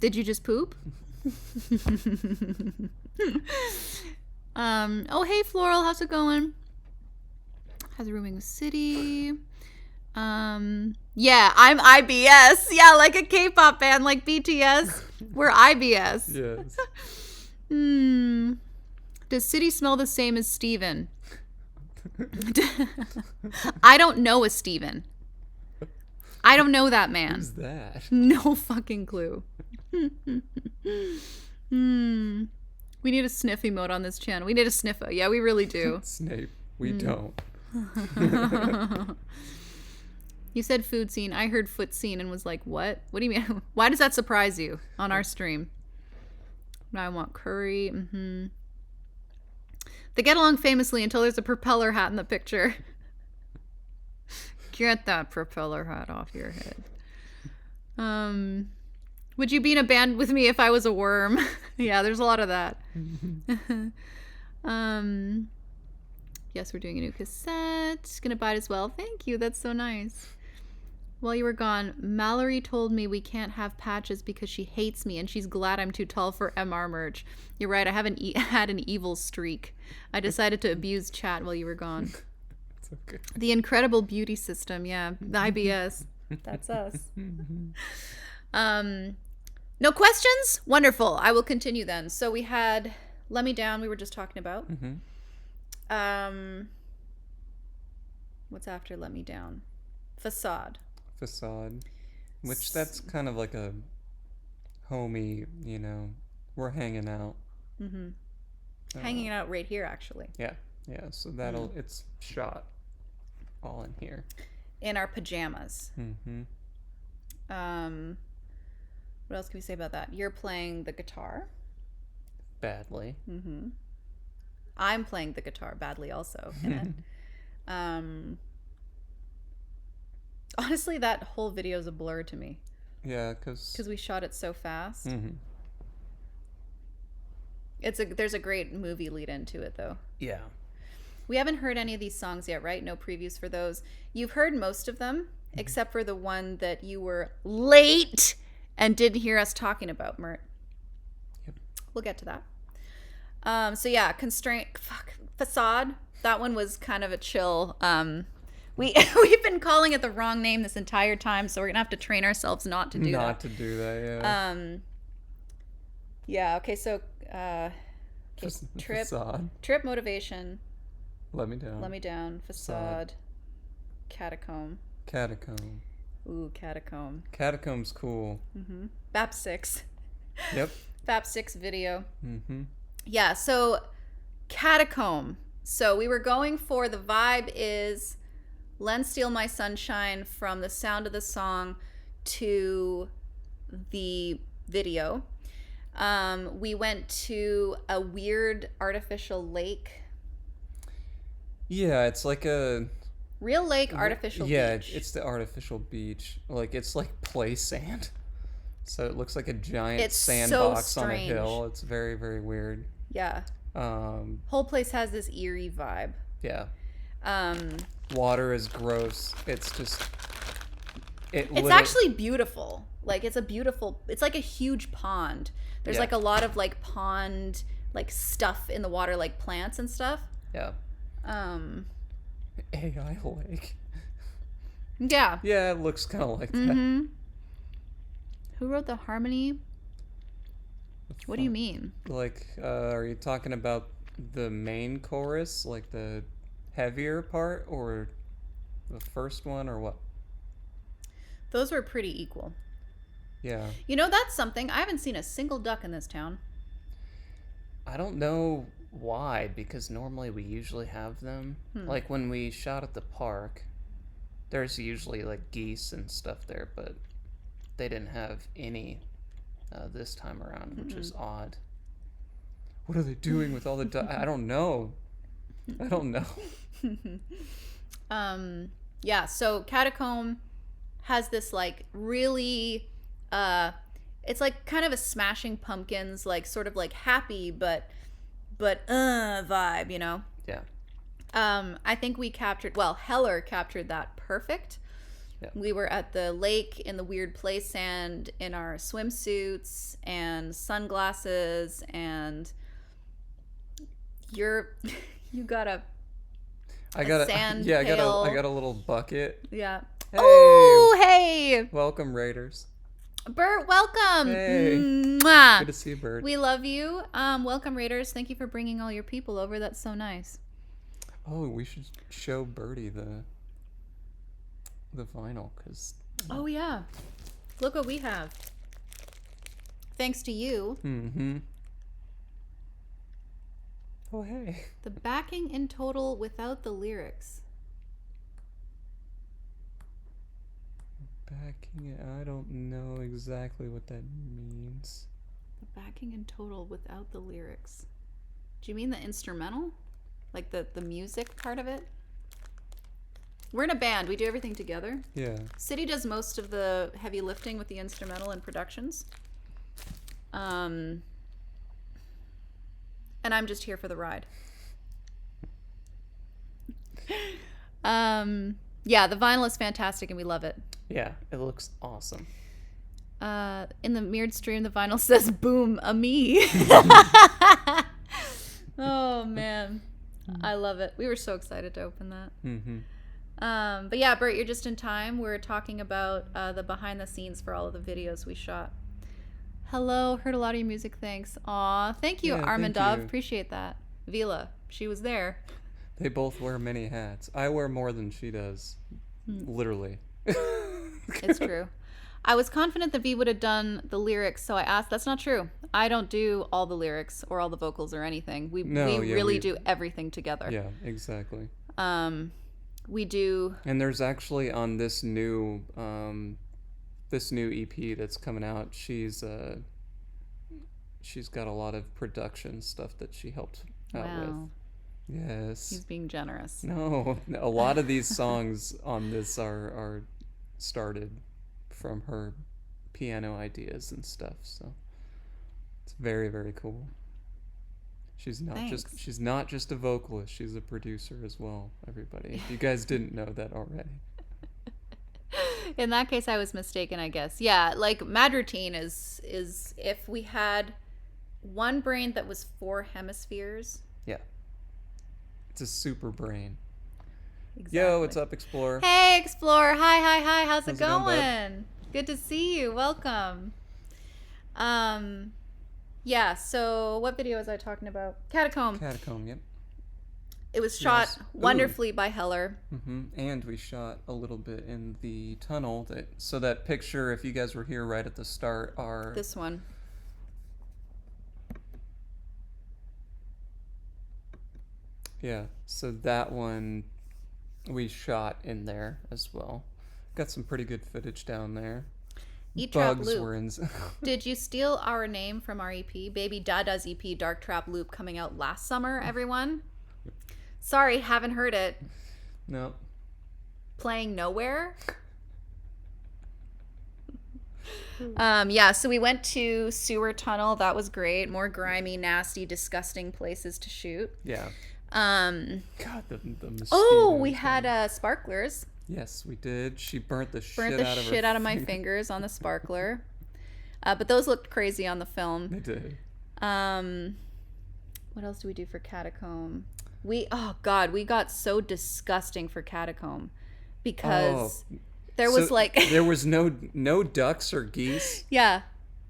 Did you just poop? Oh, hey Floral, how's it going? How's it rooming with City? Yeah, I'm IBS. Yeah, like a K-pop band like BTS. We're IBS. Yes. Does City smell the same as Steven? I don't know a Steven. I don't know that man. Who's that? No fucking clue. We need a sniff emote on this channel. We need a sniffer. Yeah, we really do. Snape. We don't. You said food scene. I heard foot scene and was like, what? What do you mean? Why does that surprise you on our stream? I want curry. They get along famously until there's a propeller hat in the picture. Get that propeller hat off your head. Would you be in a band with me if I was a worm? Yeah, there's a lot of that. Yes, we're doing a new cassette. Gonna buy it as well. Thank you. That's so nice. While you were gone, Mallory told me we can't have patches because she hates me and she's glad I'm too tall for MR merch. You're right. I haven't had an evil streak. I decided to abuse chat while you were gone. It's okay. The incredible beauty system. Yeah. The IBS. That's us. No questions? Wonderful. I will continue then. So we had Let Me Down we were just talking about. What's after Let Me Down? Facade, which that's kind of like a homey, you know, we're hanging out. Hanging out right here, actually. Yeah, so that'll it's shot all in here in our pajamas. What else can we say about that? You're playing the guitar badly. I'm playing the guitar badly also in it. Honestly, that whole video is a blur to me. Yeah, because we shot it so fast. There's a great movie lead into it though. Yeah. We haven't heard any of these songs yet, right? No previews for those. You've heard most of them, except for the one that you were late and didn't hear us talking about, Mert. Yep. We'll get to that. So yeah, Facade. That one was kind of a chill. We've been calling it the wrong name this entire time, so we're gonna have to train ourselves not to do that. Not to do that, yeah. Yeah. Okay. So, Facade. Trip, motivation. Let Me Down. Facade. Catacomb. Ooh, Catacomb. Catacomb's cool. BAP 6. Yep. BAP 6 video. Mm-hmm. Yeah, so Catacomb. So we were going for the vibe is Len Steal My Sunshine from the sound of the song to the video. We went to a weird artificial lake. Yeah, it's like a Real lake, artificial yeah, beach. it's the artificial beach. Like it's like play sand. So it looks like a giant It's so sandbox on a strange. hill. It's very, very weird. Yeah. Whole place has this eerie vibe. Yeah. Um, Water is gross. It's just it's actually beautiful. Like it's like a huge pond. There's Yeah. like a lot of like pond like stuff in the water, like plants and stuff. Yeah. AI lake. Yeah. Yeah, it looks kind of like that. Mm-hmm. Who wrote the harmony? What do you mean? Like, are you talking about the main chorus, like the heavier part, or the first one, or what? Those were pretty equal. Yeah. You know, that's something. I haven't seen a single duck in this town. I don't know why, because normally we usually have them. Like when we shot at the park, there's usually like geese and stuff there, but they didn't have any this time around, which is odd. What are they doing with all the I don't know. I don't know. Yeah, so Catacomb has this like really it's like kind of a Smashing Pumpkins, like sort of like happy but vibe, you know? Yeah. I think we captured, well, Heller captured that perfect. Yeah. We were at the lake in the weird play sand in our swimsuits and sunglasses, and you got a sand yeah, pail. I got a little bucket. Yeah. Hey. Oh, hey, Welcome, Raiders. Bert, welcome. Hey. Mwah. Good to see you, Bird. We love you. Welcome, Raiders. Thank you for bringing all your people over. That's so nice. Oh, we should show Birdie the vinyl, because Oh yeah, look what we have. Thanks to you. Oh, hey. The backing in total without the lyrics. Backing it, I don't know exactly what that means. The backing in total without the lyrics. Do you mean the instrumental? Like the music part of it? We're in a band. We do everything together. Yeah. City does most of the heavy lifting with the instrumental and productions. And I'm just here for the ride. Yeah, the vinyl is fantastic and we love it. Yeah, it looks awesome. In the mirrored stream, the vinyl says, boom, a me. Oh, man. I love it. We were so excited to open that. But yeah, Bert, you're just in time. We're talking about the behind the scenes for all of the videos we shot. Hello, heard a lot of your music, thanks. Aw, thank you, Yeah, Armandov. thank you. Appreciate that. Vila, she was there. They both wear many hats. I wear more than she does. Literally. It's true. I was confident that V would have done the lyrics, so I asked. That's not true. I don't do all the lyrics or all the vocals or anything. We really do everything together. Yeah, exactly. We do. And there's actually on this new EP that's coming out, she's got a lot of production stuff that she helped out with. Wow. Yes. He's being generous. No, a lot of these songs on this are started from her piano ideas and stuff, so it's very, very cool. She's not just a vocalist, she's a producer as well, everybody. If you guys didn't know that already. In that case, I was mistaken, I guess. Yeah, like Mad Routine is if we had one brain that was 4 hemispheres. Yeah. It's a super brain. Exactly. Yo, what's up, Explorer? Hey, Explorer. Hi. How's it going, going? Good to see you. Welcome. Yeah, so what video was I talking about? Catacomb. Catacomb, yep. It was shot Yes. wonderfully by Heller. And we shot a little bit in the tunnel. So that picture, if you guys were here right at the start, are This one. yeah. So that one we shot in there as well. Got some pretty good footage down there. E-Trap Bugs Loop. were in. Did you steal our name from our EP? Baby Dada's EP, Dark Trap Loop, coming out last summer, everyone. Sorry, haven't heard it. No. Playing nowhere. Yeah, so we went to Sewer Tunnel. That was great. More grimy, nasty, disgusting places to shoot. Yeah. God, the mosquitoes. oh, we had sparklers. Yes, we did. She burnt the Burnt the shit out of my fingers on the sparkler. But those looked crazy on the film. They did. What else do we do for Catacomb? Oh God, we got so disgusting for Catacomb because there was there was no ducks or geese, yeah,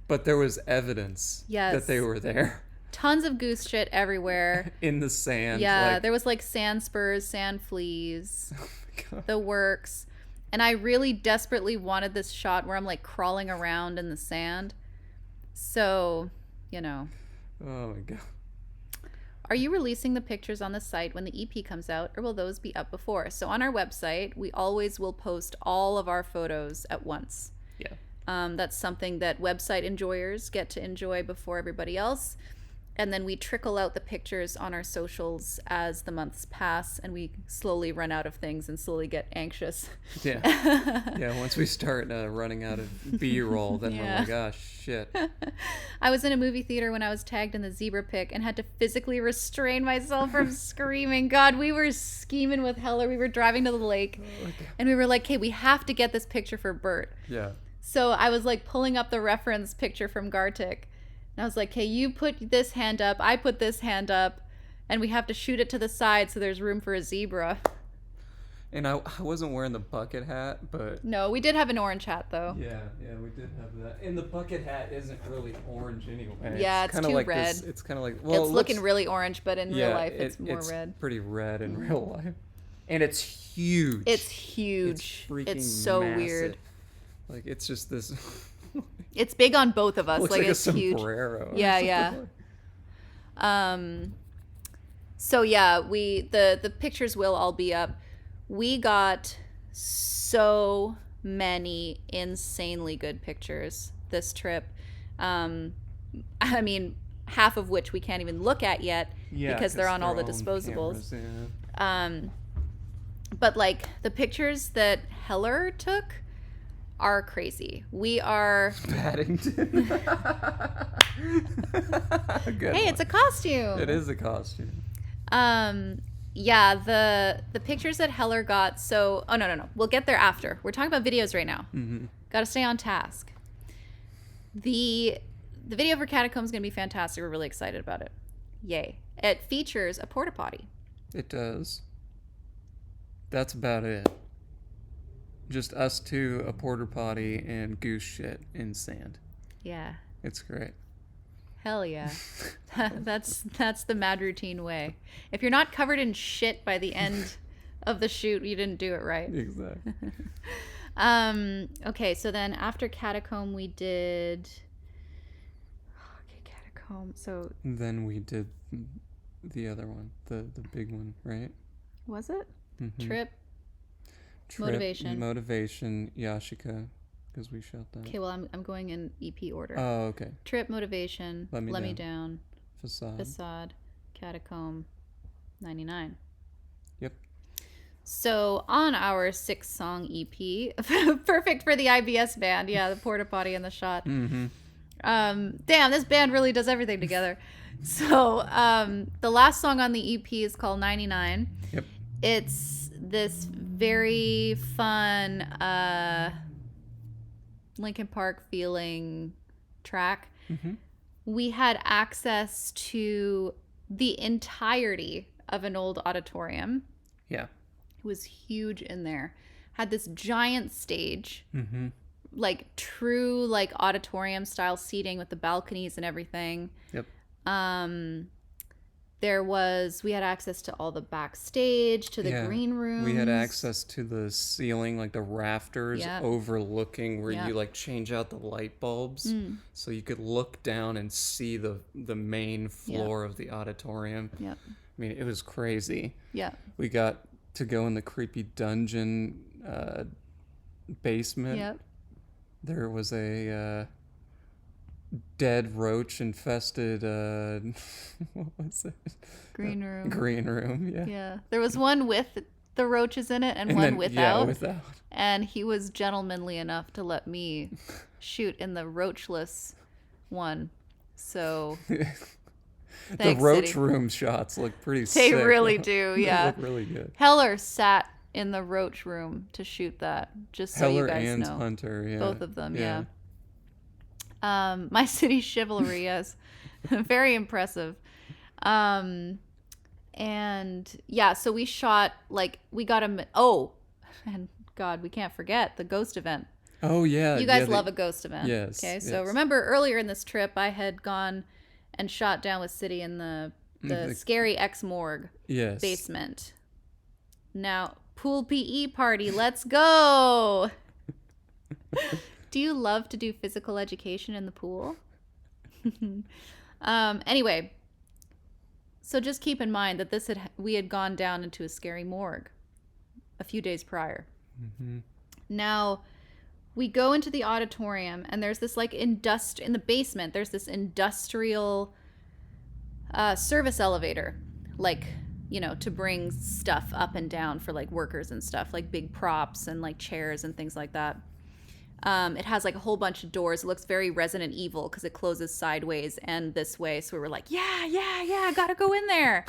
but there was evidence Yes. that they were there tons of goose shit everywhere. in the sand. Yeah, like, there was like sand spurs, sand fleas, God. the works. And I really desperately wanted this shot where I'm like crawling around in the sand. So, you know. Oh my God. Are you releasing the pictures on the site when the EP comes out, or will those be up before? So on our website, we always will post all of our photos at once. Yeah. That's something that website enjoyers get to enjoy before everybody else. And then we trickle out the pictures on our socials as the months pass, and we slowly run out of things and slowly get anxious. Yeah. Yeah, once we start running out of B-roll, then we're like, oh, shit. I was in a movie theater when I was tagged in the zebra pic and had to physically restrain myself from screaming. God, we were scheming with Heller. We were driving to the lake, and we were like, okay, we have to get this picture for Bert. Yeah. So I was like pulling up the reference picture from Gartic. And I was like, hey, you put this hand up, I put this hand up, and we have to shoot it to the side so there's room for a zebra. And I wasn't wearing the bucket hat, but... No, we did have an orange hat, though. Yeah, we did have that. And the bucket hat isn't really orange anyway. Yeah, it's kinda too like red. It's kind of like... Well, It's looking really orange, but in real life, it's more red. Pretty red in real life. And it's huge. It's huge. It's freaking It's so massive. weird. Like, it's just this... It's big on both of us. looks like like it's a huge. sombrero. Yeah. So yeah, the pictures will all be up. We got so many insanely good pictures this trip. I mean, half of which we can't even look at yet because they're on all the disposables. Cameras, yeah. But like the pictures that Heller took are crazy. We are Paddington. Hey, it's a costume. It is a costume. Yeah, the pictures that Heller got. So, no. We'll get there after. We're talking about videos right now. Mm-hmm. Got to stay on task. The video for Catacomb is going to be fantastic. We're really excited about it. Yay. It features a porta potty. It does. That's about it. Just us two, a porta potty, and goose shit in sand. Yeah. It's great. Hell yeah. That's the mad routine way. If you're not covered in shit by the end of the shoot, you didn't do it right. Exactly. Okay, so then after Catacomb we did Catacomb. So Then we did the other one, the big one, right? was it? Mm-hmm. Trip. Motivation, Yashika, because we shot that. Okay, well I'm going in EP order. Oh, okay. Trip, Motivation, Let Me Down, Facade. Catacomb, 99. Yep. So on our 6-song EP, perfect for the IBS band. Yeah, the porta potty and the shot. Mm-hmm. Damn, this band really does everything together. So the last song on the EP is called 99. Yep. It's this very fun Linkin Park feeling track. Mm-hmm. We had access to the entirety of an old auditorium. Yeah. It was huge in there. Had this giant stage, Mm-hmm. like true like auditorium style seating with the balconies and everything. Yep. we had access to all the backstage, to the green rooms. We had access to the ceiling, like the rafters overlooking where you like change out the light bulbs. So you could look down and see the main floor of the auditorium. Yep. I mean, it was crazy. Yeah. We got to go in the creepy dungeon basement. Yep. There was a dead roach infested what was it? Green room. Green room, yeah. Yeah. There was one with the roaches in it and one then, without. Yeah, without. And he was gentlemanly enough to let me shoot in the roachless one. So the roach room shots look pretty sick. They really do, yeah. They look really good. Heller sat in the roach room to shoot that, just so Heller you guys and know. Hunter, yeah. Both of them, yeah. My city chivalry is very impressive. And yeah, so we shot, like, we got and God, we can't forget the ghost event. Oh, yeah. You guys love a ghost event. Yes. Okay, so remember earlier in this trip, I had gone and shot down with City in the scary ex-morgue basement. Now, pool PE party, let's go! Do you love to do physical education in the pool? Anyway, so just keep in mind that we had gone down into a scary morgue a few days prior. Mm-hmm. Now, we go into the auditorium, and there's this like in the basement. There's this industrial service elevator, like, you know, to bring stuff up and down for like workers and stuff, like big props and like chairs and things like that. It has like a whole bunch of doors. It looks very Resident Evil because it closes sideways and this way. So we were like, yeah, gotta go in there.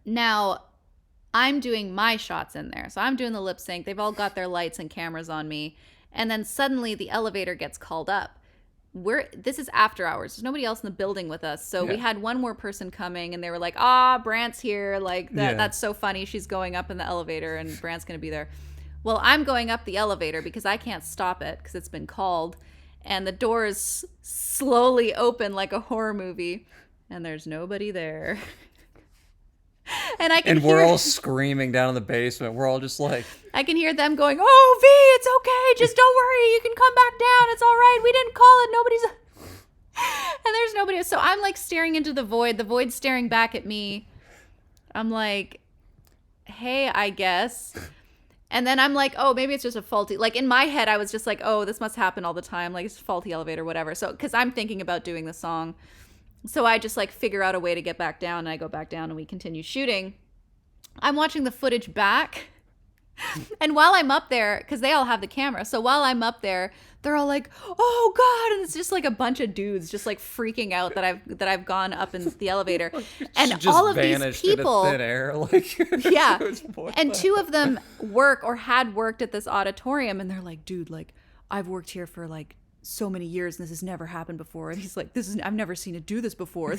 Now, I'm doing my shots in there. So I'm doing the lip sync. They've all got their lights and cameras on me. And then suddenly the elevator gets called up. This is after hours. There's nobody else in the building with us. So we had one more person coming and they were like, Brant's here. Like that's so funny. She's going up in the elevator and Brant's going to be there. Well, I'm going up the elevator because I can't stop it because it's been called. And the doors slowly open like a horror movie. And there's nobody there. And we're all screaming down in the basement. We're all just like... I can hear them going, "Oh, V, it's okay. Just don't worry. You can come back down. It's all right. We didn't call it. Nobody's..." And there's nobody. So I'm like staring into the void. The void's staring back at me. I'm like, hey, I guess. And then I'm like, oh, maybe it's just a faulty... Like, in my head, I was just like, oh, this must happen all the time. Like, it's a faulty elevator, whatever. So, because I'm thinking about doing the song. So I just, like, figure out a way to get back down. And I go back down and we continue shooting. I'm watching the footage back. And while I'm up there, because they all have the camera. So while I'm up there, they're all like, oh, God. And it's just, like, a bunch of dudes just, like, freaking out that I've gone up in the elevator. And just all of these people... in thin air, like, yeah. And two of them had worked at this auditorium. And they're like, dude, like, I've worked here for, like, so many years and this has never happened before. And he's like, I've never seen it do this before.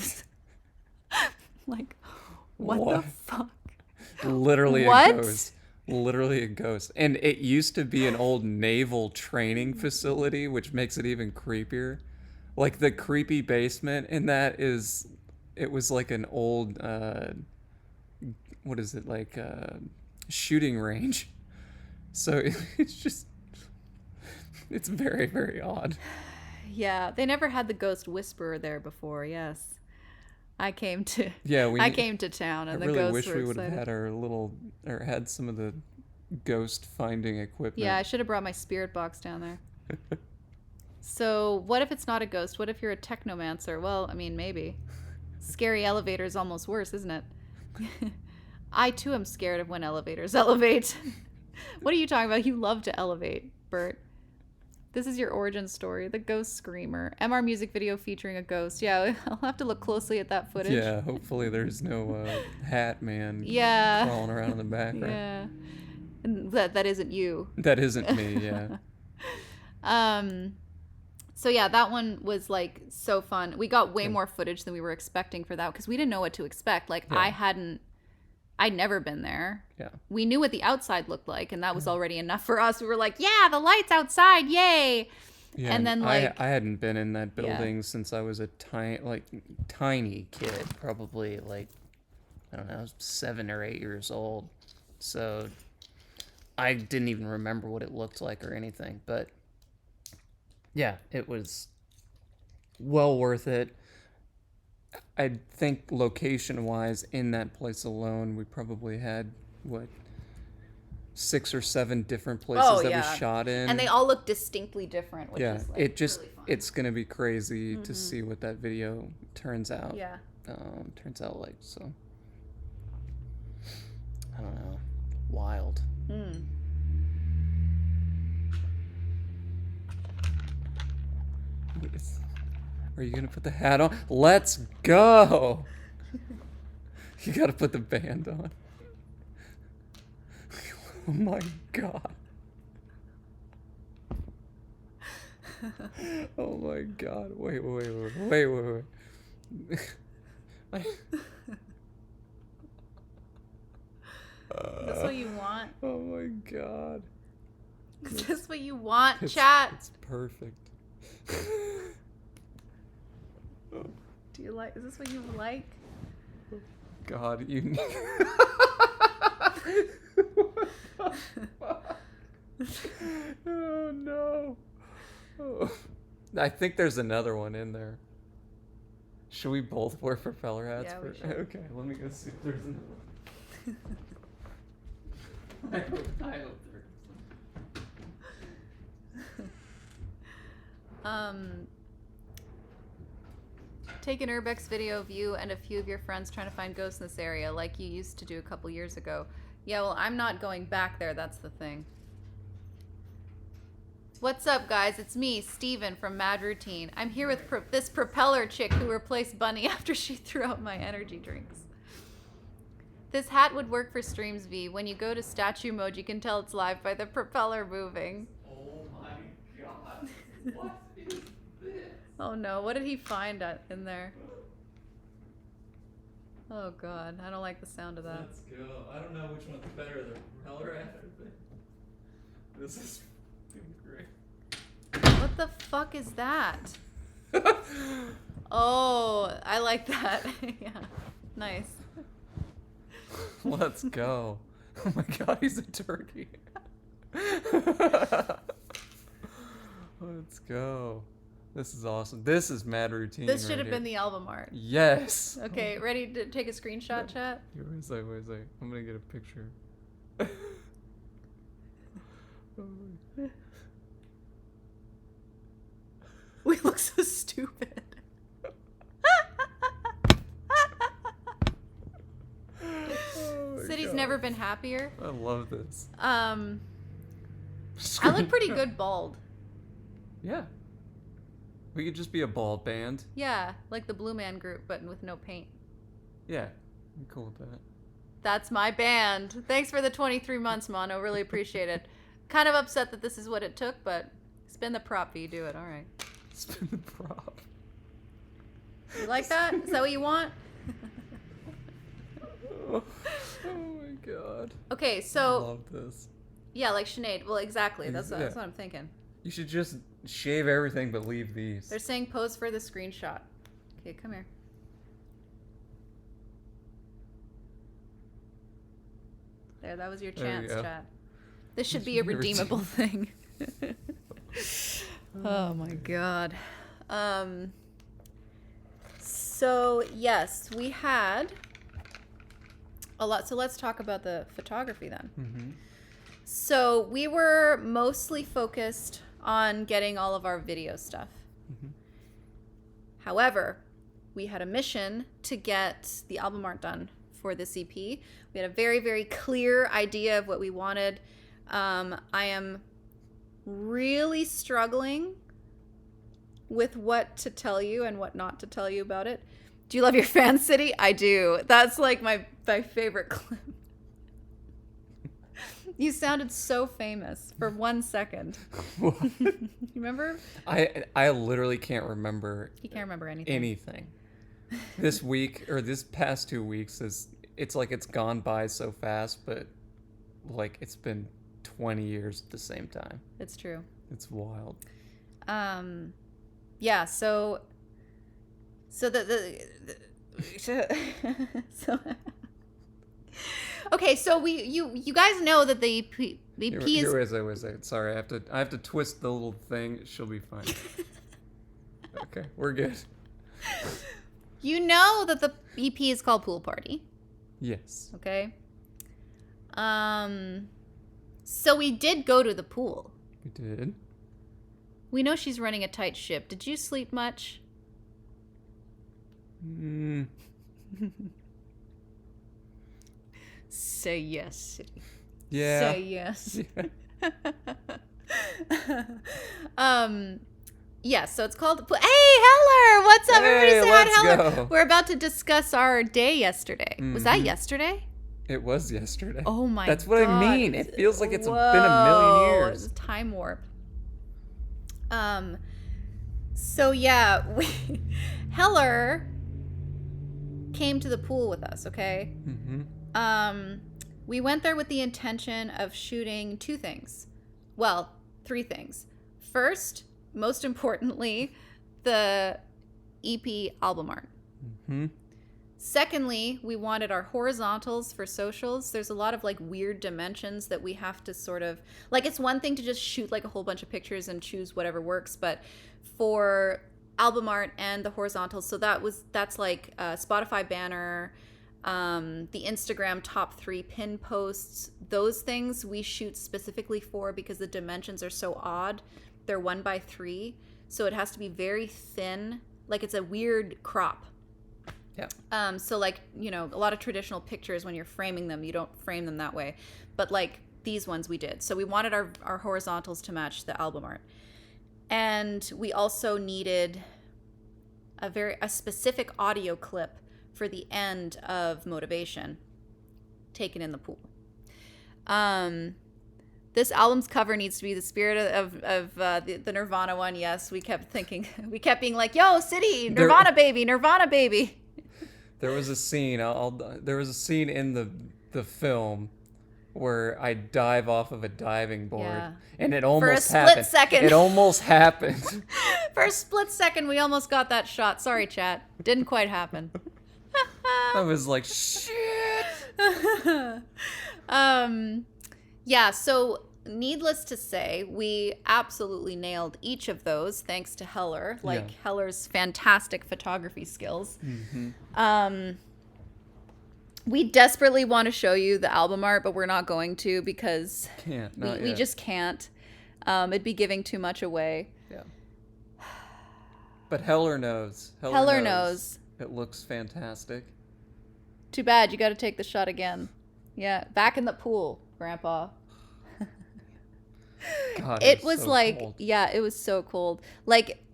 Like, what the fuck? Literally a ghost. Literally a ghost. And it used to be an old naval training facility, which makes it even creepier. Like the creepy basement in that it was like an old what is it, like shooting range. So it's very, very odd. Yeah, they never had the ghost whisperer there before. Yes, I came to town, and the ghosts were excited. I really wish we would have had had some of the ghost finding equipment. Yeah, I should have brought my spirit box down there. So, what if it's not a ghost? What if you're a technomancer? Well, I mean, maybe. Scary elevator is almost worse, isn't it? I too am scared of when elevators elevate. What are you talking about? You love to elevate, Bert. This is your origin story, the ghost screamer. MR music video featuring a ghost. Yeah, I'll have to look closely at that footage. Yeah, hopefully there's no hat man crawling around in the background. Yeah, and that isn't you. That isn't me, yeah. So yeah, that one was like so fun. We got way more footage than we were expecting for that because we didn't know what to expect. Like I'd never been there. Yeah. We knew what the outside looked like, and that was already enough for us. We were like, yeah, the lights outside, yay. Yeah, and then like I hadn't been in that building since I was a tiny kid, probably like I don't know, 7 or 8 years old. So I didn't even remember what it looked like or anything, but yeah, it was well worth it. I think location-wise, in that place alone, we probably had, what, 6 or 7 different places that we shot in. and they all look distinctly different, which is like really fun. It's gonna be crazy to see what that video turns out. Yeah. Turns out like, so I don't know, wild. Are you gonna put the hat on? Let's go. You gotta put the band on. Oh my god. Oh my god. Wait. Is this what you want? Oh my god. Is this what you want, chat? It's perfect. Do you like? Is this what you like? God, you. Oh no. Oh. I think there's another one in there. Should we both wear propeller hats? Yeah, we should. Okay, let me go see if there's another one. I hope there is. Take an Urbex video of you and a few of your friends trying to find ghosts in this area, like you used to do a couple years ago. Yeah, well, I'm not going back there. That's the thing. What's up, guys? It's me, Steven from Mad Routine. I'm here with this propeller chick who replaced Bunny after she threw out my energy drinks. This hat would work for streams, V. When you go to statue mode, you can tell it's live by the propeller moving. Oh my god. What is this? Oh no, what did he find in there? Oh god, I don't like the sound of that. Let's go. I don't know which one's better, the propeller hat or this is great. What the fuck is that? Oh, I like that. Yeah, nice. Let's go. Oh my god, he's a turkey. Let's go. This is awesome. This is Mad Routine. This should have been the album art. Yes. Okay, ready to take a screenshot, chat? Wait a second. I'm gonna get a picture. We look so stupid. City's never been happier. I love this. I look pretty good bald. Yeah. We could just be a bald band. Yeah, like the Blue Man Group, but with no paint. Yeah, I'm cool with that. That's my band. Thanks for the 23 months, Mono. Really appreciate it. Kind of upset that this is what it took, but spin the prop, V. Do it. All right. Spin the prop. You like that? Is that what you want? Oh my god. Okay, I so love this. yeah, like Sinead. Well, exactly. That's what I'm thinking. You should just shave everything but leave these. They're saying pose for the screenshot. Okay, come here. There, that was your chance, chat. This should be a redeemable thing. Oh my god. So yes, we had a lot. So let's talk about the photography then. Mm-hmm. So we were mostly focused on getting all of our video stuff. Mm-hmm. However, we had a mission to get the album art done for this EP. We had a very, very clear idea of what we wanted. I am really struggling with what to tell you and what not to tell you about it. Do you love your fan city? I do. That's like my favorite clip. You sounded so famous for 1 second. What? You remember? I literally can't remember. You can't remember anything. Anything. This week or this past 2 weeks it's like it's gone by so fast, but like it's been 20 years at the same time. It's true. It's wild. Yeah, so okay, so you guys know that the EP is Wait. Sorry, I have to twist the little thing. She'll be fine. Okay, we're good. You know that the EP is called Pool Party. Yes. Okay. So we did go to the pool. We did. We know she's running a tight ship. Did you sleep much? Say yes, City. Yeah. Say yes. Yeah. Yeah, so it's called... Hey, Heller! What's up? Hey, Everybody say hi to let's Heller. go. We're about to discuss our day yesterday. Was that yesterday? It was yesterday. Oh my god. That's what I mean. It feels like it's been a million years. It's a time warp. So yeah, Heller came to the pool with us, okay? We went there with the intention of shooting 2 things. Well, 3 things. First, most importantly, the EP album art. Secondly, we wanted our horizontals for socials. There's a lot of like weird dimensions that we have to sort of like, it's one thing to just shoot like a whole bunch of pictures and choose whatever works, but for album art and the horizontals, so that's like Spotify banner, the Instagram top 3 pin posts, those things we shoot specifically for because the dimensions are so odd. They're 1x3, so it has to be very thin, like it's a weird crop. Yeah. So like, you know, a lot of traditional pictures when you're framing them, you don't frame them that way. But like these ones we did. So we wanted our horizontals to match the album art. And we also needed a specific audio clip for the end of Motivation taken in the pool. This album's cover needs to be the spirit of the Nirvana one. Yes, we kept being like, yo, City, Nirvana baby. There was a scene. There was a scene in the film where I dive off of a diving board, and it almost happened. For a split second. It almost happened. For a split second, we almost got that shot. Sorry, chat. Didn't quite happen. I was like, shit. Yeah. So, needless to say, we absolutely nailed each of those thanks to Heller, Heller's fantastic photography skills. We desperately want to show you the album art, but we're not going to because we just can't. It'd be giving too much away. Yeah. But Heller knows. Heller knows. It looks fantastic. Too bad. You got to take the shot again. Yeah. Back in the pool, Grandpa. God, it was so like, cold. Yeah, it was so cold. Like,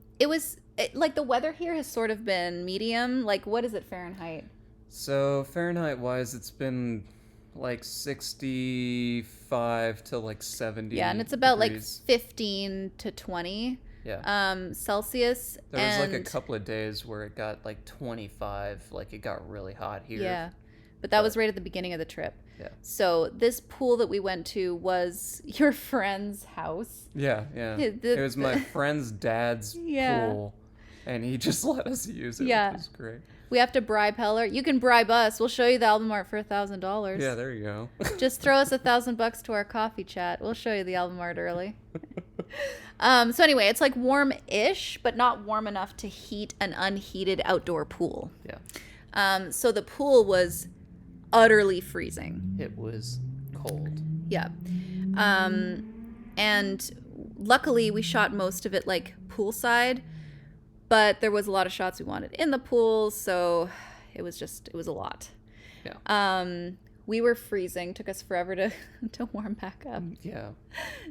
like the weather here has sort of been medium. Like, what is it Fahrenheit? So Fahrenheit wise, it's been like 65 to like 70. Yeah, and it's about degrees. like 15 to 20. Yeah. Celsius. There was like a couple of days where it got like 25. Like it got really hot here. Yeah, but that was right at the beginning of the trip. Yeah. So this pool that we went to was your friend's house. Yeah. It was my friend's dad's pool, and he just let us use it. Yeah. Which was great. We have to bribe Heller. You can bribe us. We'll show you the album art for $1,000. Yeah, there you go. Just throw us $1,000 to our coffee chat. We'll show you the album art early. So anyway, it's like warm-ish, but not warm enough to heat an unheated outdoor pool. Yeah. So the pool was utterly freezing. It was cold. Yeah. And luckily we shot most of it like poolside, but there was a lot of shots we wanted in the pool, so it was a lot. Yeah. We were freezing. Took us forever to warm back up. Yeah.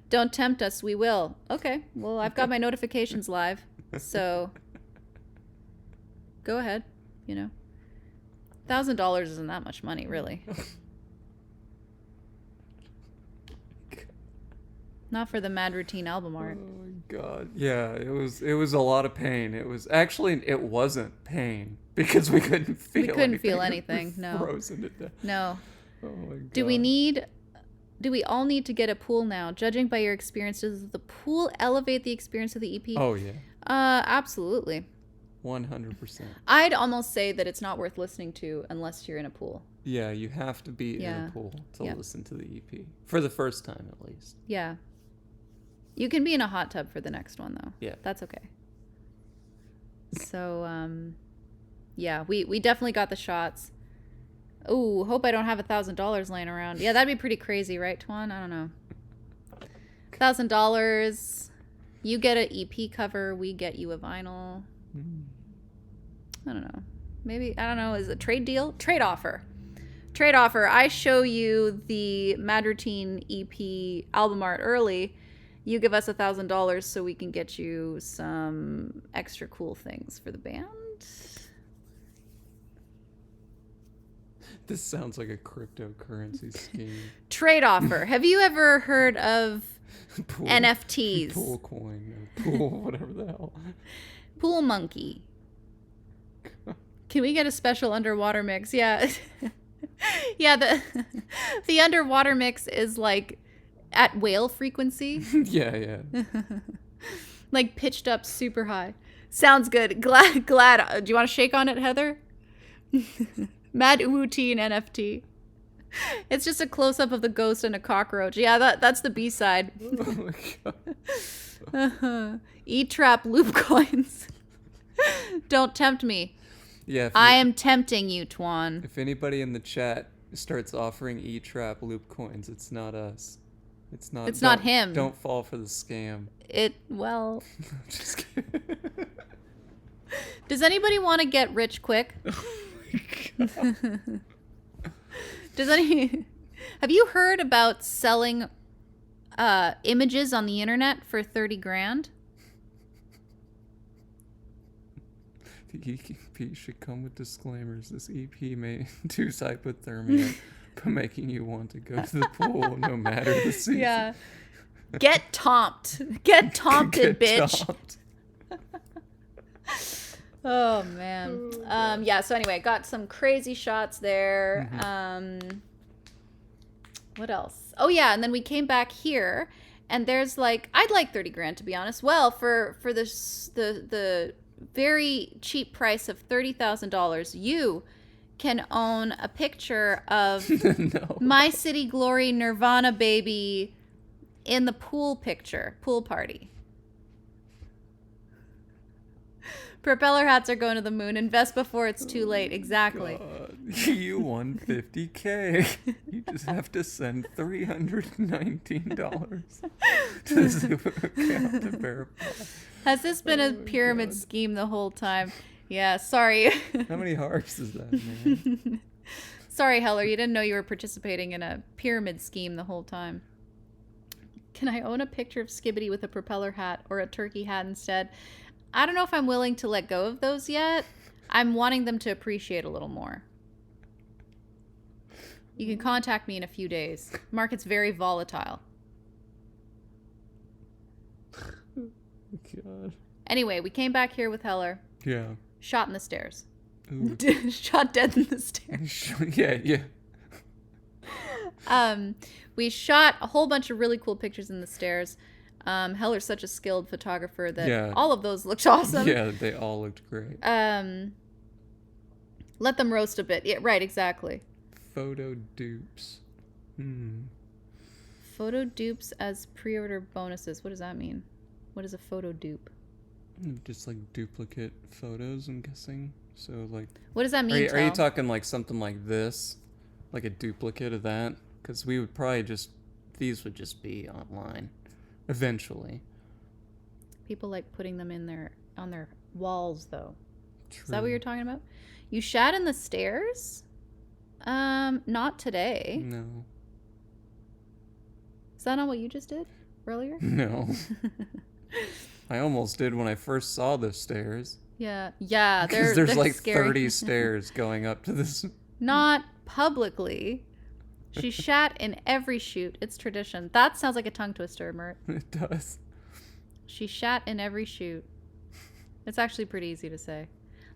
Don't tempt us, we will. Okay. Well, I've got my notifications live, so go ahead, you know. $1,000 isn't that much money, really. Not for the Mad Routine album art. Oh my god. Yeah, it was a lot of pain. It wasn't pain because we couldn't feel anything. We couldn't feel anything. No. Frozen to death. No. Oh my god. Do we need Do we all need to get a pool now? Judging by your experience, does the pool elevate the experience of the EP? Oh, yeah. Absolutely. 100%. I'd almost say that it's not worth listening to unless you're in a pool. Yeah, you have to be in a pool to listen to the EP. For the first time, at least. Yeah. You can be in a hot tub for the next one, though. Yeah. That's okay. So, yeah, we definitely got the shots. Ooh, hope I don't have $1,000 laying around. Yeah, that'd be pretty crazy, right, Twan? I don't know. $1,000. You get an EP cover. We get you a vinyl. I don't know. Maybe, I don't know. Is it a trade deal? Trade offer. Trade offer. I show you the Mad Routine EP album art early. You give us $1,000 so we can get you some extra cool things for the band. This sounds like a cryptocurrency scheme. Trade offer. Have you ever heard of Pool, NFTs? Pool coin or pool, whatever the hell. Pool monkey. Can we get a special underwater mix? Yeah. Yeah, the underwater mix is like at whale frequency. Yeah. Like pitched up super high. Sounds good. Glad. Do you want to shake on it, Heather? Mad Routine NFT. It's just a close up of the ghost and a cockroach. Yeah, that's the B-side. Oh my god. E-trap loop coins. Don't tempt me. Yeah. I am tempting you, Twan. If anybody in the chat starts offering E-trap loop coins, it's not us. It's not him. Don't fall for the scam. Well. Just kidding. Does anybody want to get rich quick? Have you heard about selling images on the internet for 30 grand? The EP should come with disclaimers. This EP may induce hypothermia, but making you want to go to the pool no matter the season. Yeah. Get tomped. Get tompted, bitch. Topped. Oh man. Yeah, so anyway, got some crazy shots there. What else? Oh yeah, and then we came back here and there's like, I'd like 30 grand to be honest. Well, for this the very cheap price of $30,000, you can own a picture of No. My City Glory Nirvana baby in the pool party. Propeller hats are going to the moon. Invest before it's too late. Exactly. You won $50K. You just have to send $319 to the Super account to verify. Has this been a pyramid scheme the whole time? Yeah, sorry. How many hearts is that, man? Sorry, Heller, you didn't know you were participating in a pyramid scheme the whole time. Can I own a picture of Skibbity with a propeller hat or a turkey hat instead? I don't know if I'm willing to let go of those yet. I'm wanting them to appreciate a little more. You can contact me in a few days. Market's very volatile. God. Anyway, we came back here with Heller. Yeah. Shot in the stairs. Ooh. Shot dead in the stairs. Yeah. We shot a whole bunch of really cool pictures in the stairs. Heller's such a skilled photographer that all of those looked awesome. Yeah, they all looked great. Let them roast a bit. Yeah, right, exactly. Photo dupes. Photo dupes as pre-order bonuses. What does that mean? What is a photo dupe? Just like duplicate photos, I'm guessing. So like, what does that mean? Are you talking like something like this, like a duplicate of that? Because we would probably these would just be online, eventually. People like putting them on their walls, though. True. Is that what you're talking about? You shat in the stairs? Not today. No. Is that not what you just did earlier? No. I almost did when I first saw the stairs. Yeah, because there's like scary. 30 stairs going up to this. Not publicly. She shat in every shoot. It's tradition. That sounds like a tongue twister, Mert. It does. She shat in every shoot. It's actually pretty easy to say.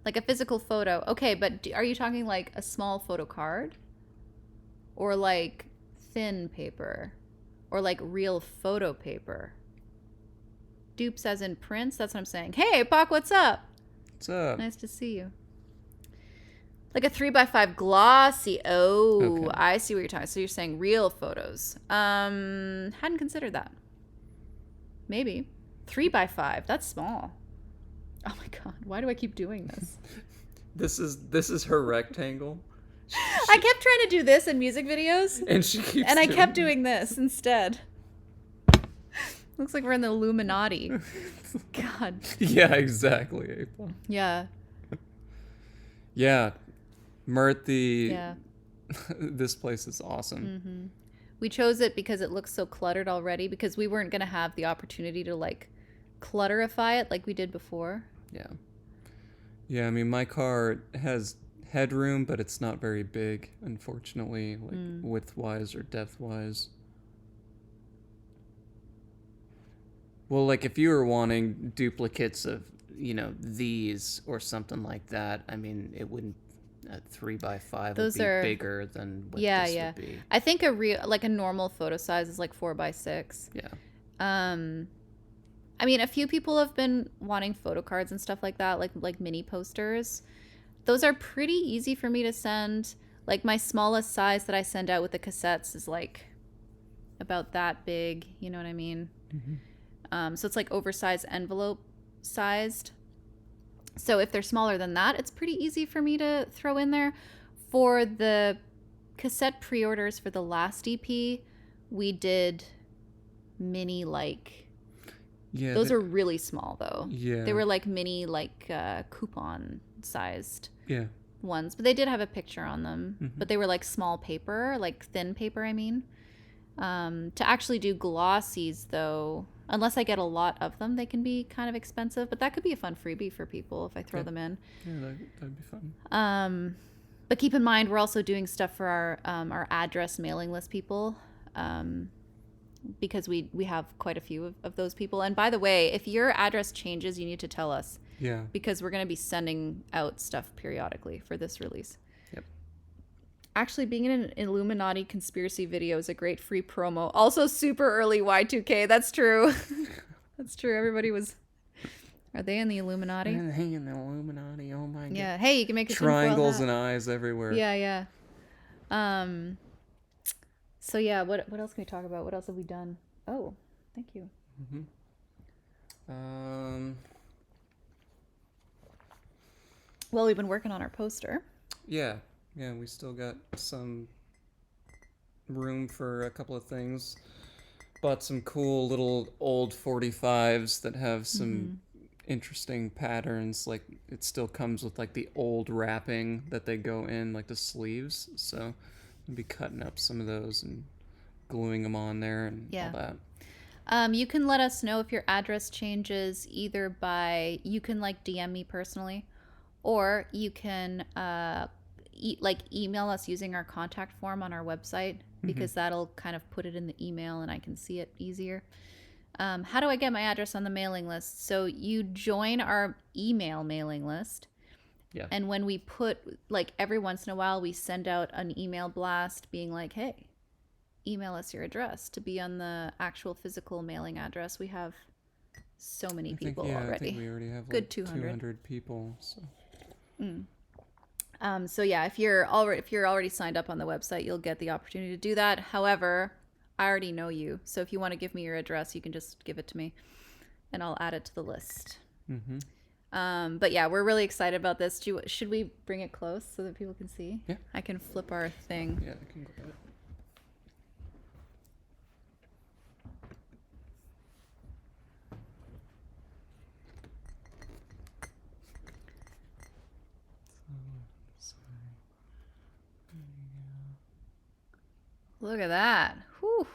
Like a physical photo. Okay, but are you talking like a small photo card? Or like thin paper? or like real photo paper. Dupes as in prints. That's what I'm saying. Hey, Pac, what's up? What's up? Nice to see you. Like a 3x5 glossy. Oh, Okay. I see what you're talking. So you're saying real photos. Hadn't considered that. Maybe 3x5. That's small. Oh my god, why do I keep doing this? This is her rectangle, I kept trying to do this in music videos, and she keeps. and I kept doing this instead. Looks like we're in the Illuminati. God. Yeah, exactly. April. Yeah. Yeah, Murthy. Yeah. This place is awesome. We chose it because it looks so cluttered already, because we weren't going to have the opportunity to like clutterify it like we did before. Yeah. Yeah, I mean, my car has headroom, but it's not very big, unfortunately, like width-wise or depth-wise. Well, like if you were wanting duplicates of, these or something like that, I mean, it wouldn't. A 3x5 Those would be are bigger than what yeah, this yeah. would be. I think a normal photo size is like 4x6. Yeah. I mean, a few people have been wanting photo cards and stuff like that, like mini posters. Those are pretty easy for me to send. Like my smallest size that I send out with the cassettes is like about that big. You know what I mean? So it's like oversized envelope sized. So if they're smaller than that, it's pretty easy for me to throw in there. For the cassette pre-orders for the last EP, we did mini Yeah. those are really small though. Yeah. They were like mini coupon sized Yeah. ones, but they did have a picture on them. But they were like small paper, like thin paper, I mean. To actually do glossies though, unless I get a lot of them, they can be kind of expensive, but that could be a fun freebie for people if I throw them in. Yeah, that'd be fun. But keep in mind, we're also doing stuff for our address mailing list people, because we have quite a few of those people. And by the way, if your address changes, you need to tell us. Yeah. Because we're going to be sending out stuff periodically for this release. Yep. Actually, being in an Illuminati conspiracy video is a great free promo. Also, super early Y2K. That's true. That's true. Everybody was. Are they in the Illuminati? Hey, in the Illuminati. Oh my god. Yeah. Hey, you can make a Triangles and eyes everywhere. Yeah, yeah. So yeah, what else can we talk about? What else have we done? Oh, thank you. Well, we've been working on our poster. Yeah. Yeah, we still got some room for a couple of things. Bought some cool little old 45s that have some interesting patterns. Like it still comes with like the old wrapping that they go in, like the sleeves. So I'll be cutting up some of those and gluing them on there and all that. You can let us know if your address changes either by, you can like DM me personally, or you can email us using our contact form on our website, because that'll kind of put it in the email and I can see it easier. How do I get my address on the mailing list? So you join our email mailing list. Yeah. And when we put, like every once in a while, we send out an email blast being like, hey, email us your address to be on the actual physical mailing address. We have so many people already. I think we already have good like 200 people. So. So yeah, if you're already signed up on the website, you'll get the opportunity to do that. However, I already know you, so if you want to give me your address, you can just give it to me, and I'll add it to the list. But yeah, we're really excited about this. Should we bring it close so that people can see? Yeah. I can flip our thing. Yeah, I can grab it. Look at that. Whew.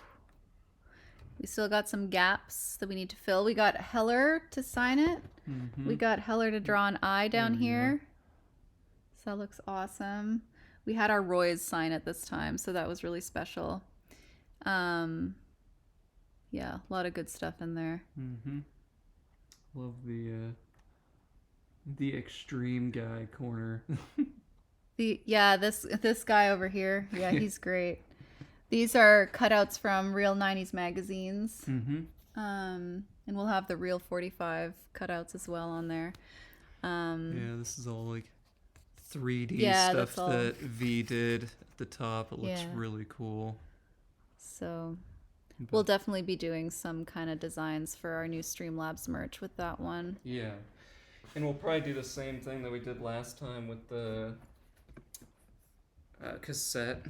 We still got some gaps that we need to fill. We got Heller to sign it. We got Heller to draw an eye down here. So that looks awesome. We had our Roys sign it this time, so that was really special. Yeah, a lot of good stuff in there. Love the extreme guy corner. This guy over here. Yeah, he's great. These are cutouts from real 90s magazines. Mm-hmm. And we'll have the real 45 cutouts as well on there. Yeah, this is all like 3D Yeah, stuff that's all. that V did at the top. It looks Yeah. really cool. So we'll definitely be doing some kind of designs for our new Streamlabs merch with that one. Yeah. And we'll probably do the same thing that we did last time with the cassette,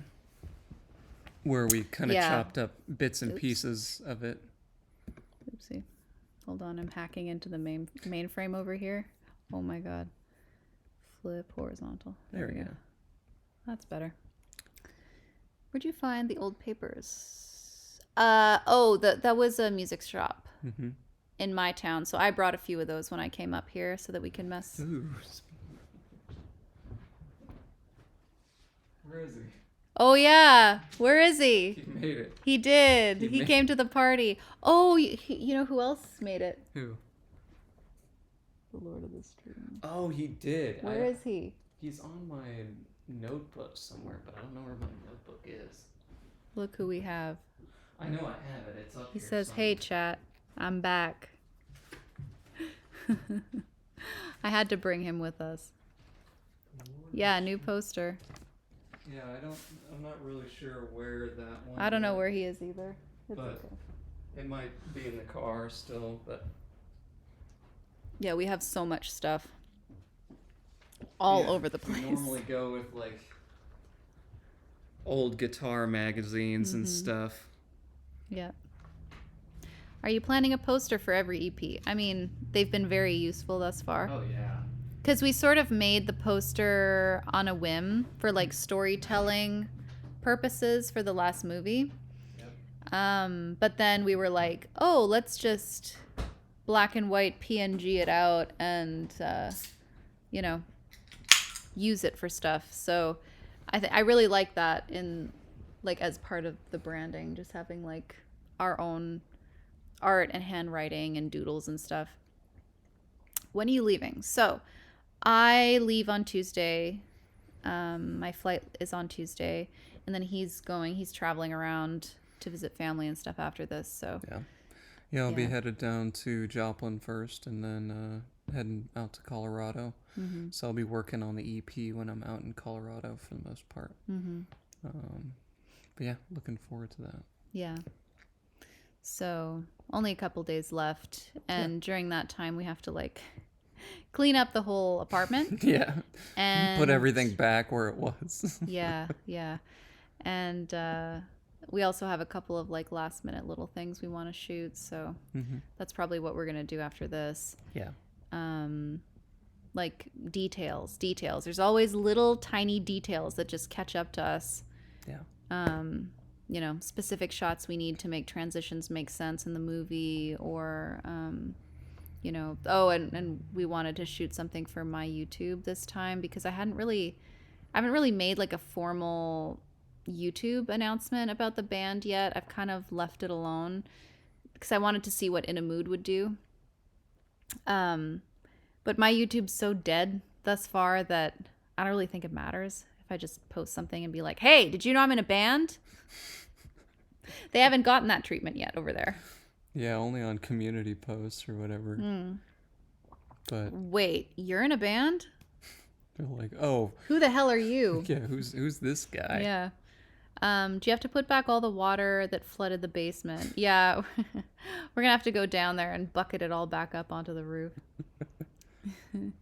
where we kind of Yeah. chopped up bits and Oops. pieces of it. Oopsie. Hold on, I'm hacking into the mainframe over here. Oh my god. Flip horizontal. There we go. That's better. Where'd you find the old papers? That was a music shop Mm-hmm. in my town. So I brought a few of those when I came up here so that we can mess. Ooh. Where is he? Oh yeah, where is he? He made it. He did. He He made- came to the party. Oh, you know who else made it? Who? The Lord of the Stream. Oh, he did. Where is he? He's on my notebook somewhere, but I don't know where my notebook is. Look who we have. I know I have it. It's up He here says, somewhere. "Hey chat, I'm back." I had to bring him with us. Yeah, new poster. Yeah, I'm not really sure where that one I don't know is. where he is either. It's But- okay. It might be in the car still, but Yeah, we have so much stuff. All yeah, over the we place. normally go with like old guitar magazines and stuff. Yeah. Are you planning a poster for every EP? I mean, they've been very useful thus far. Oh yeah. Because we sort of made the poster on a whim for like storytelling purposes for the last movie. Yep. But then we were like, oh, let's just black and white PNG it out and, use it for stuff. So I really like that in like as part of the branding, just having like our own art and handwriting and doodles and stuff. When are you leaving? So I leave on Tuesday. My flight is on Tuesday, and then he's traveling around to visit family and stuff after this. So Yeah, I'll be Yeah. headed down to Joplin first, and then heading out to Colorado. Mm-hmm. So I'll be working on the EP when I'm out in Colorado for the most part. Mm-hmm. But yeah, looking forward to that. Yeah. So only a couple days left, and during that time we have to like clean up the whole apartment Yeah, and put everything back where it was. Yeah, and we also have a couple of like last minute little things we want to shoot. So Mm-hmm. that's probably what we're gonna do after this. Yeah. Like details. There's always little tiny details that just catch up to us. Yeah. Specific shots we need to make transitions make sense in the movie, or and we wanted to shoot something for my YouTube this time because I haven't really made like a formal YouTube announcement about the band yet. I've kind of left it alone because I wanted to see what In a Mood would do. But my YouTube's so dead thus far that I don't really think it matters if I just post something and be like, hey, did you know I'm in a band? They haven't gotten that treatment yet over there. Yeah, only on community posts or whatever. But Wait, you're in a band? they're like, oh, Who the hell are you? yeah, who's this guy? Yeah. Do you have to put back all the water that flooded the basement? Yeah. We're going to have to go down there and bucket it all back up onto the roof.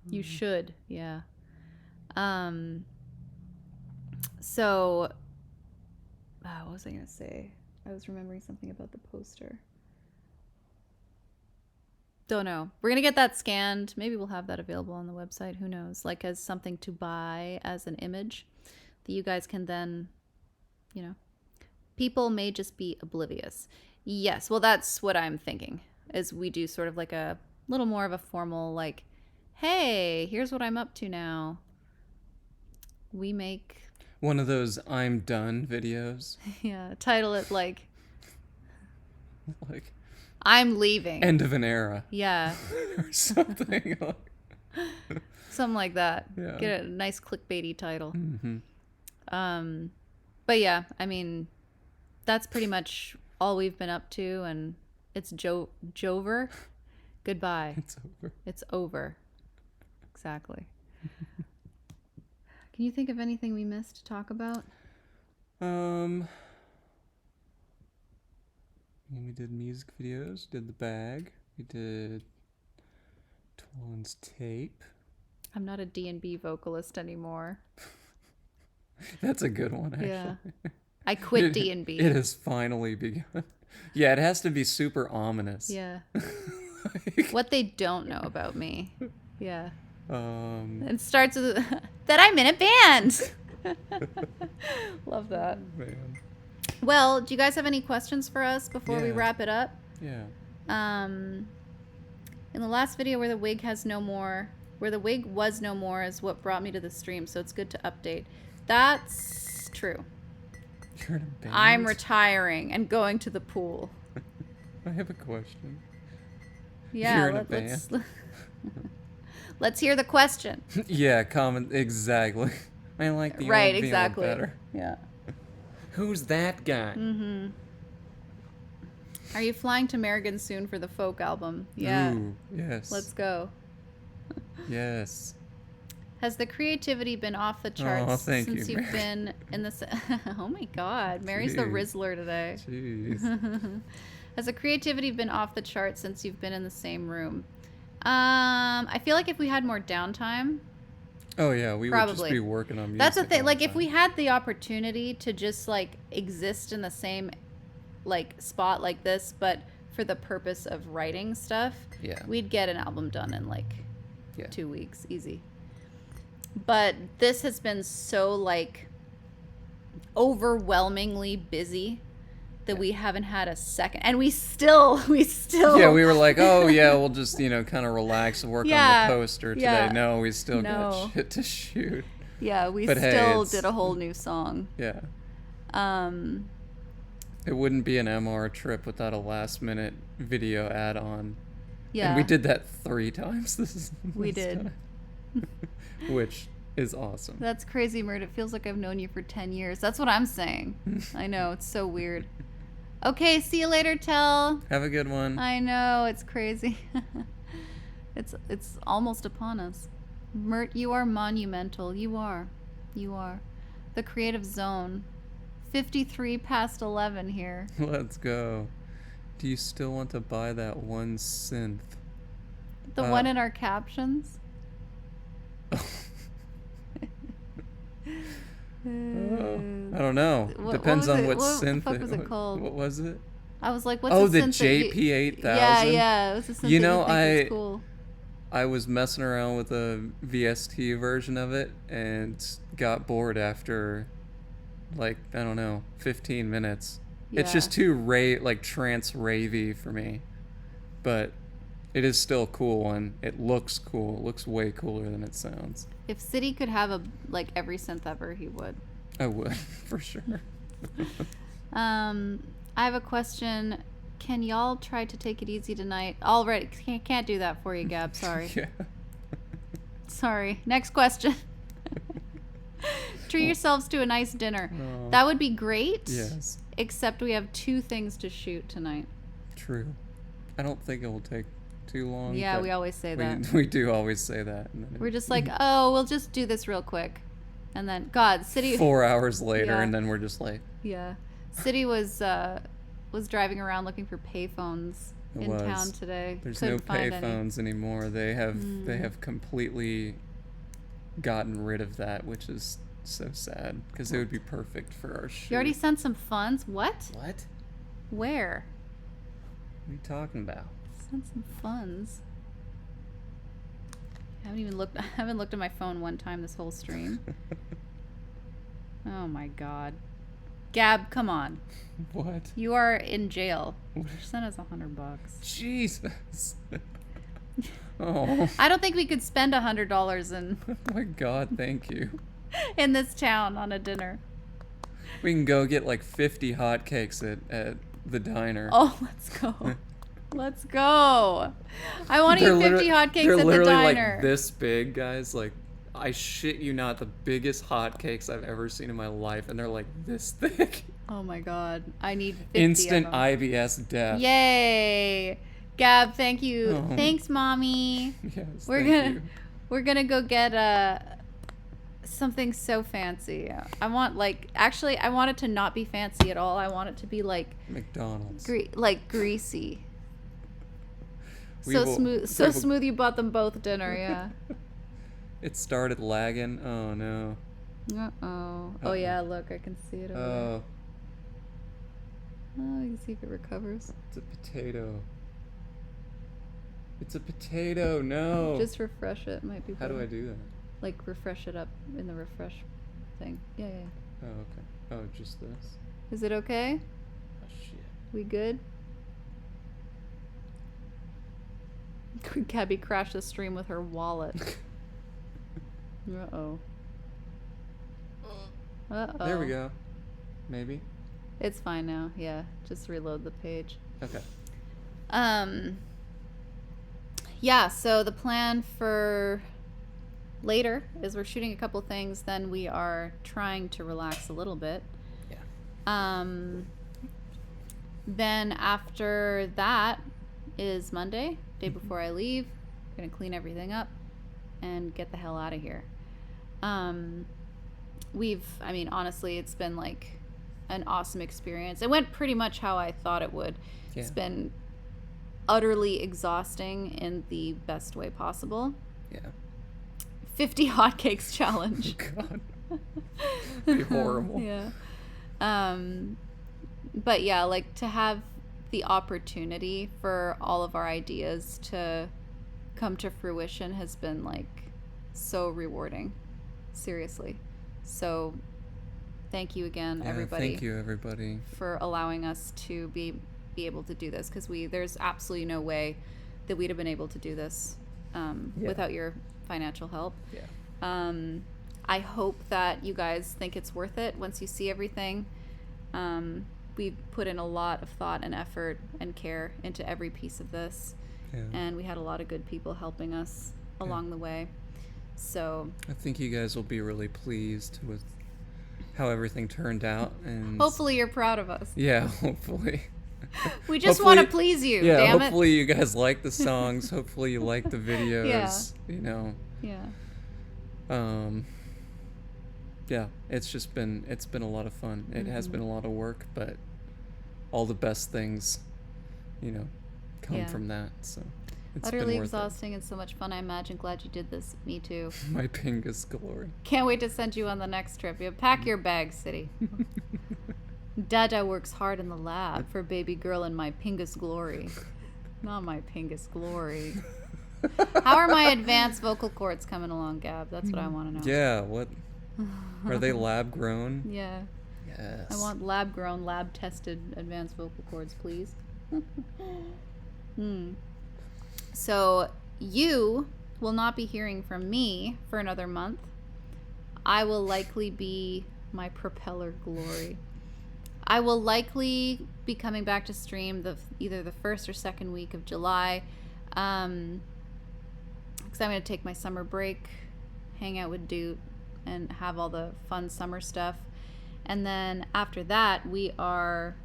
You should. Yeah. So, what was I going to say? I was remembering something about the poster. Don't know. We're going to get that scanned. Maybe we'll have that available on the website. Who knows? Like as something to buy as an image that you guys can then, people may just be oblivious. Yes. Well, that's what I'm thinking is we do sort of like a little more of a formal, like, hey, here's what I'm up to now. We make, One of those I'm done videos. title it like, Like I'm leaving. end of an era Yeah. or something. Something like that. Yeah. Get a nice clickbaity title. Mm-hmm. But yeah, I mean, that's pretty much all we've been up to, and it's Jover. Goodbye. It's over. It's over. Exactly. Can you think of anything we missed to talk about? We did music videos, did the bag, we did Tolan's tape. I'm not a D&B vocalist anymore. That's a good one, actually. Yeah. I quit D&B. It has finally begun. Yeah, it has to be super ominous. Yeah. What they don't know about me. Yeah. It starts with that I'm in a band. Love that. Man. Well, do you guys have any questions for us before we wrap it up? Yeah. In the last video where the wig was no more is what brought me to the stream, so it's good to update. That's true. You're in a band? I'm retiring and going to the pool. I have a question. Yeah, You're in a band? Let's hear the question. Yeah, comment exactly. I like the Right, old exactly. better. Yeah. Who's that guy? Mm-hmm. Are you flying to Merrigan soon for the folk album? Yeah. Ooh, yes. Let's go. Yes. Has the creativity been off the charts since you, you've been in the... Oh my God, Mary's the Jeez. Rizzler today. Jeez. Has the creativity been off the charts since you've been in the same room? I feel like if we had more downtime... Oh yeah, we would just Probably. be working on music. That's the thing. all Like, the if we time. had the opportunity to just, like, exist in the same, like, spot like this, but for the purpose of writing stuff, Yeah. we'd get an album done in, like, Yeah. 2 weeks. Easy. But this has been so, like, overwhelmingly busy that we haven't had a second. And we still... Yeah, we were like, oh yeah, we'll just, kind of relax and work Yeah, on the poster today. yeah. No, we still No. got shit to shoot. Yeah, we But hey, still it's- did a whole new song. Yeah. Um... It wouldn't be an MR trip without a last minute video add-on. Yeah. And we did that 3 times this We this did. time. Which is awesome. That's crazy, Mert. It feels like I've known you for 10 years. That's what I'm saying. I know. It's so weird. Okay, see you later, Tell. Have a good one. I know. It's crazy. It's almost upon us. Mert, you are monumental. You are. You are. The creative zone. 53 past 11 here. Let's go. Do you still want to buy that one synth? The one in our captions. I don't know. What Depends was on it? what What the synth fuck was it what- called? What was it? I was like, what's Oh, the the synth that you- JP8000? Yeah, it was a synth You that know, you think was I- cool. I was messing around with a VST version of it and got bored after, like, I don't know, 15 minutes. It's Yeah. just too trance ravey for me. But it is still cool and it looks cool. It looks way cooler than it sounds. If City could have every synth ever, he would. I would, for sure. I have a question. Can y'all try to take it easy tonight? Already, can't do that for you, Gab. Sorry. Yeah. Sorry. Next question. Treat yourselves to a nice dinner. Aw. That would be great. Yes, Except we have 2 things to shoot tonight. true. I don't think it will take too long. Yeah, but we always say that. We do always say that. And then We're just like, oh, we'll just do this real quick. And then, God, City... 4 hours later, Yeah. and then we're just like, Yeah. City was driving around looking for payphones It in was. town today. there's Couldn't no find any. payphones anymore. They have completely gotten rid of that, which is so sad because it would be perfect for our shoot. You already sent some funds? What? What? Where? What are you talking about? Sent some funds. I haven't looked at my phone one time this whole stream. Oh my God. Gab, come on. What? You are in jail. Send us $100. Jesus. Oh. I don't think we could spend $100 Oh my God, thank you. in this town on a dinner. We can go get like 50 hotcakes at the diner. Oh, let's go. Let's go. I want to They're eat 50 literally- hotcakes they're at the literally diner. like this big, guys. Like, I shit you not, the biggest hotcakes I've ever seen in my life, and they're like this thick. Oh my god. I need 50 Instant of them. IBS death. Yay. Gab, thank you. Oh. Thanks, Mommy. Yes, We're gonna go get something so fancy. I want I want it to not be fancy at all. I want it to be like McDonald's. Greasy. We Smooth you bought them both dinner, yeah. It started lagging. Oh no. Uh-oh. Oh yeah, look, I can see it over there. Oh, Oh, you can see if it recovers. it's a potato. It's a potato. No. Just refresh it. Might be How do better. I do that? Like refresh it up in the refresh thing. Yeah. Oh, okay. Oh, just this. Is it okay? Oh shit. We good? Gabby crashed the stream with her wallet. Uh-oh. Uh-oh. There we go. Maybe. It's fine now. Yeah, just reload the page. Okay. Yeah, so the plan for later is we're shooting a couple things, then we are trying to relax a little bit. Yeah. Then after that is Monday, day before I leave. We're gonna clean everything up and get the hell out of here. Honestly, it's been like an awesome experience. It went pretty much how I thought it would. Yeah. It's been utterly exhausting in the best way possible. Yeah. 50 hotcakes challenge. God. That'd be horrible. Yeah. But yeah, like to have the opportunity for all of our ideas to come to fruition has been like so rewarding. Seriously. So thank you again, Yeah, everybody. Thank you, everybody. For allowing us to be able to do this, because there's absolutely no way that we'd have been able to do this without your financial help. Yeah. I hope that you guys think it's worth it once you see everything. We put in a lot of thought and effort and care into every piece of this, and we had a lot of good people helping us along the way. So I think you guys will be really pleased with how everything turned out, and hopefully you're proud of us. Yeah, hopefully. We just want to please you. Yeah, damn hopefully you guys like the songs. Hopefully you like the videos. Yeah. You know. Yeah. Yeah, it's been a lot of fun. It has been a lot of work, but all the best things, come from that. So it's Utterly been worth exhausting and so much fun. I imagine. Glad you did this. Me too. My pingus glory. Can't wait to send you on the next trip. You pack your bags, City. Dada works hard in the lab for baby girl in my pingus glory. Not my pingus glory. How are my advanced vocal cords coming along, Gab? That's what I want to know. Yeah, what? Are they lab grown? Yeah. Yes. I want lab grown, lab tested advanced vocal cords, please. So you will not be hearing from me for another month. I will likely be my propeller glory. I will likely be coming back to stream either the first or second week of July, because I'm going to take my summer break, hang out with Doot, and have all the fun summer stuff. And then after that, we are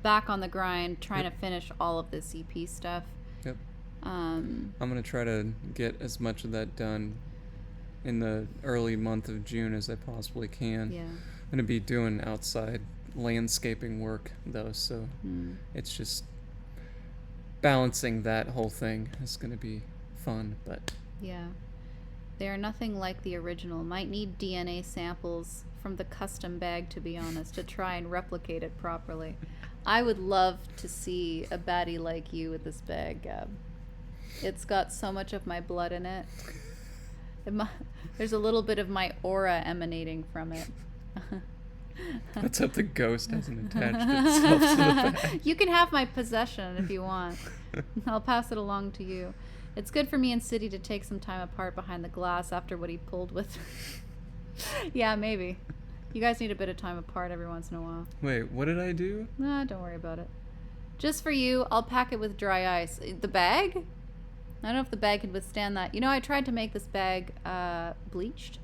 back on the grind trying to finish all of this EP stuff. Yep. I'm going to try to get as much of that done in the early month of June as I possibly can. Yeah. I'm going to be doing outside landscaping work, though, so it's just balancing that whole thing is going to be fun, but... Yeah. They are nothing like the original. Might need DNA samples from the custom bag, to be honest, to try and replicate it properly. I would love to see a baddie like you with this bag, Gab. It's got so much of my blood in it. There's a little bit of my aura emanating from it. Let's hope the ghost hasn't attached itself to the bag. You can have my possession if you want. I'll pass it along to you. It's good for me and City to take some time apart behind the glass after what he pulled with. Yeah, maybe. You guys need a bit of time apart every once in a while. Wait, what did I do? Nah, don't worry about it. Just for you, I'll pack it with dry ice. The bag? I don't know if the bag could withstand that. You know, I tried to make this bag bleached.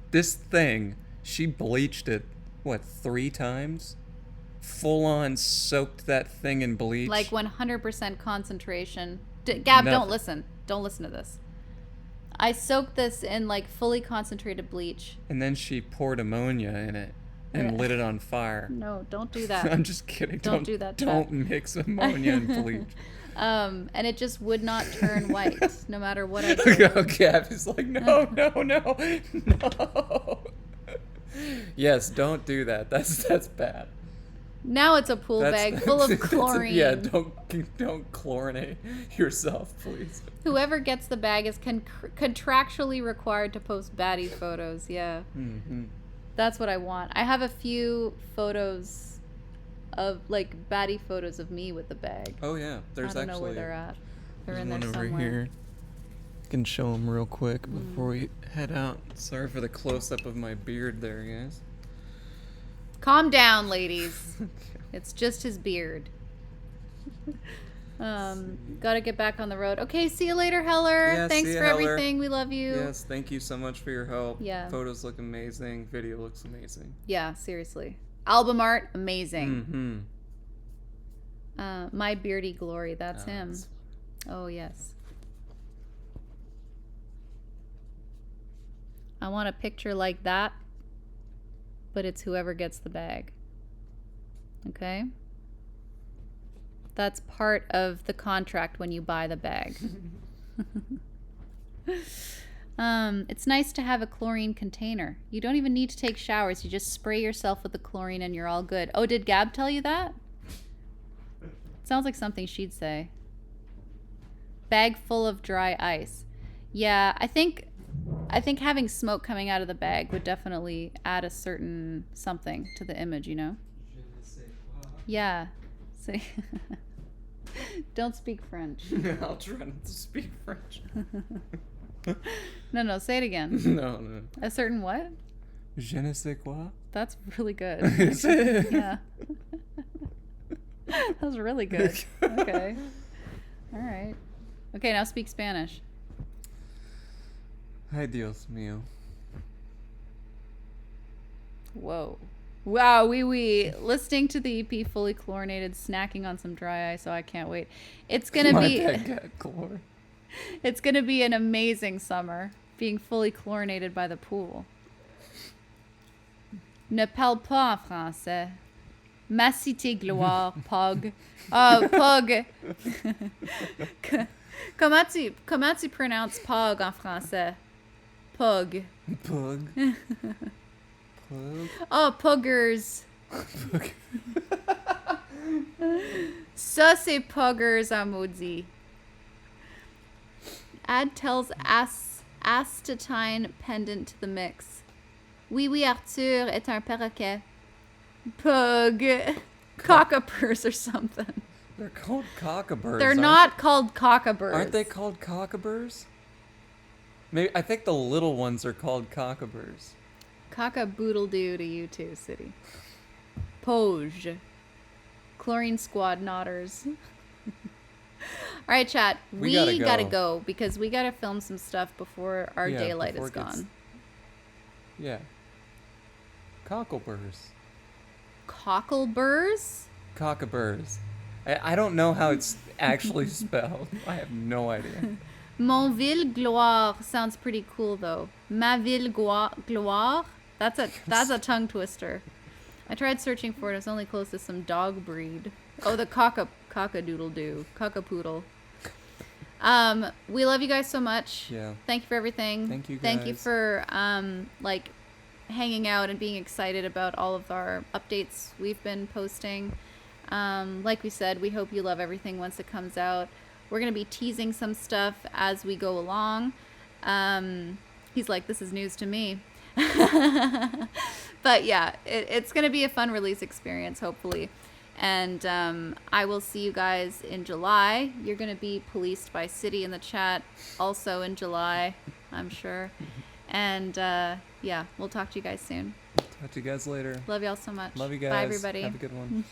This thing, she bleached it, what, 3 times? Full on soaked that thing in bleach. Like 100% concentration. Gab, Nothing. don't listen. Don't listen to this. I soaked this in like fully concentrated bleach. And then she poured ammonia in it and lit it on fire. No, don't do that. I'm just kidding. Don't do that, Don't Chad. mix ammonia and bleach. And it just would not turn white, no matter what I did. Gabby's like, no. Yes, don't do that. That's bad. Now it's a pool bag full of chlorine. Yeah, don't chlorinate yourself, please. Whoever gets the bag is contractually required to post baddie photos. Yeah. Mm-hmm. That's what I want. I have a few photos of, like, baddie photos of me with the bag. Oh, yeah. There's I don't know where actually they're at. They're in one there over somewhere. here. I can show them real quick before we head out. Sorry for the close-up of my beard there, guys. Calm down, ladies. It's just his beard. Gotta get back on the road. Okay, see you later, Heller. Yeah, Thanks see ya, for Heller. everything. We love you. Yes, thank you so much for your help. Yeah. Photos look amazing. Video looks amazing. Yeah, seriously. Album art, amazing. Mm-hmm. My Beardy Glory, that's him. That's- Oh, yes. I want a picture like that, but it's whoever gets the bag. Okay? That's part of the contract when you buy the bag. It's nice to have a chlorine container. You don't even need to take showers. You just spray yourself with the chlorine and you're all good. Oh, did Gab tell you that? Sounds like something she'd say. Bag full of dry ice. Yeah, I think having smoke coming out of the bag would definitely add a certain something to the image, you know? Yeah. Say don't speak French. I'll try not to speak French. No, say it again. No. A certain what? Je ne sais quoi. That's really good. Is it? Yeah. That was really good. Okay. All right. Okay, now speak Spanish. Ay, Dios mío. Whoa. Wow, wee. Listening to the EP fully chlorinated, snacking on some dry ice, so I can't wait. It's gonna My be bad, got chlor. it's gonna be an amazing summer, being fully chlorinated by the pool. Ne parle pas en français. Ma cité gloire, Pog. Pog. Comment tu prononces Pog en français? Pug. Pug. Pug. Oh, Puggers. Ça, c'est Puggers en maudit. Add tells astatine pendant to the mix. Oui, Arthur est un perroquet. Pug. Cockapurs or something. They're called cockaburs. They're not called cockaburs. Aren't they called cockaburs? Maybe I think the little ones are called cockaburs. Cock-a-boodle-doo to you too, City. Poge. Chlorine Squad Nodders. All right, chat. We gotta go because we gotta film some stuff before our daylight before is it gets- gone. Yeah. Cockleburs. Cockleburs? Cockaburs. I don't know how it's actually spelled. I have no idea. Mon ville gloire sounds pretty cool though. Ma ville gloire? That's a tongue twister. I tried searching for it. It was only close to some dog breed. Oh, the cockadoodle-doo. Cockapoodle. We love you guys so much. Yeah. Thank you for everything. Thank you, Thank you guys. for like hanging out and being excited about all of our updates we've been posting. Like we said, we hope you love everything once it comes out. We're gonna be teasing some stuff as we go along. He's like, this is news to me. But yeah, it's gonna be a fun release experience, hopefully. And I will see you guys in July. You're gonna be policed by City in the chat also in July, I'm sure. And yeah, we'll talk to you guys soon. Talk to you guys later. Love y'all so much. Love you guys. Bye, everybody. Have a good one.